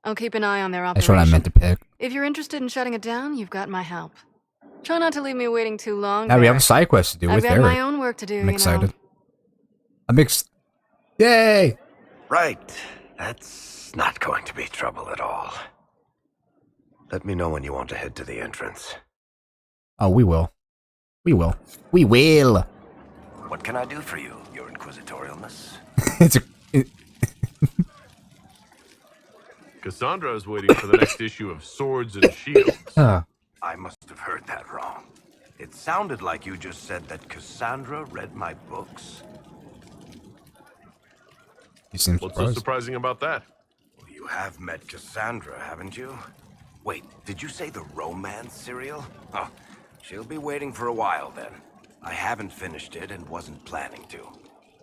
I'll keep an eye on their That's operation. what I meant to pick. If you're interested in shutting it down, you've got my help. Try not to leave me waiting too long. Yeah, we have a Varric. side quest to do I've with got Eric. my own work to do, I'm excited. you know. I'm Yay! Right. That's not going to be trouble at all. Let me know when you want to head to the entrance. Oh, we will. We will. We will. What can I do for you, your inquisitorialness? It's a. Cassandra is waiting for the next issue of Swords and Shields. I must have heard that wrong. It sounded like you just said that Cassandra read my books. You seem What's so surprised. surprising about that? Well, you have met Cassandra, haven't you? Wait, did you say the romance serial? Oh, she'll be waiting for a while then. I haven't finished it and wasn't planning to.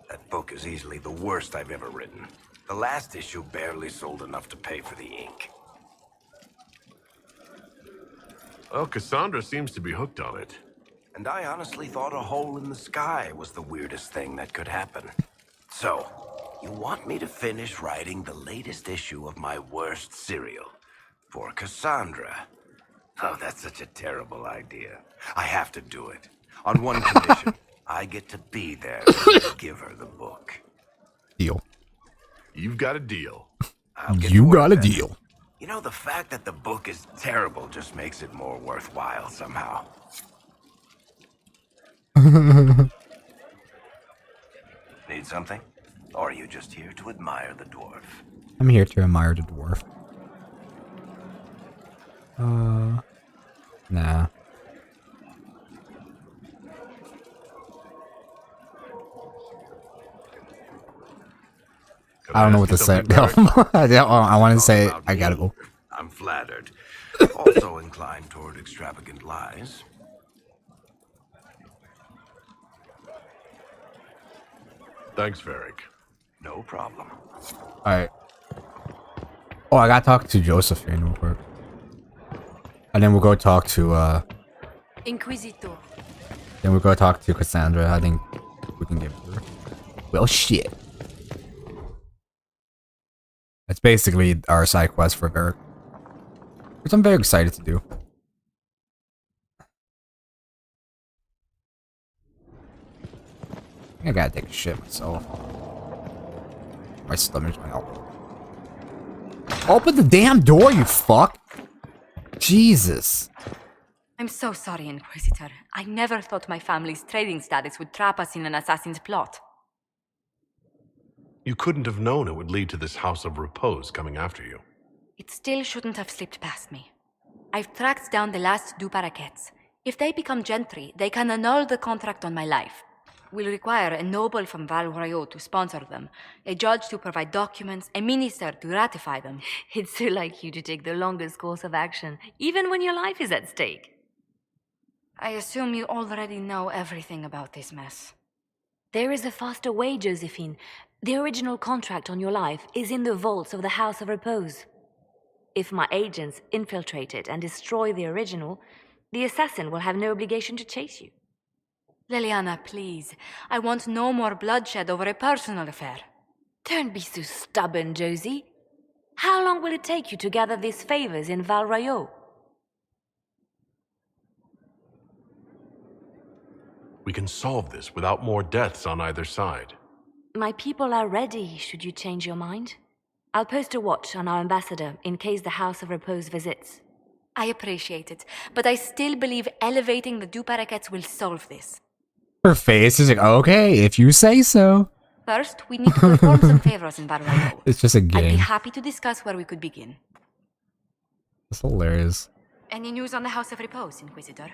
That book is easily the worst I've ever written. The last issue barely sold enough to pay for the ink. Well, Cassandra seems to be hooked on it. And I honestly thought a hole in the sky was the weirdest thing that could happen. So, you want me to finish writing the latest issue of my worst serial for Cassandra? Oh, that's such a terrible idea. I have to do it. On one condition. I get to be there to give her the book. Deal. You've got a deal. You got a deal. You know, the fact that the book is terrible just makes it more worthwhile somehow. Need something? Or are you just here to admire the dwarf? I'm here to admire the dwarf. Nah. I don't know what to say. I want to say I gotta go. I'm flattered. Also inclined toward extravagant lies. Thanks, Varric. No problem. Alright. Oh, I gotta talk to Josephine real quick. And then we'll go talk to, Inquisitor. Then we'll go talk to Cassandra. I think we can give her. Well, shit. That's basically our side quest for Varric, which I'm very excited to do. I gotta take a shit myself. My stomach's going out. Open the damn door, you fuck! Jesus. I'm so sorry, Inquisitor. I never thought my family's trading status would trap us in an assassin's plot. You couldn't have known it would lead to this House of Repose coming after you. It still shouldn't have slipped past me. I've tracked down the last Du Paraquets. If they become gentry, they can annul the contract on my life. We'll require a noble from Val Royeaux to sponsor them, a judge to provide documents, a minister to ratify them. It's so like you to take the longest course of action, even when your life is at stake. I assume you already know everything about this mess. There is a faster way, Josephine. The original contract on your life is in the vaults of the House of Repose. If my agents infiltrate it and destroy the original, the assassin will have no obligation to chase you. Liliana, please. I want no more bloodshed over a personal affair. Don't be so stubborn, Josie. How long will it take you to gather these favors in Val Royeaux? We can solve this without more deaths on either side. My people are ready, should you change your mind. I'll post a watch on our ambassador in case the House of Repose visits. I appreciate it, but I still believe elevating the Du Paraquets will solve this. Her face is like, okay, if you say so. First, we need to perform some favors in Val Royeaux. It's just a I'd be game. happy to discuss where we could begin. That's hilarious. Any news on the House of Repose, Inquisitor?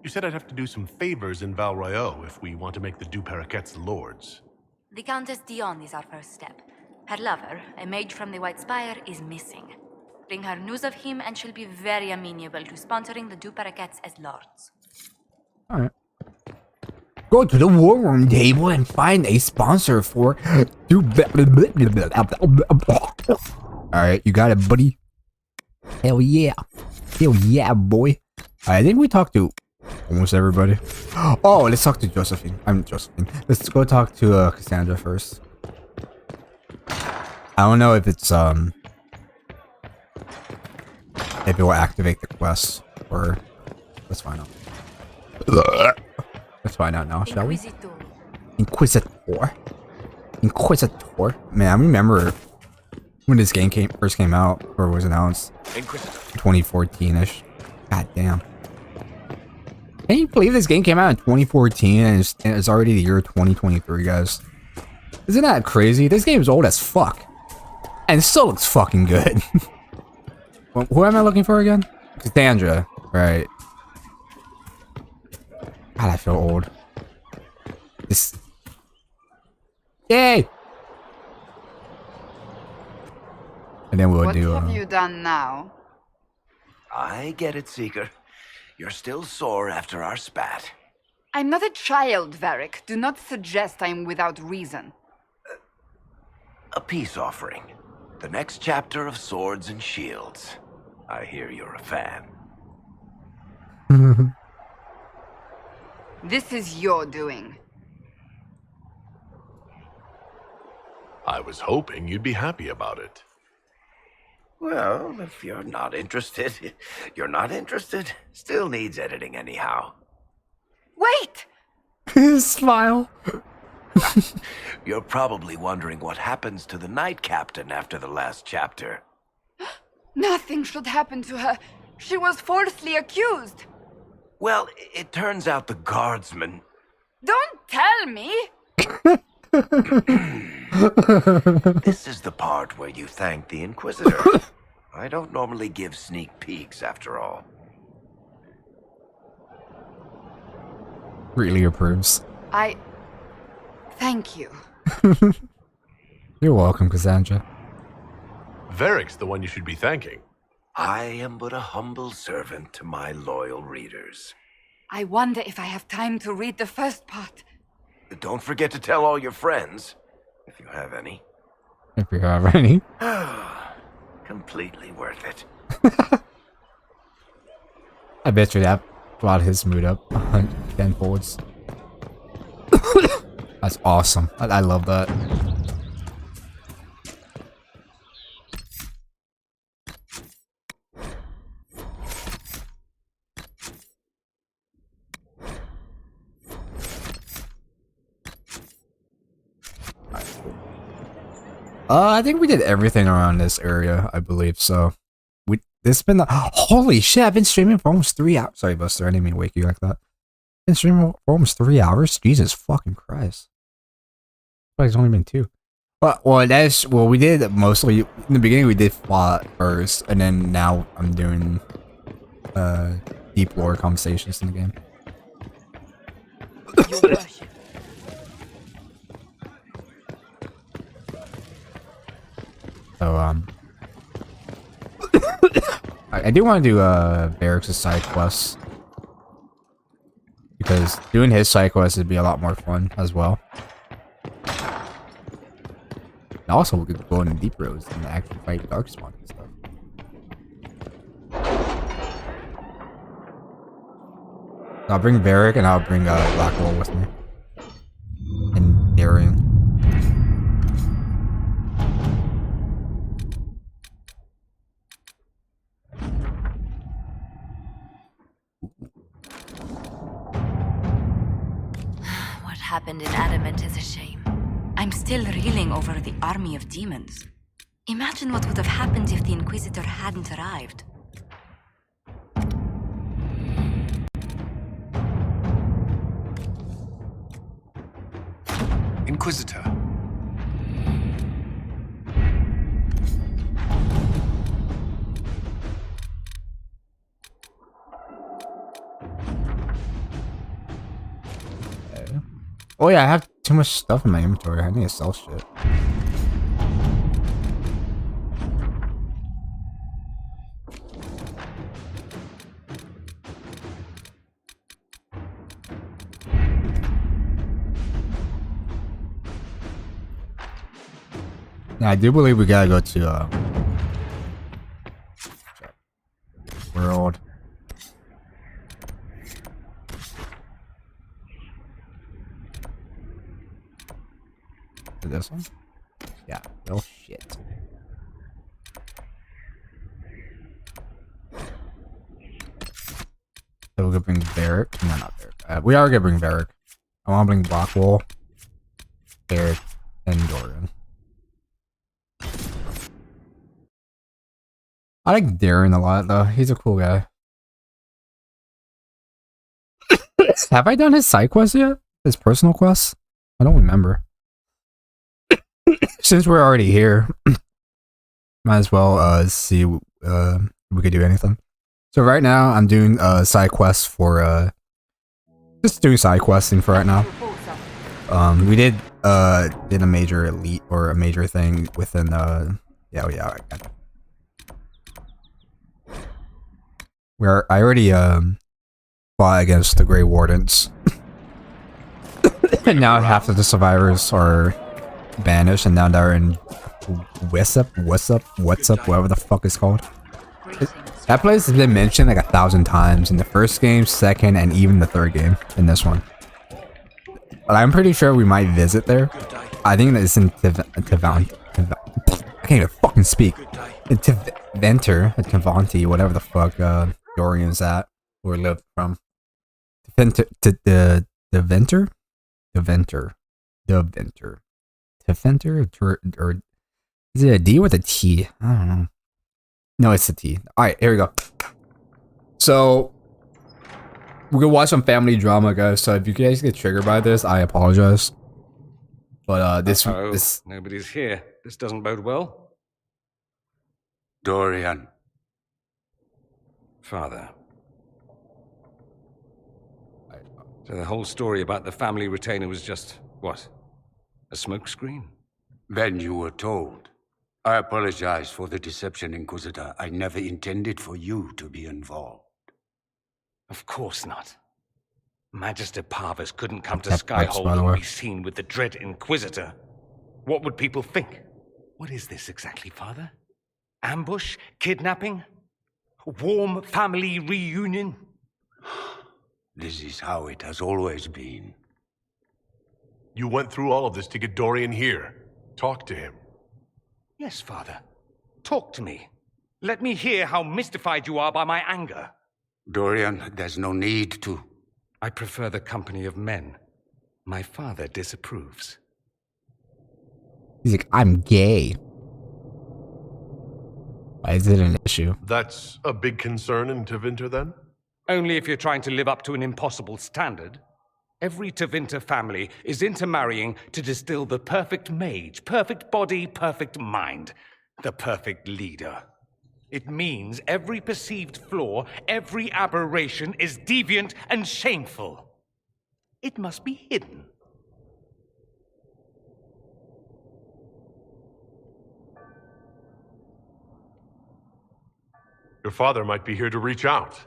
You said I'd have to do some favors in Val Royeaux if we want to make the Du Paraquets lords. The Countess Dion is our first step. Her lover, a mage from the White Spire, is missing. Bring her news of him and she'll be very amenable to sponsoring the Du Paraquets as lords. Alright. Go to the war room table and find a sponsor for... Alright, you got it, buddy. Hell yeah. Hell yeah, boy. I think we talked to almost everybody. Oh, let's talk to Josephine. Josephine. Let's go talk to Cassandra first. I don't know if it's if it will activate the quest for her. Let's find out. Let's find out now, shall we? Inquisitor. Man, I remember when this game first came out or was announced. 2014-ish. God damn. Can you believe this game came out in 2014 and it's already the year 2023, guys? Isn't that crazy? This game is old as fuck. And it still looks fucking good. Who am I looking for again? Cassandra. Right. God, I feel old. This... Yay! And then we'll do... What have you done now? I get it, Seeker. You're still sore after our spat. I'm not a child, Varric. Do not suggest I am without reason. A peace offering. The next chapter of Swords and Shields. I hear you're a fan. This is your doing. I was hoping you'd be happy about it. Well, if you're not interested, you're not interested. Still needs editing anyhow. Wait! Smile. You're probably wondering what happens to the Knight Captain after the last chapter. Nothing should happen to her. She was falsely accused. Well, it turns out the guardsman... Don't tell me! This is the part where you thank the Inquisitor. I don't normally give sneak peeks, after all. Really approves. Thank you. You're welcome, Cassandra. Varric's the one you should be thanking. I am but a humble servant to my loyal readers. I wonder if I have time to read the first part. Don't forget to tell all your friends, if you have any. If you have any. Completely worth it. I bet you that brought his mood up tenfolds. That's awesome. I love that. I think we did everything around this area, I believe, so. This been the- holy shit, I've been streaming for almost 3 hours. Sorry, Buster, I didn't mean to wake you like that. Been streaming for almost 3 hours? Jesus fucking Christ. It's only been 2. Well, we did mostly, in the beginning we did plot first, and then now I'm doing, deep lore conversations in the game. So, I do want to do, Barracks' side quests. Because doing his side quests would be a lot more fun as well. And also, we could go into deep roads and actually fight Darkspawn and stuff. I'll bring Varric and I'll bring Blackwall with me. And Darian. What happened in Adamant is a shame. I'm still reeling over the army of demons. Imagine what would have happened if the Inquisitor hadn't arrived. Inquisitor. Oh yeah, I have too much stuff in my inventory. I need to sell shit. Yeah, I do believe we gotta go to world. This one? Yeah, well shit. So we're gonna bring Varric. No, not Varric. We are gonna bring Varric. I wanna bring Blackwall, Varric, and Dorian. I like Darren a lot though. He's a cool guy. Have I done his side quests yet? His personal quests? I don't remember. Since we're already here, might as well see if we could do anything. So right now I'm doing side quests for just doing side questing for right now. We did a major elite or a major thing within yeah, I got it. Where I already fought against the Grey Wardens And now half of the survivors are banished, and now they're in what's up, whatever the fuck it's called. That place has been mentioned like 1,000 times in the first game, second, and even the third game in this one. But I'm pretty sure we might visit there. I think that it's in I can't even fucking speak. In Tevanti, whatever the fuck Dorian's at, or lived from. Deventer, or is it a D with a T? I don't know. No, it's a T. Alright, here we go. So, we're gonna watch some family drama, guys. So, if you guys get triggered by this, I apologize. But, this... Nobody's here. This doesn't bode well. Dorian. Father. So the whole story about the family retainer was just, what? A smokescreen? Then you were told. I apologize for the deception, Inquisitor. I never intended for you to be involved. Of course not. Magister Parvus couldn't come to Skyhold and be seen with the dread Inquisitor. What would people think? What is this exactly, Father? Ambush? Kidnapping? Warm family reunion? This is how it has always been. You went through all of this to get Dorian here. Talk to him. Yes, Father. Talk to me. Let me hear how mystified you are by my anger. Dorian, there's no need to. I prefer the company of men. My father disapproves. He's like, I'm gay. Why is it an issue? That's a big concern in Tevinter, then? Only if you're trying to live up to an impossible standard. Every Tevinter family is intermarrying to distill the perfect mage, perfect body, perfect mind, the perfect leader. It means every perceived flaw, every aberration is deviant and shameful. It must be hidden. Your father might be here to reach out.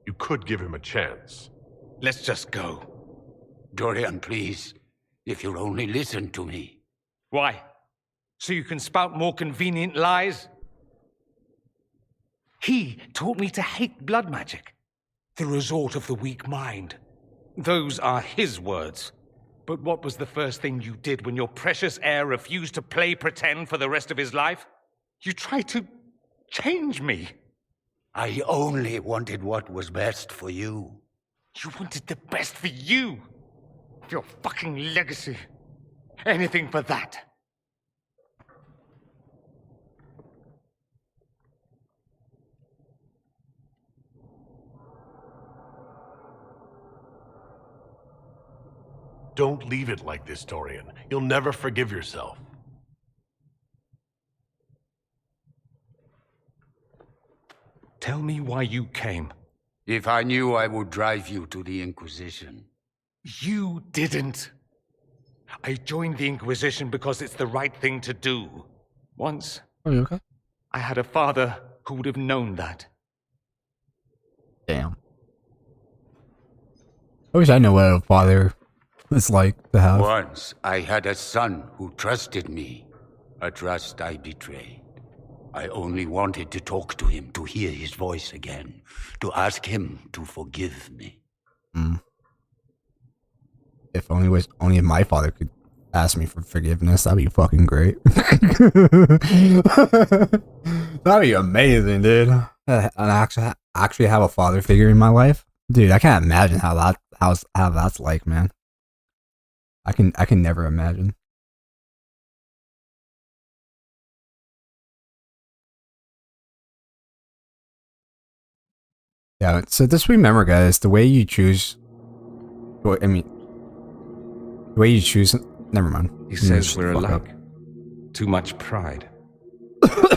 You could give him a chance. Let's just go. Dorian, please. If you'll only listen to me. Why? So you can spout more convenient lies? He taught me to hate blood magic. The resort of the weak mind. Those are his words. But what was the first thing you did when your precious heir refused to play pretend for the rest of his life? You tried to change me. I only wanted what was best for you. You wanted the best for you. Your fucking legacy. Anything for that. Don't leave it like this, Dorian. You'll never forgive yourself. Tell me why you came. If I knew, I would drive you to the Inquisition. You didn't. I joined the Inquisition because it's the right thing to do. Once, Are you okay? I had a father who would have known that. Damn. I wish I knew what a father is like to have. Once, I had a son who trusted me. A trust I betrayed. I only wanted to talk to him, to hear his voice again, to ask him to forgive me. If only my father could ask me for forgiveness, that'd be fucking great. That'd be amazing, dude. And actually have a father figure in my life, dude. I can't imagine how that's like, man. I can never imagine. Yeah, so just remember, guys, the way you choose... the way you choose... Never mind. He says we're alike. Too much pride.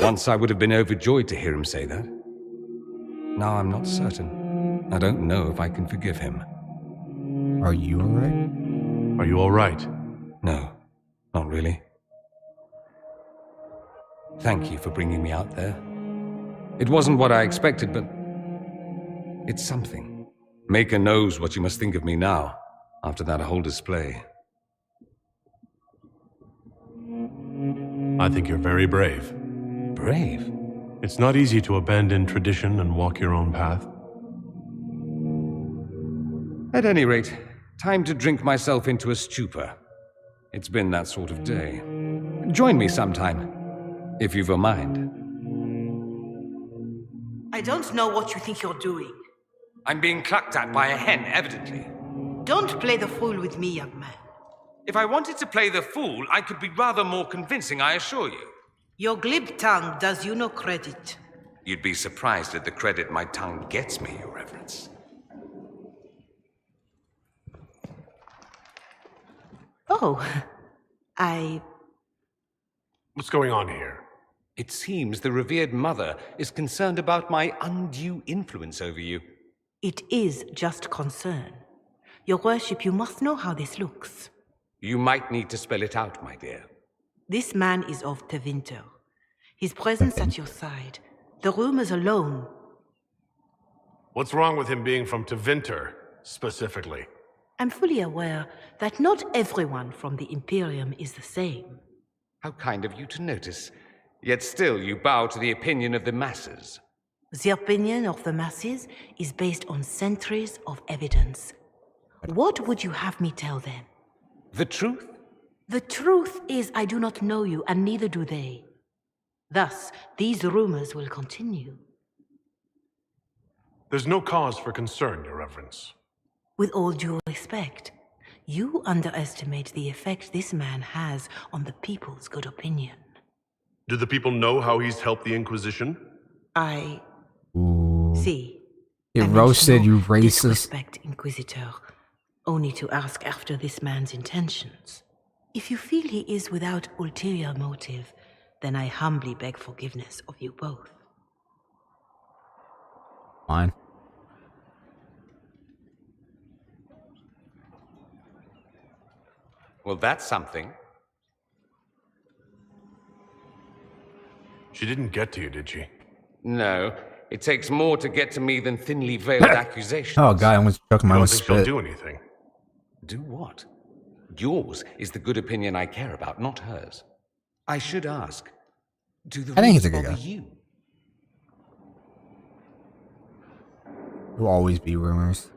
Once I would have been overjoyed to hear him say that. Now I'm not certain. I don't know if I can forgive him. Are you alright? Are you alright? No, not really. Thank you for bringing me out there. It wasn't what I expected, but... it's something. Maker knows what you must think of me now. after that whole display. I think you're very brave. Brave? It's not easy to abandon tradition and walk your own path. At any rate, time to drink myself into a stupor. It's been that sort of day. Join me sometime, if you've a mind. I don't know what you think you're doing. I'm being clucked at by a hen, evidently. Don't play the fool with me, young man. If I wanted to play the fool, I could be rather more convincing, I assure you. Your glib tongue does you no credit. You'd be surprised at the credit my tongue gets me, Your Reverence. Oh, What's going on here? It seems the revered mother is concerned about my undue influence over you. It is just concern. Your worship, you must know how this looks. You might need to spell it out, my dear. This man is of Tevinter. His presence at your side. The rumors alone. What's wrong with him being from Tevinter, specifically? I'm fully aware that not everyone from the Imperium is the same. How kind of you to notice. Yet still you bow to the opinion of the masses. The opinion of the masses is based on centuries of evidence. What would you have me tell them? The truth? The truth is I do not know you, and neither do they. Thus, these rumors will continue. There's no cause for concern, Your Reverence. With all due respect, you underestimate the effect this man has on the people's good opinion. Do the people know how he's helped the Inquisition? See. You roasted, you racist. Disrespect, Inquisitor, only to ask after this man's intentions. If you feel he is without ulterior motive, then I humbly beg forgiveness of you both. Fine. Well, that's something. She didn't get to you, did she? No. It takes more to get to me than thinly veiled accusations. Oh, God, I almost chucked my own think she'll spit. do anything? Do what? Yours is the good opinion I care about, not hers. I should ask, do the I think he's a rules good bother guy. you? There will always be rumors.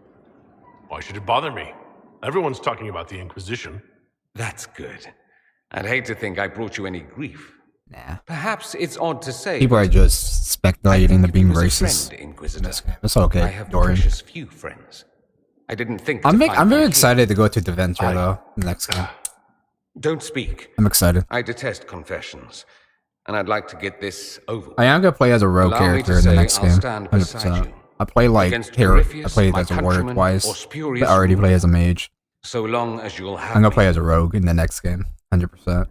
Why should it bother me? Everyone's talking about the Inquisition. That's good. I'd hate to think I brought you any grief. Nah. Perhaps it's odd to say. People are just speculating to being you as a racist. friend, Inquisitor. It's okay, I have Dorian. precious few friends. I didn't think. I'm to find very you excited to go to Deventer though. Next game. Don't speak. I'm excited. I detest confessions, and I'd like to get this over. I am gonna play as a rogue Allow me to character in the say next I'll game. stand beside 100%. you. I play like Against hero. I Corypheus, played my as a warrior countryman, twice, or spurious but I already fool. play as a mage. So long as you'll have I'm gonna me. play as a rogue in the next game. 100%.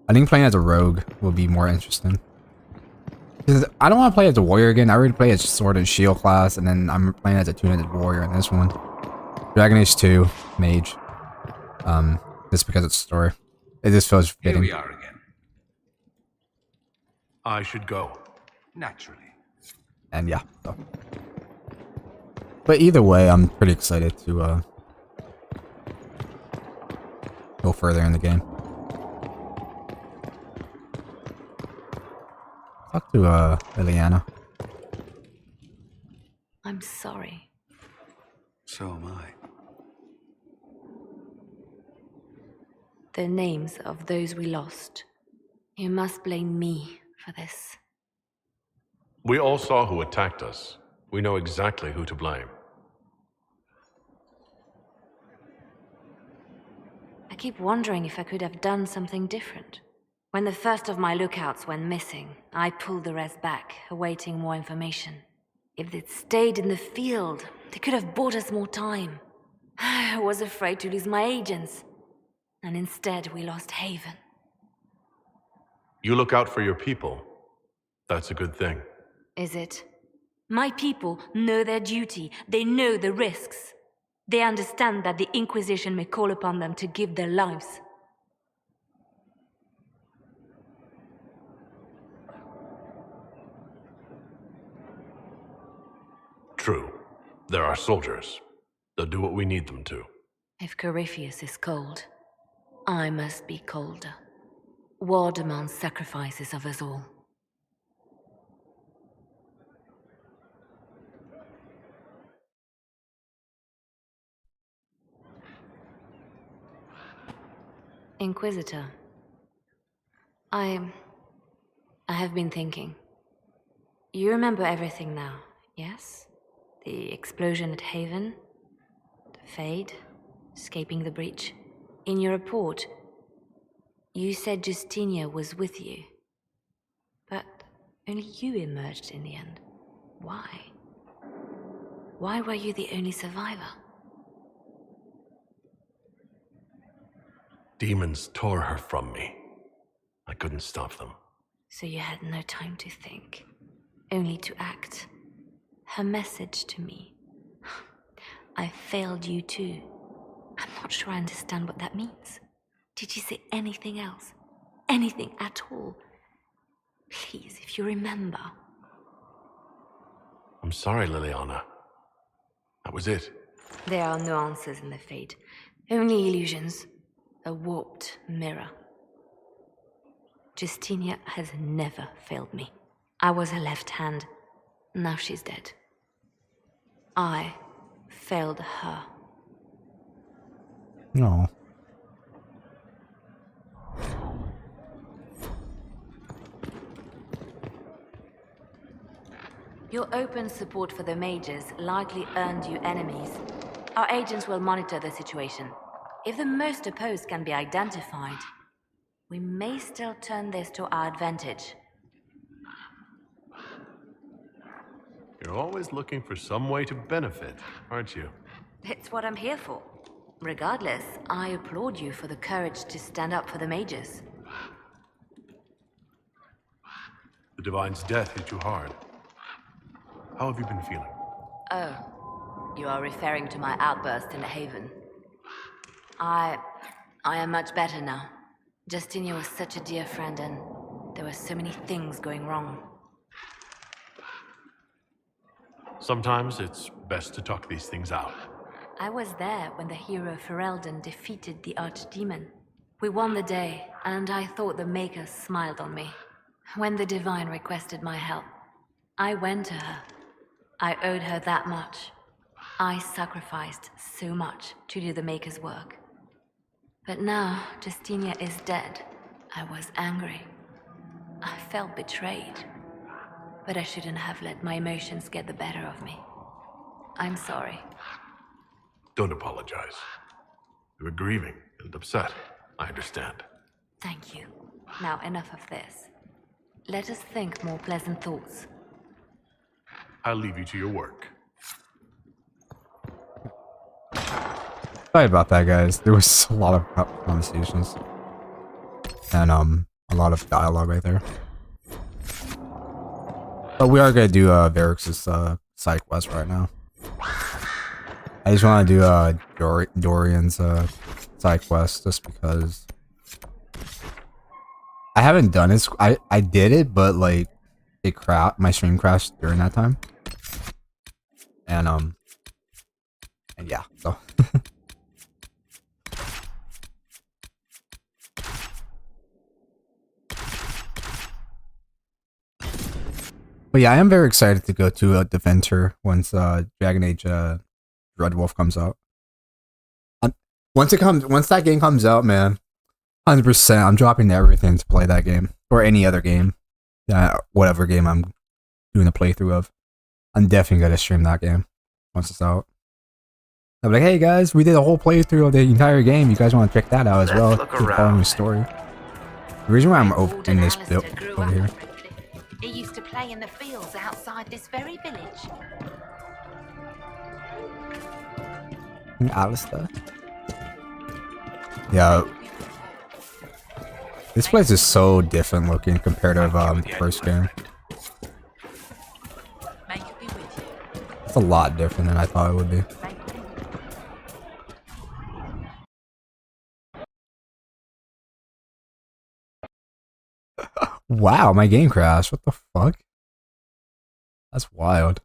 I think playing as a rogue will be more interesting. Because I don't want to play as a warrior again. I already play as sword and shield class, and then I'm playing as a two-handed warrior in this one. Dragon Age 2 mage. Just because it's story. It just feels Here fitting. we are again. I should go. Naturally. And yeah. So. But either way, I'm pretty excited to go further in the game. Talk to Liliana. I'm sorry. So am I. The names of those we lost. You must blame me for this. We all saw who attacked us. We know exactly who to blame. I keep wondering if I could have done something different. When the first of my lookouts went missing, I pulled the rest back, awaiting more information. If they'd stayed in the field, they could have bought us more time. I was afraid to lose my agents. And instead, we lost Haven. You look out for your people. That's a good thing. Is it? My people know their duty. They know the risks. They understand that the Inquisition may call upon them to give their lives. True. They're our soldiers. They'll do what we need them to. If Corypheus is cold, I must be colder. War demands sacrifices of us all. Inquisitor, I have been thinking. You remember everything now, yes? The explosion at Haven, the Fade, escaping the breach. In your report, you said Justinia was with you. But only you emerged in the end. Why? Why were you the only survivor? Demons tore her from me. I couldn't stop them. So you had no time to think, only to act. Her message to me. I failed you too. I'm not sure I understand what that means. Did she say anything else? Anything at all? Please, if you remember. I'm sorry, Liliana. That was it. There are no answers in the Fade. Only illusions. A warped mirror. Justinia has never failed me. I was her left hand. Now she's dead. I failed her. No. Your open support for the mages likely earned you enemies. Our agents will monitor the situation. If the most opposed can be identified, we may still turn this to our advantage. You're always looking for some way to benefit, aren't you? It's what I'm here for. Regardless, I applaud you for the courage to stand up for the mages. The Divine's death hit you hard. How have you been feeling? Oh, you are referring to my outburst in the Haven. I am much better now. Justinia was such a dear friend and there were so many things going wrong. Sometimes it's best to talk these things out. I was there when the hero Ferelden defeated the archdemon. We won the day, and I thought the Maker smiled on me. When the Divine requested my help, I went to her. I owed her that much. I sacrificed so much to do the Maker's work. But now, Justinia is dead. I was angry. I felt betrayed. But I shouldn't have let my emotions get the better of me. I'm sorry. Don't apologize. You were grieving and upset. I understand. Thank you. Now enough of this. Let us think more pleasant thoughts. I'll leave you to your work. Sorry about that, guys. There was a lot of conversations. And a lot of dialogue right there. But we are gonna do Varrix's side quest right now. I just want to do Dorian's side quest just because I haven't done it. I did it, but like my stream crashed during that time. And yeah, so but yeah, I am very excited to go to Defender once Dragon Age Dreadwolf comes out. Once that game comes out, man, 100%, I'm dropping everything to play that game or any other game, whatever game I'm doing a playthrough of. I'm definitely gonna stream that game once it's out. I'm like, hey guys, we did a whole playthrough of the entire game. You guys want to check that out as well? Keep following the story. The reason why I'm in this build over here. He used to play in the fields outside this very village. Alistair. Yeah. This place is so different looking compared to the first game. It's a lot different than I thought it would be. Wow, my game crashed. What the fuck? That's wild.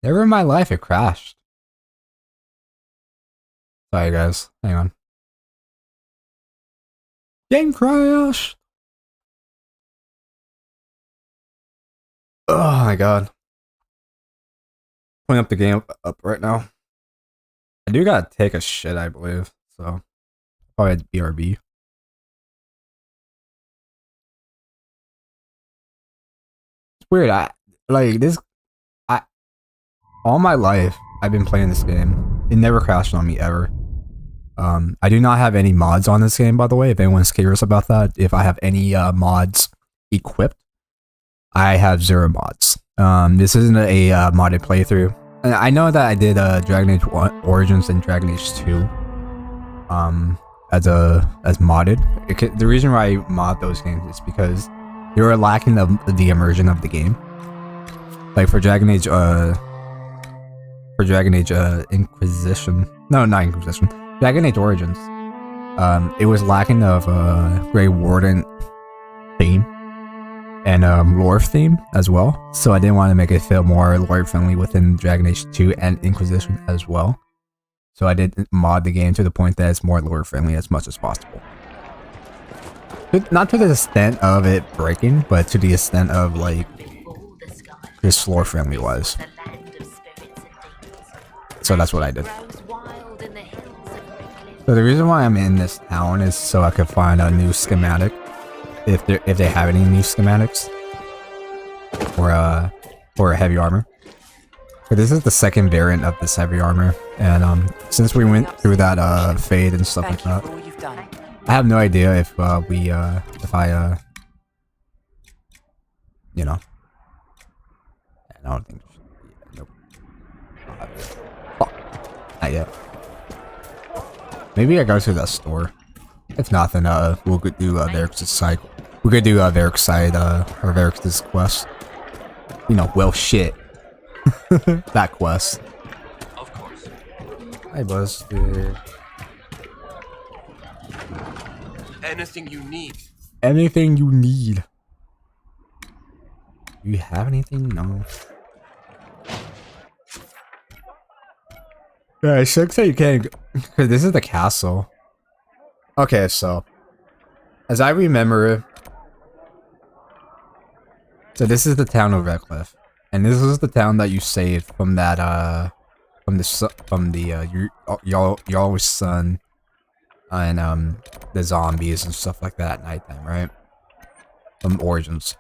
Never in my life it crashed. Sorry guys, hang on. Game crash! Oh my god. Pulling up the game up right now. I do gotta take a shit, I believe. So probably had BRB. It's weird. All my life I've been playing this game. It never crashed on me ever. I do not have any mods on this game, by the way, if anyone's curious about that. If I have any mods equipped, I have 0 mods. This isn't a modded playthrough. I know that I did Dragon Age 1 Origins and Dragon Age 2 as modded. The reason why I mod those games is because they were lacking the immersion of the game. Like for Dragon Age Inquisition. No, not Inquisition. Dragon Age Origins. It was lacking of Grey Warden theme and lore theme as well. So I didn't want to make it feel more lore friendly within Dragon Age 2 and Inquisition as well. So I did mod the game to the point that it's more lore friendly as much as possible. Not to the extent of it breaking, but to the extent of like just lore friendly was. So that's what I did. So the reason why I'm in this town is so I could find a new schematic, if they have any new schematics, for heavy armor. But this is the second variant of this heavy armor, and since we went through that fade and stuff like that, I have no idea if you know, I don't think. Nope. Fuck. Not yet. Maybe I go to that store. If not, then we'll go do Varrix's side. We could do Varrix's side or Varrix's quest. You know, well, shit. That quest. Of course. Hi, Buster. Anything you need. Anything you need. Do you have anything? No. Yeah, I should say you can't. Because this is the castle. Okay, so as I remember it, so this is the town of Redcliffe, and this is the town that you saved from that from the y'all's son and the zombies and stuff like that at nighttime, right? From Origins.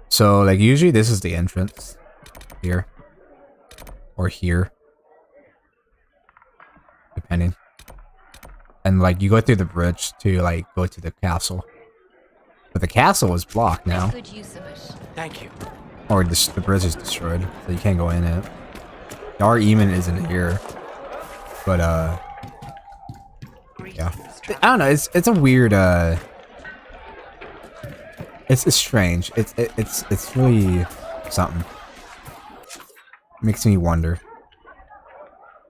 So like usually this is the entrance here or here, depending. And like you go through the bridge to like go to the castle, but the castle is blocked now. Good use of it. Thank you. Or the bridge is destroyed, so you can't go in it. Our Eamon isn't here, but yeah. I don't know. It's a weird It's strange. It's really something. Makes me wonder.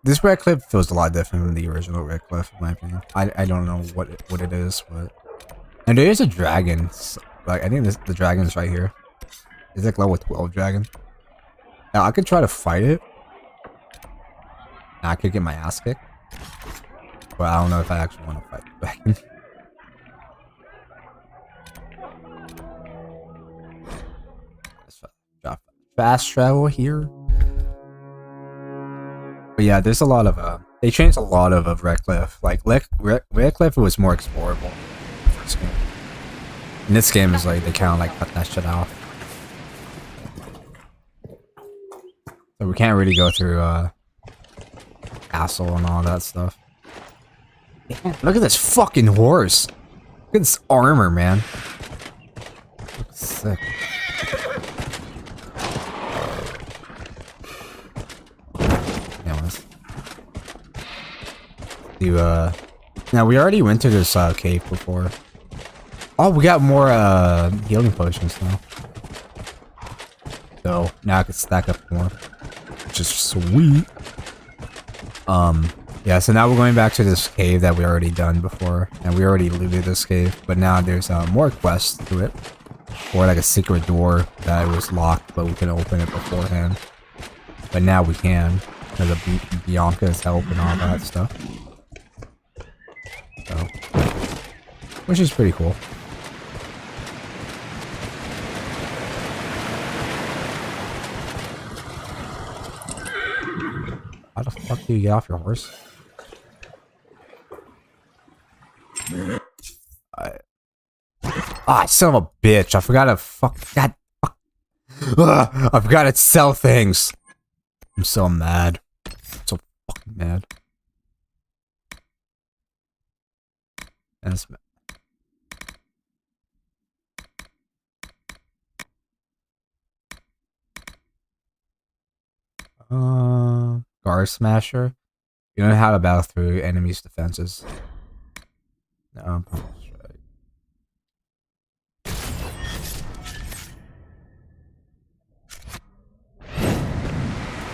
This Redcliffe feels a lot different than the original Redcliffe, in my opinion. I don't know what it is, but and there is a dragon. Like I think the dragon is right here. It's like level 12 dragon. Now I could try to fight it. Now I could get my ass kicked, but I don't know if I actually want to fight the dragon. Fast travel here. But yeah, there's a lot of they changed a lot of Redcliffe. Like Redcliffe was more explorable in the first game. In this game is like they kind of like cut that shit off. So we can't really go through castle and all that stuff. Man, look at this fucking horse. Look at this armor, man. Looks sick. Now we already went to this cave before. Oh, we got more healing potions now. So now I can stack up more, which is sweet. Yeah, so now we're going back to this cave that we already done before, and we already looted this cave, but now there's more quests to it, or like a secret door that was locked, but we can open it beforehand. But now we can because of Bianca's help and all that stuff. So, which is pretty cool. How the fuck do you get off your horse? Ah, son of a bitch! I forgot to fuck. God, fuck. Ugh, I forgot to sell things. I'm so mad. I'm so fucking mad. That's mad. Guard Smasher. You know how to battle through enemies' defenses. No, that's right.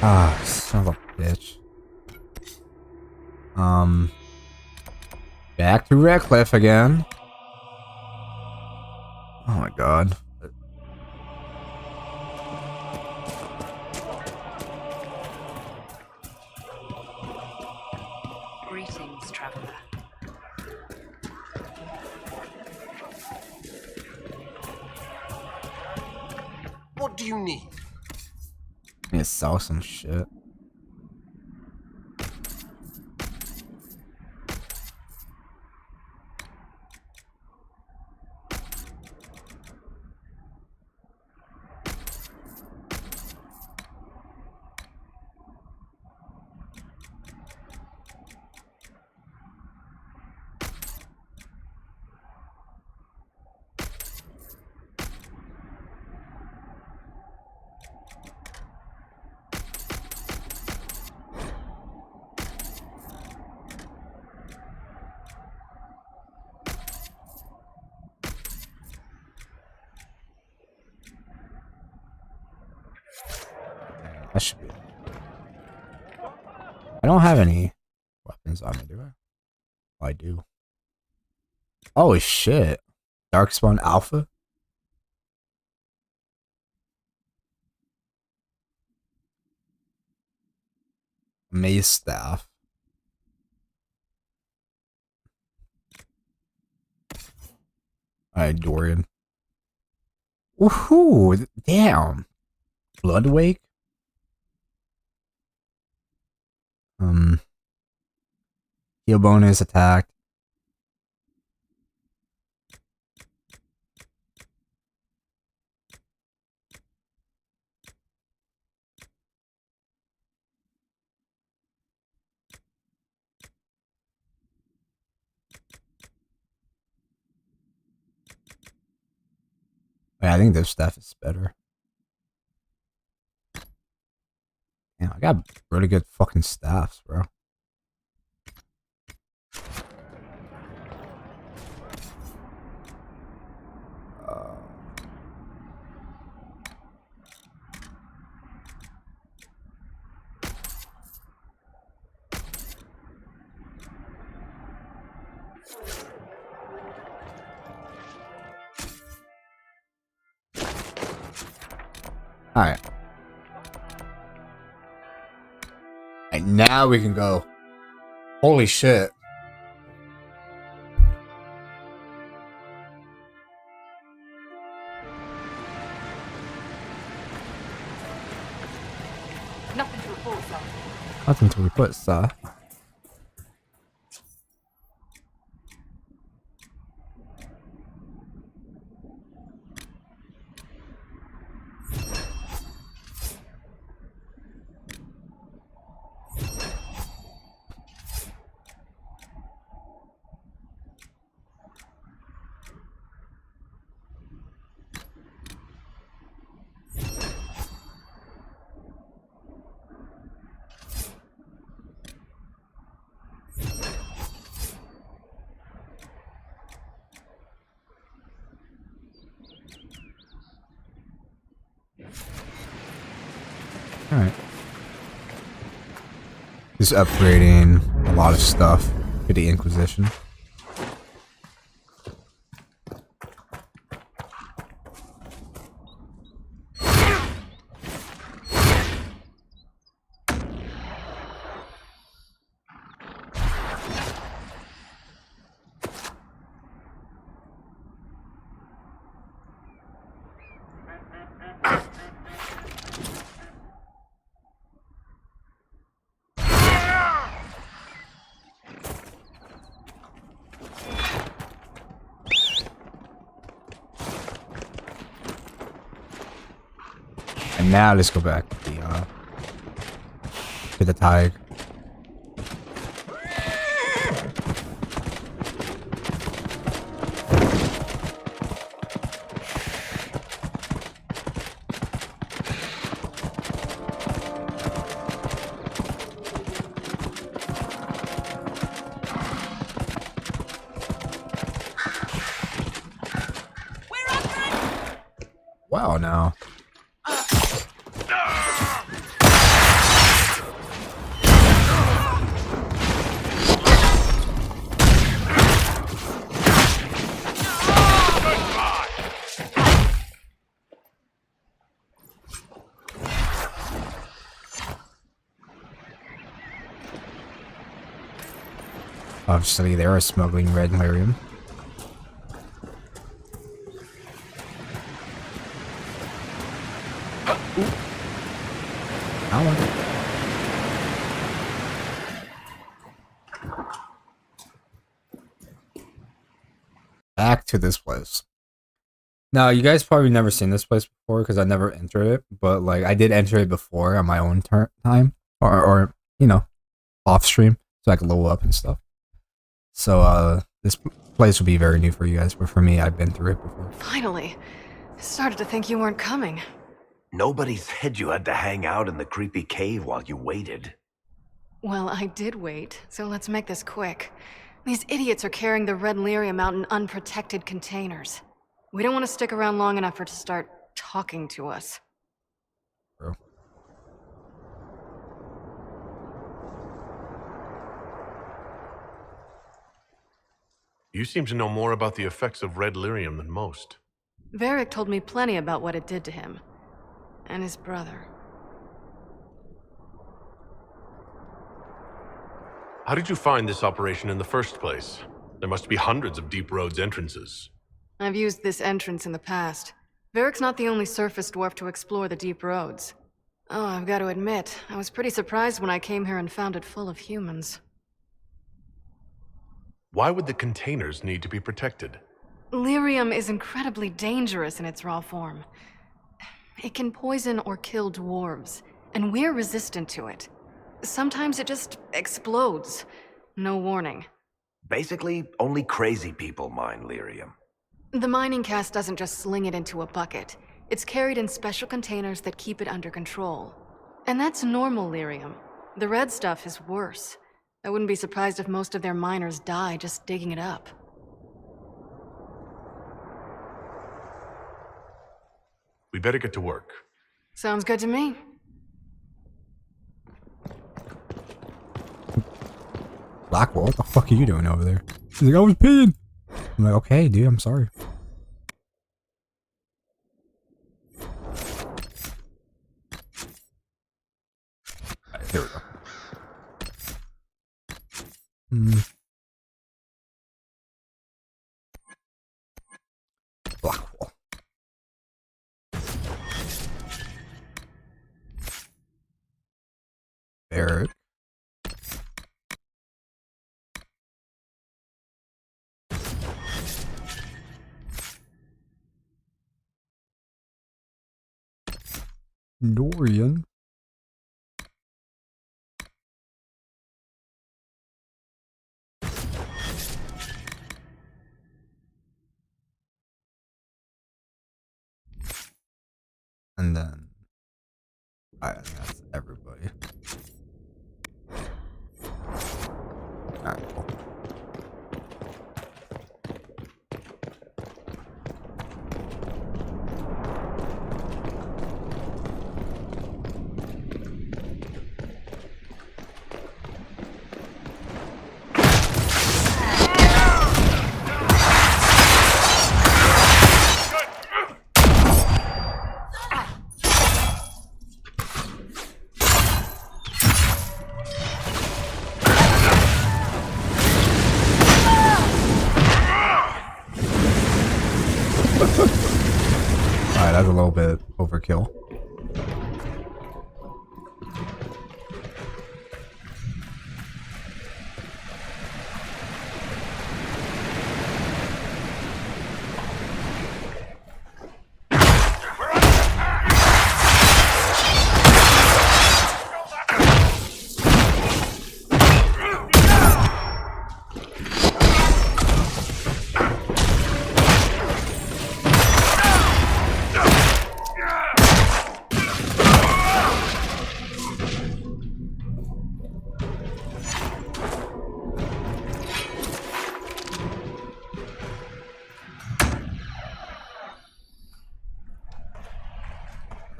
Ah, son of a bitch. Back to Redcliffe again. Oh my god. Greetings, traveler. What do you need? I need to sell some shit. That should be it. I don't have any weapons on me, do I? Oh, I do. Holy shit. Darkspawn Alpha? Maze Staff. Alright, Dorian. Woohoo! Damn. Bloodwake? Heal bonus attack. Yeah, I think this stuff is better. Yeah, I got really good fucking staffs, bro. Alright. And now we can go. Holy shit. Nothing to report, sir. Nothing to report, sir. Alright. Just upgrading a lot of stuff for the Inquisition. And now let's go back to the tide. Wow, now. Obviously, they are smuggling red lyrium. Back to this place. Now, you guys probably never seen this place before because I never entered it, but like I did enter it before on my own time, or you know, off stream, so I could level up and stuff. So this place will be very new for you guys, but for me, I've been through it before. Finally, I started to think you weren't coming. Nobody said you had to hang out in the creepy cave while you waited. Well, I did wait, so let's make this quick. These idiots are carrying the red lyrium out in unprotected containers. We don't want to stick around long enough for it to start talking to us. Bro. You seem to know more about the effects of red lyrium than most. Varric told me plenty about what it did to him. And his brother. How did you find this operation in the first place? There must be hundreds of Deep Road's entrances. I've used this entrance in the past. Varric's not the only surface dwarf to explore the Deep Roads. Oh, I've got to admit, I was pretty surprised when I came here and found it full of humans. Why would the containers need to be protected? Lyrium is incredibly dangerous in its raw form. It can poison or kill dwarves, and we're resistant to it. Sometimes it just explodes. No warning. Basically, only crazy people mine lyrium. The mining cast doesn't just sling it into a bucket. It's carried in special containers that keep it under control. And that's normal lyrium. The red stuff is worse. I wouldn't be surprised if most of their miners die just digging it up. We better get to work. Sounds good to me. Blackwell, what the fuck are you doing over there? He's like, I was peeing. I'm like, okay, dude, I'm sorry. Alright, here we go. Blackwell. Eric. Dorian. And then I think that's everybody. Alright, cool. Alright, that's a little bit overkill.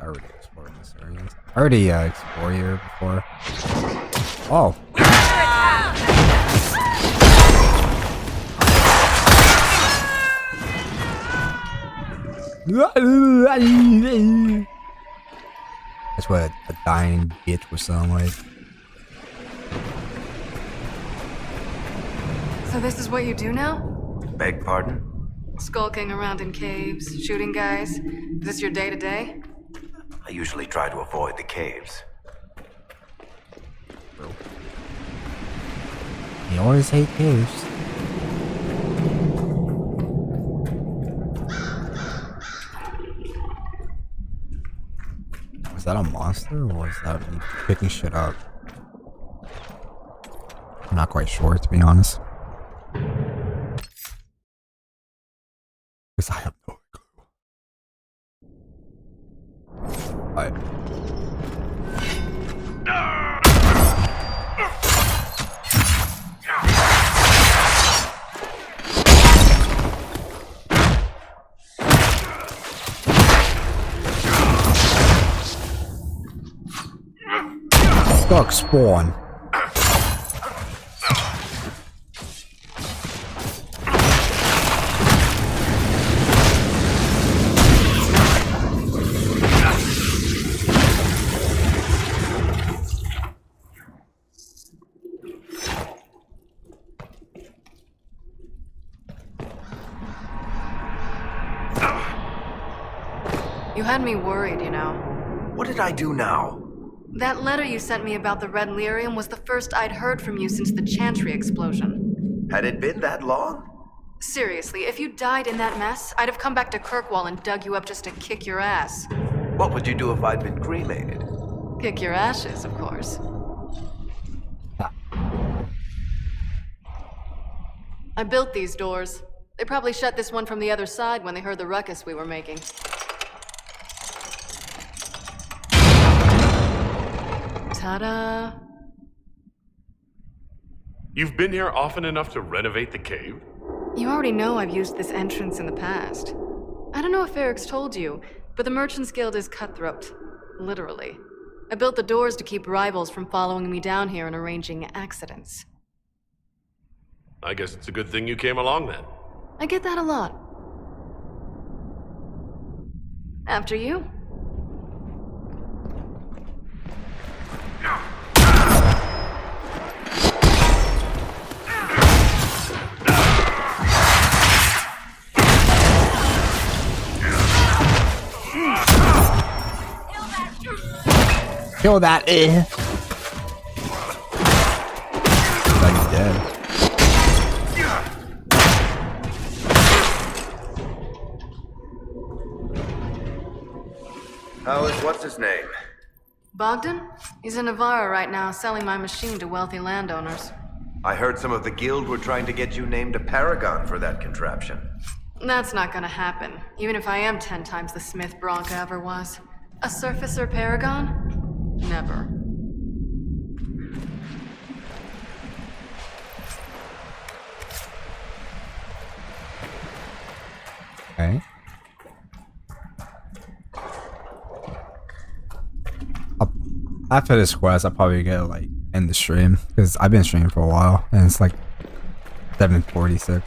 already explored this area. I already explored here before. Oh. That's what a dying bitch would sound like. So this is what you do now? Beg pardon? Skulking around in caves, shooting guys. Is this your day-to-day? I usually try to avoid the caves. You always hate caves. Was that a monster or was that me picking shit up? I'm not quite sure, to be honest. Because I have no clue. Alright. Fuck spawn. You had me worried, you know. What did I do now? That letter you sent me about the red lyrium was the first I'd heard from you since the Chantry explosion. Had it been that long? Seriously, if you died in that mess, I'd have come back to Kirkwall and dug you up just to kick your ass. What would you do if I'd been cremated? Kick your ashes, of course. I built these doors. They probably shut this one from the other side when they heard the ruckus we were making. Ta-da! You've been here often enough to renovate the cave? You already know I've used this entrance in the past. I don't know if Eric's told you, but the Merchants Guild is cutthroat. Literally. I built the doors to keep rivals from following me down here and arranging accidents. I guess it's a good thing you came along then. I get that a lot. After you. Kill that, Like he's dead. How is what's-his-name? Bogdan? He's in Navarra right now, selling my machine to wealthy landowners. I heard some of the guild were trying to get you named a paragon for that contraption. That's not gonna happen, even if I am 10 times the Smith Bronca ever was. A surfacer paragon? Never. Okay. After this quest, I'll probably get like end the stream because I've been streaming for a while and it's like 7:46.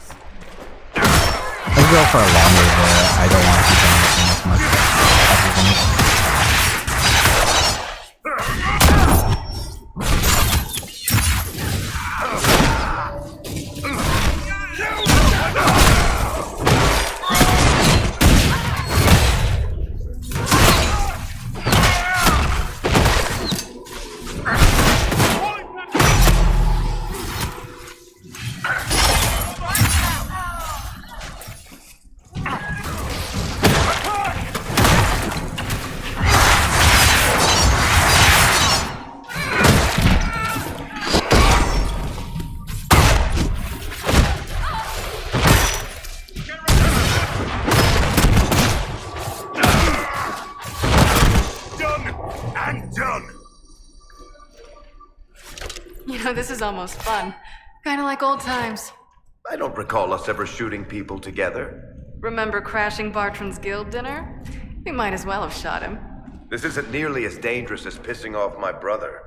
Let's go for a longer bit. I don't want to keep on this much. This is almost fun. Kinda like old times. I don't recall us ever shooting people together. Remember crashing Bartram's guild dinner? We might as well have shot him. This isn't nearly as dangerous as pissing off my brother.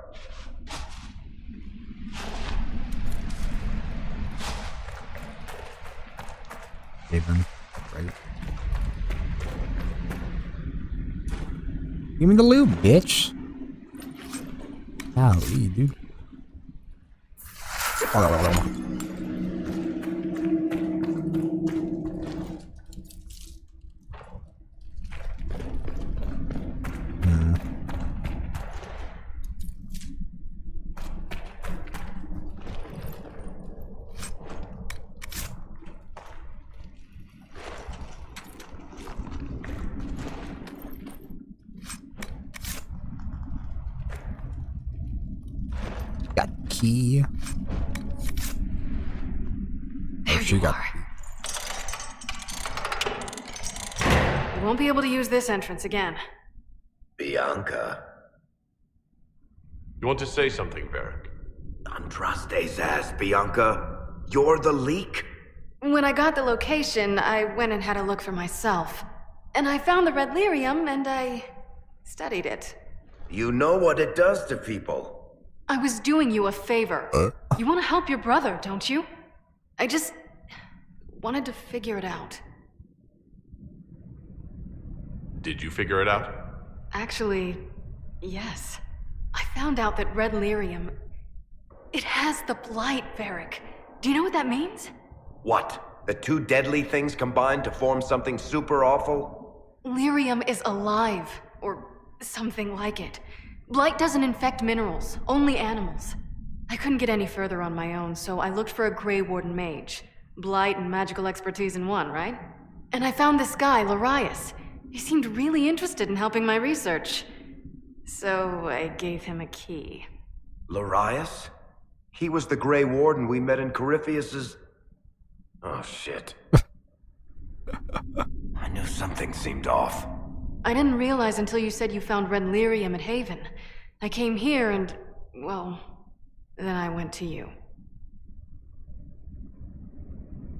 Haven, right? Give me the loot, bitch. Golly, dude. Got the key. Oh, she got the key. You won't be able to use this entrance again. Bianca. You want to say something, Varric? Andraste's ass, Bianca. You're the leak? When I got the location, I went and had a look for myself. And I found the red lyrium, and I studied it. You know what it does to people. I was doing you a favor. You want to help your brother, don't you? I just wanted to figure it out. Did you figure it out? Actually, yes. I found out that red lyrium... It has the blight, Varric. Do you know what that means? What? The two deadly things combined to form something super awful? Lyrium is alive, or something like it. Blight doesn't infect minerals, only animals. I couldn't get any further on my own, so I looked for a Grey Warden mage. Blight and magical expertise in one, right? And I found this guy, Larius. He seemed really interested in helping my research. So I gave him a key. Larius? He was the Grey Warden we met in Corypheus's... Oh, shit. I knew something seemed off. I didn't realize until you said you found red lyrium at Haven. I came here and, well, then I went to you.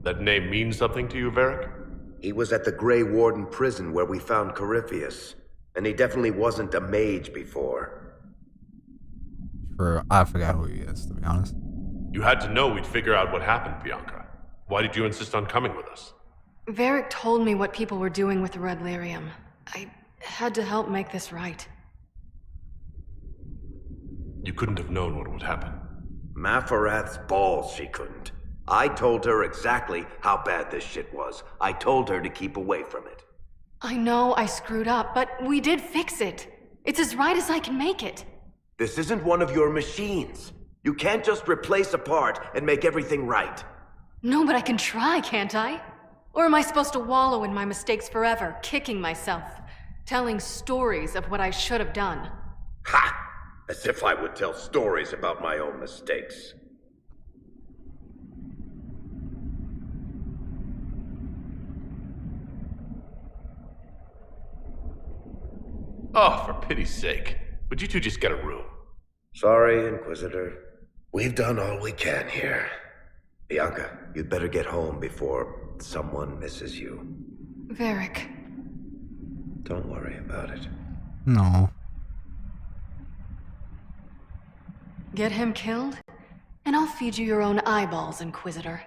That name means something to you, Varric? He was at the Grey Warden prison where we found Corypheus. And he definitely wasn't a mage before. I forgot who he is, to be honest. You had to know we'd figure out what happened, Bianca. Why did you insist on coming with us? Varric told me what people were doing with the red lyrium. I had to help make this right. You couldn't have known what would happen. Mafarath's balls, she couldn't. I told her exactly how bad this shit was. I told her to keep away from it. I know I screwed up, but we did fix it. It's as right as I can make it. This isn't one of your machines. You can't just replace a part and make everything right. No, but I can try, can't I? Or am I supposed to wallow in my mistakes forever, kicking myself, telling stories of what I should have done? Ha! As if I would tell stories about my own mistakes. Oh, for pity's sake. Would you two just get a room? Sorry, Inquisitor. We've done all we can here. Bianca, you'd better get home before someone misses you. Varric. Don't worry about it. No. Get him killed, and I'll feed you your own eyeballs, Inquisitor.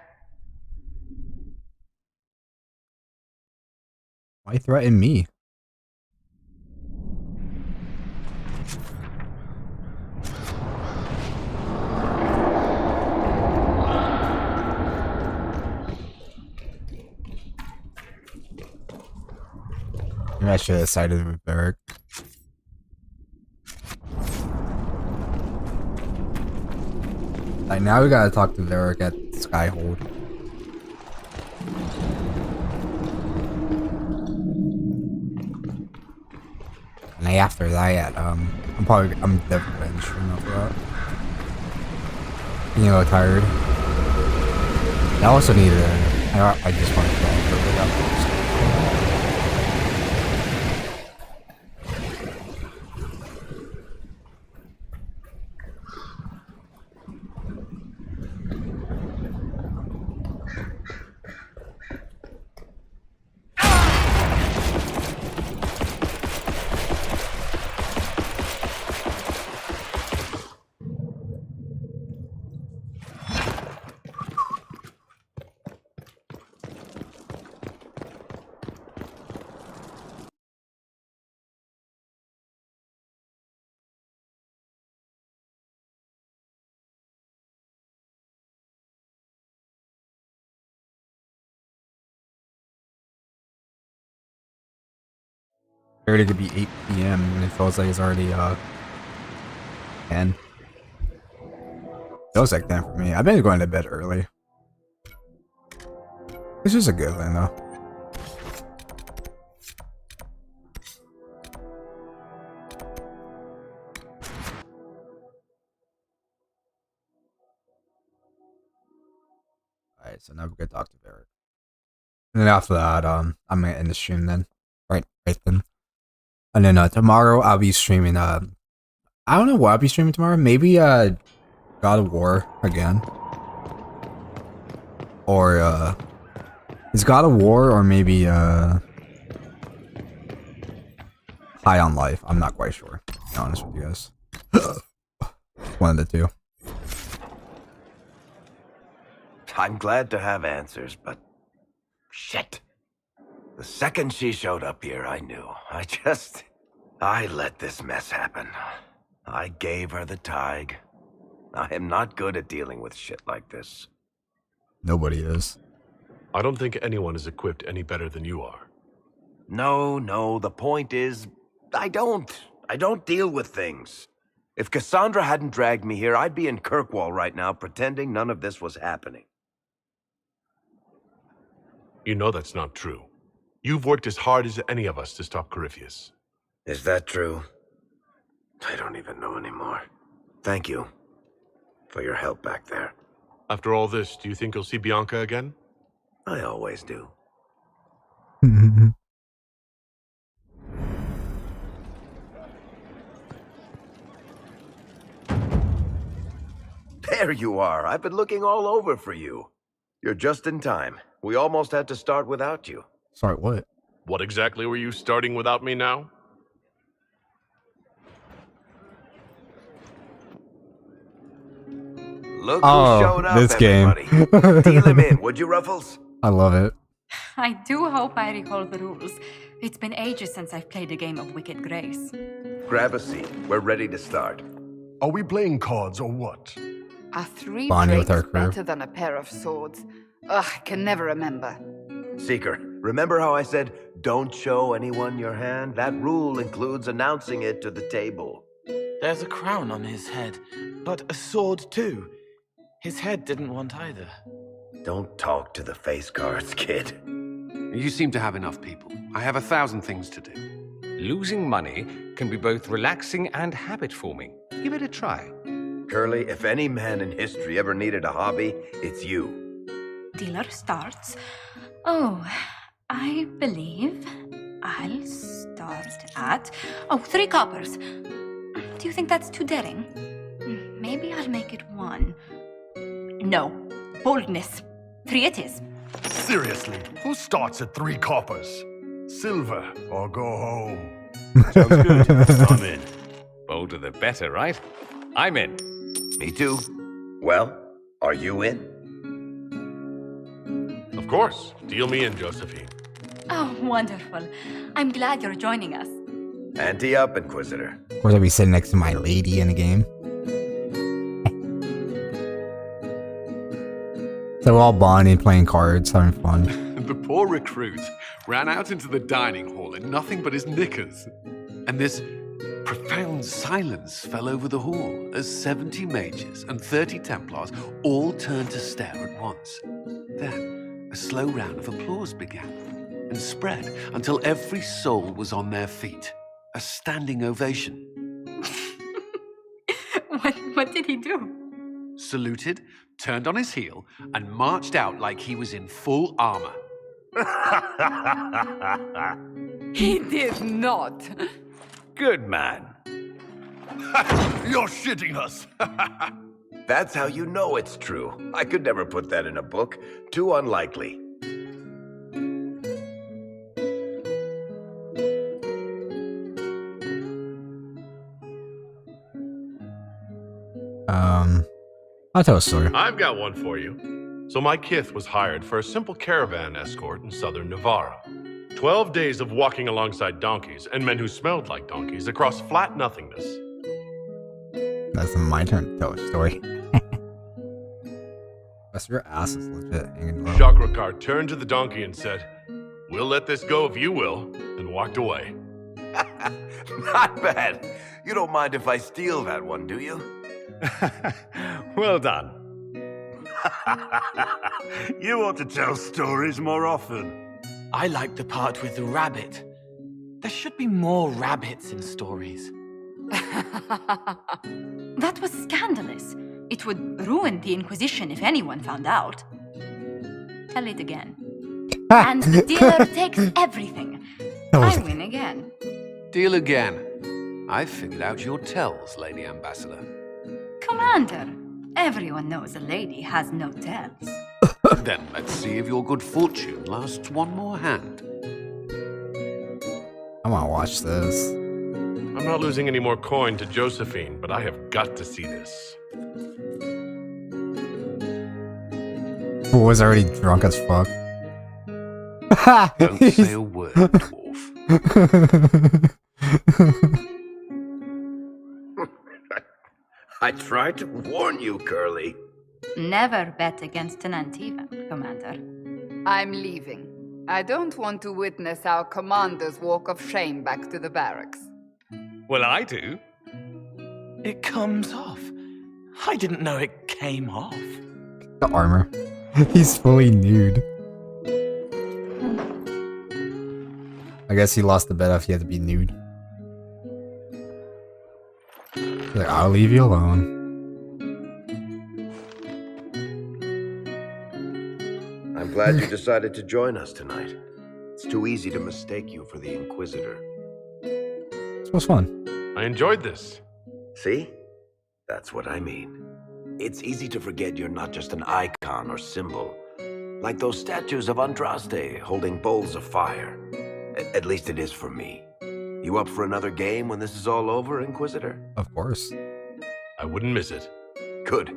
Why threaten me? Maybe I should have sided with Varric. Like, now we gotta talk to Varric at Skyhold. And after that, I'm definitely gonna stream up for that. Being a little tired. I also need I just want to go for a bit after. Figured it could be 8 p.m. and it feels like it's already 10. Feels like 10 for me. I've been going to bed early. It's just a good one though. Alright, so now we get Dr. Barrett. And then after that, I'm gonna end the stream then. Right then. And then tomorrow I'll be streaming I don't know what I'll be streaming tomorrow. Maybe God of War again. Or it's God of War or maybe High on Life. I'm not quite sure, to be honest with you guys. One of the two. I'm glad to have answers, but shit. The second she showed up here, I knew. I let this mess happen. I gave her the Tig. I am not good at dealing with shit like this. Nobody is. I don't think anyone is equipped any better than you are. No, the point is, I don't deal with things. If Cassandra hadn't dragged me here, I'd be in Kirkwall right now pretending none of this was happening. You know that's not true. You've worked as hard as any of us to stop Corypheus. Is that true? I don't even know anymore. Thank you for your help back there. After all this, do you think you'll see Bianca again? I always do. There you are. I've been looking all over for you. You're just in time. We almost had to start without you. Sorry, what? What exactly were you starting without me now? Look who showed up, this game. Deal him in, would you, Ruffles? I love it. I do hope I recall the rules. It's been ages since I've played a game of Wicked Grace. Grab a seat. We're ready to start. Are we playing cards or what? Are 3 Bonding with drakes our crew. better than a pair of swords? Ugh, I can never remember. Seeker, remember how I said, don't show anyone your hand? That rule includes announcing it to the table. There's a crown on his head, but a sword too. His head didn't want either. Don't talk to the face cards, kid. You seem to have enough people. I have 1,000 things to do. Losing money can be both relaxing and habit-forming. Give it a try. Curly, if any man in history ever needed a hobby, it's you. Dealer starts. Oh, I believe I'll start at 3 coppers. Do you think that's too daring? Maybe I'll make it 1. No, boldness. 3 it is. Seriously, who starts at 3 coppers? Silver or go home? Sounds good. I'm in. Bolder the better, right? I'm in. Me too. Well, are you in? Of course. Deal me in, Josephine. Oh, wonderful. I'm glad you're joining us. Ante up, Inquisitor. Of course, I'll be sitting next to my lady in the game. So we're all bonding, playing cards, having fun. The poor recruit ran out into the dining hall in nothing but his knickers. And this profound silence fell over the hall as 70 mages and 30 Templars all turned to stare at once. Then a slow round of applause began and spread until every soul was on their feet. A standing ovation. What did he do? Saluted, turned on his heel, and marched out like he was in full armor. He did not. Good man. You're shitting us. That's how you know it's true. I could never put that in a book. Too unlikely. I'll tell a story. I've got one for you. So my kith was hired for a simple caravan escort in southern Navarra. 12 days of walking alongside donkeys and men who smelled like donkeys across flat nothingness. That's my turn to tell a story. That's your ass is legit hanging low. Chakrakar turned to the donkey and said, "We'll let this go if you will," and walked away. Not bad. You don't mind if I steal that one, do you? Well done. You ought to tell stories more often. I like the part with the rabbit. There should be more rabbits in stories. That was scandalous. It would ruin the Inquisition if anyone found out. Tell it again. And the dealer takes everything. I win again. Deal again. I've figured out your tells, Lady Ambassador. Commander, everyone knows a lady has no tells. Then let's see if your good fortune lasts one more hand. I want to watch this. I'm not losing any more coin to Josephine, but I have got to see this. Who was already drunk as fuck. Don't say a word, dwarf. I tried to warn you, Curly. Never bet against an Antivan, Commander. I'm leaving. I don't want to witness our commander's walk of shame back to the barracks. Well, I do. It comes off. I didn't know it came off. The armor. He's fully nude. I guess he lost the bet if he had to be nude. He's like, I'll leave you alone. I'm glad you decided to join us tonight. It's too easy to mistake you for the Inquisitor. This was fun. I enjoyed this. See? That's what I mean. It's easy to forget you're not just an icon or symbol. Like those statues of Andraste holding bowls of fire. At least it is for me. You up for another game when this is all over, Inquisitor? Of course. I wouldn't miss it. Good.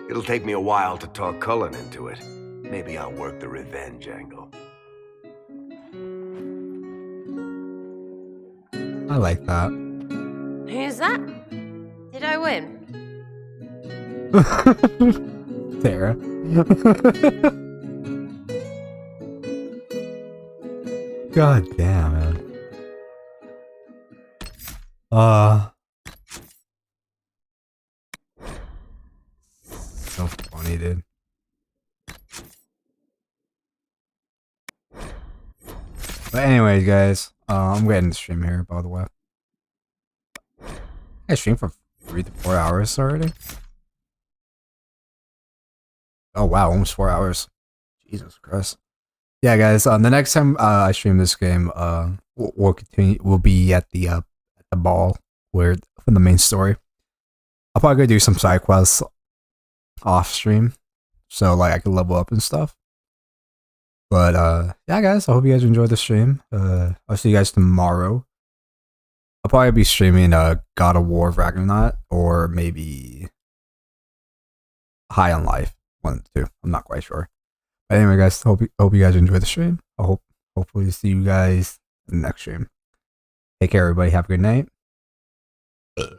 It'll take me a while to talk Cullen into it. Maybe I'll work the revenge angle. I like that. Who's that? Did I win? Sarah. God damn, man. So funny, dude. But anyways, guys, I'm getting the stream here, by the way. I streamed for 3 to 4 hours already. Oh wow, almost 4 hours. Jesus Christ. Yeah, guys. The next time I stream this game, we'll continue. We'll be at the ball where from the main story. I'll probably go do some side quests off stream, so like I can level up and stuff. But yeah, guys. I hope you guys enjoyed the stream. I'll see you guys tomorrow. I'll probably be streaming God of War Ragnarok or maybe High on Life. One of the two. I'm not quite sure. But anyway, guys, hope you guys enjoy the stream. I hopefully see you guys in the next stream. Take care, everybody. Have a good night.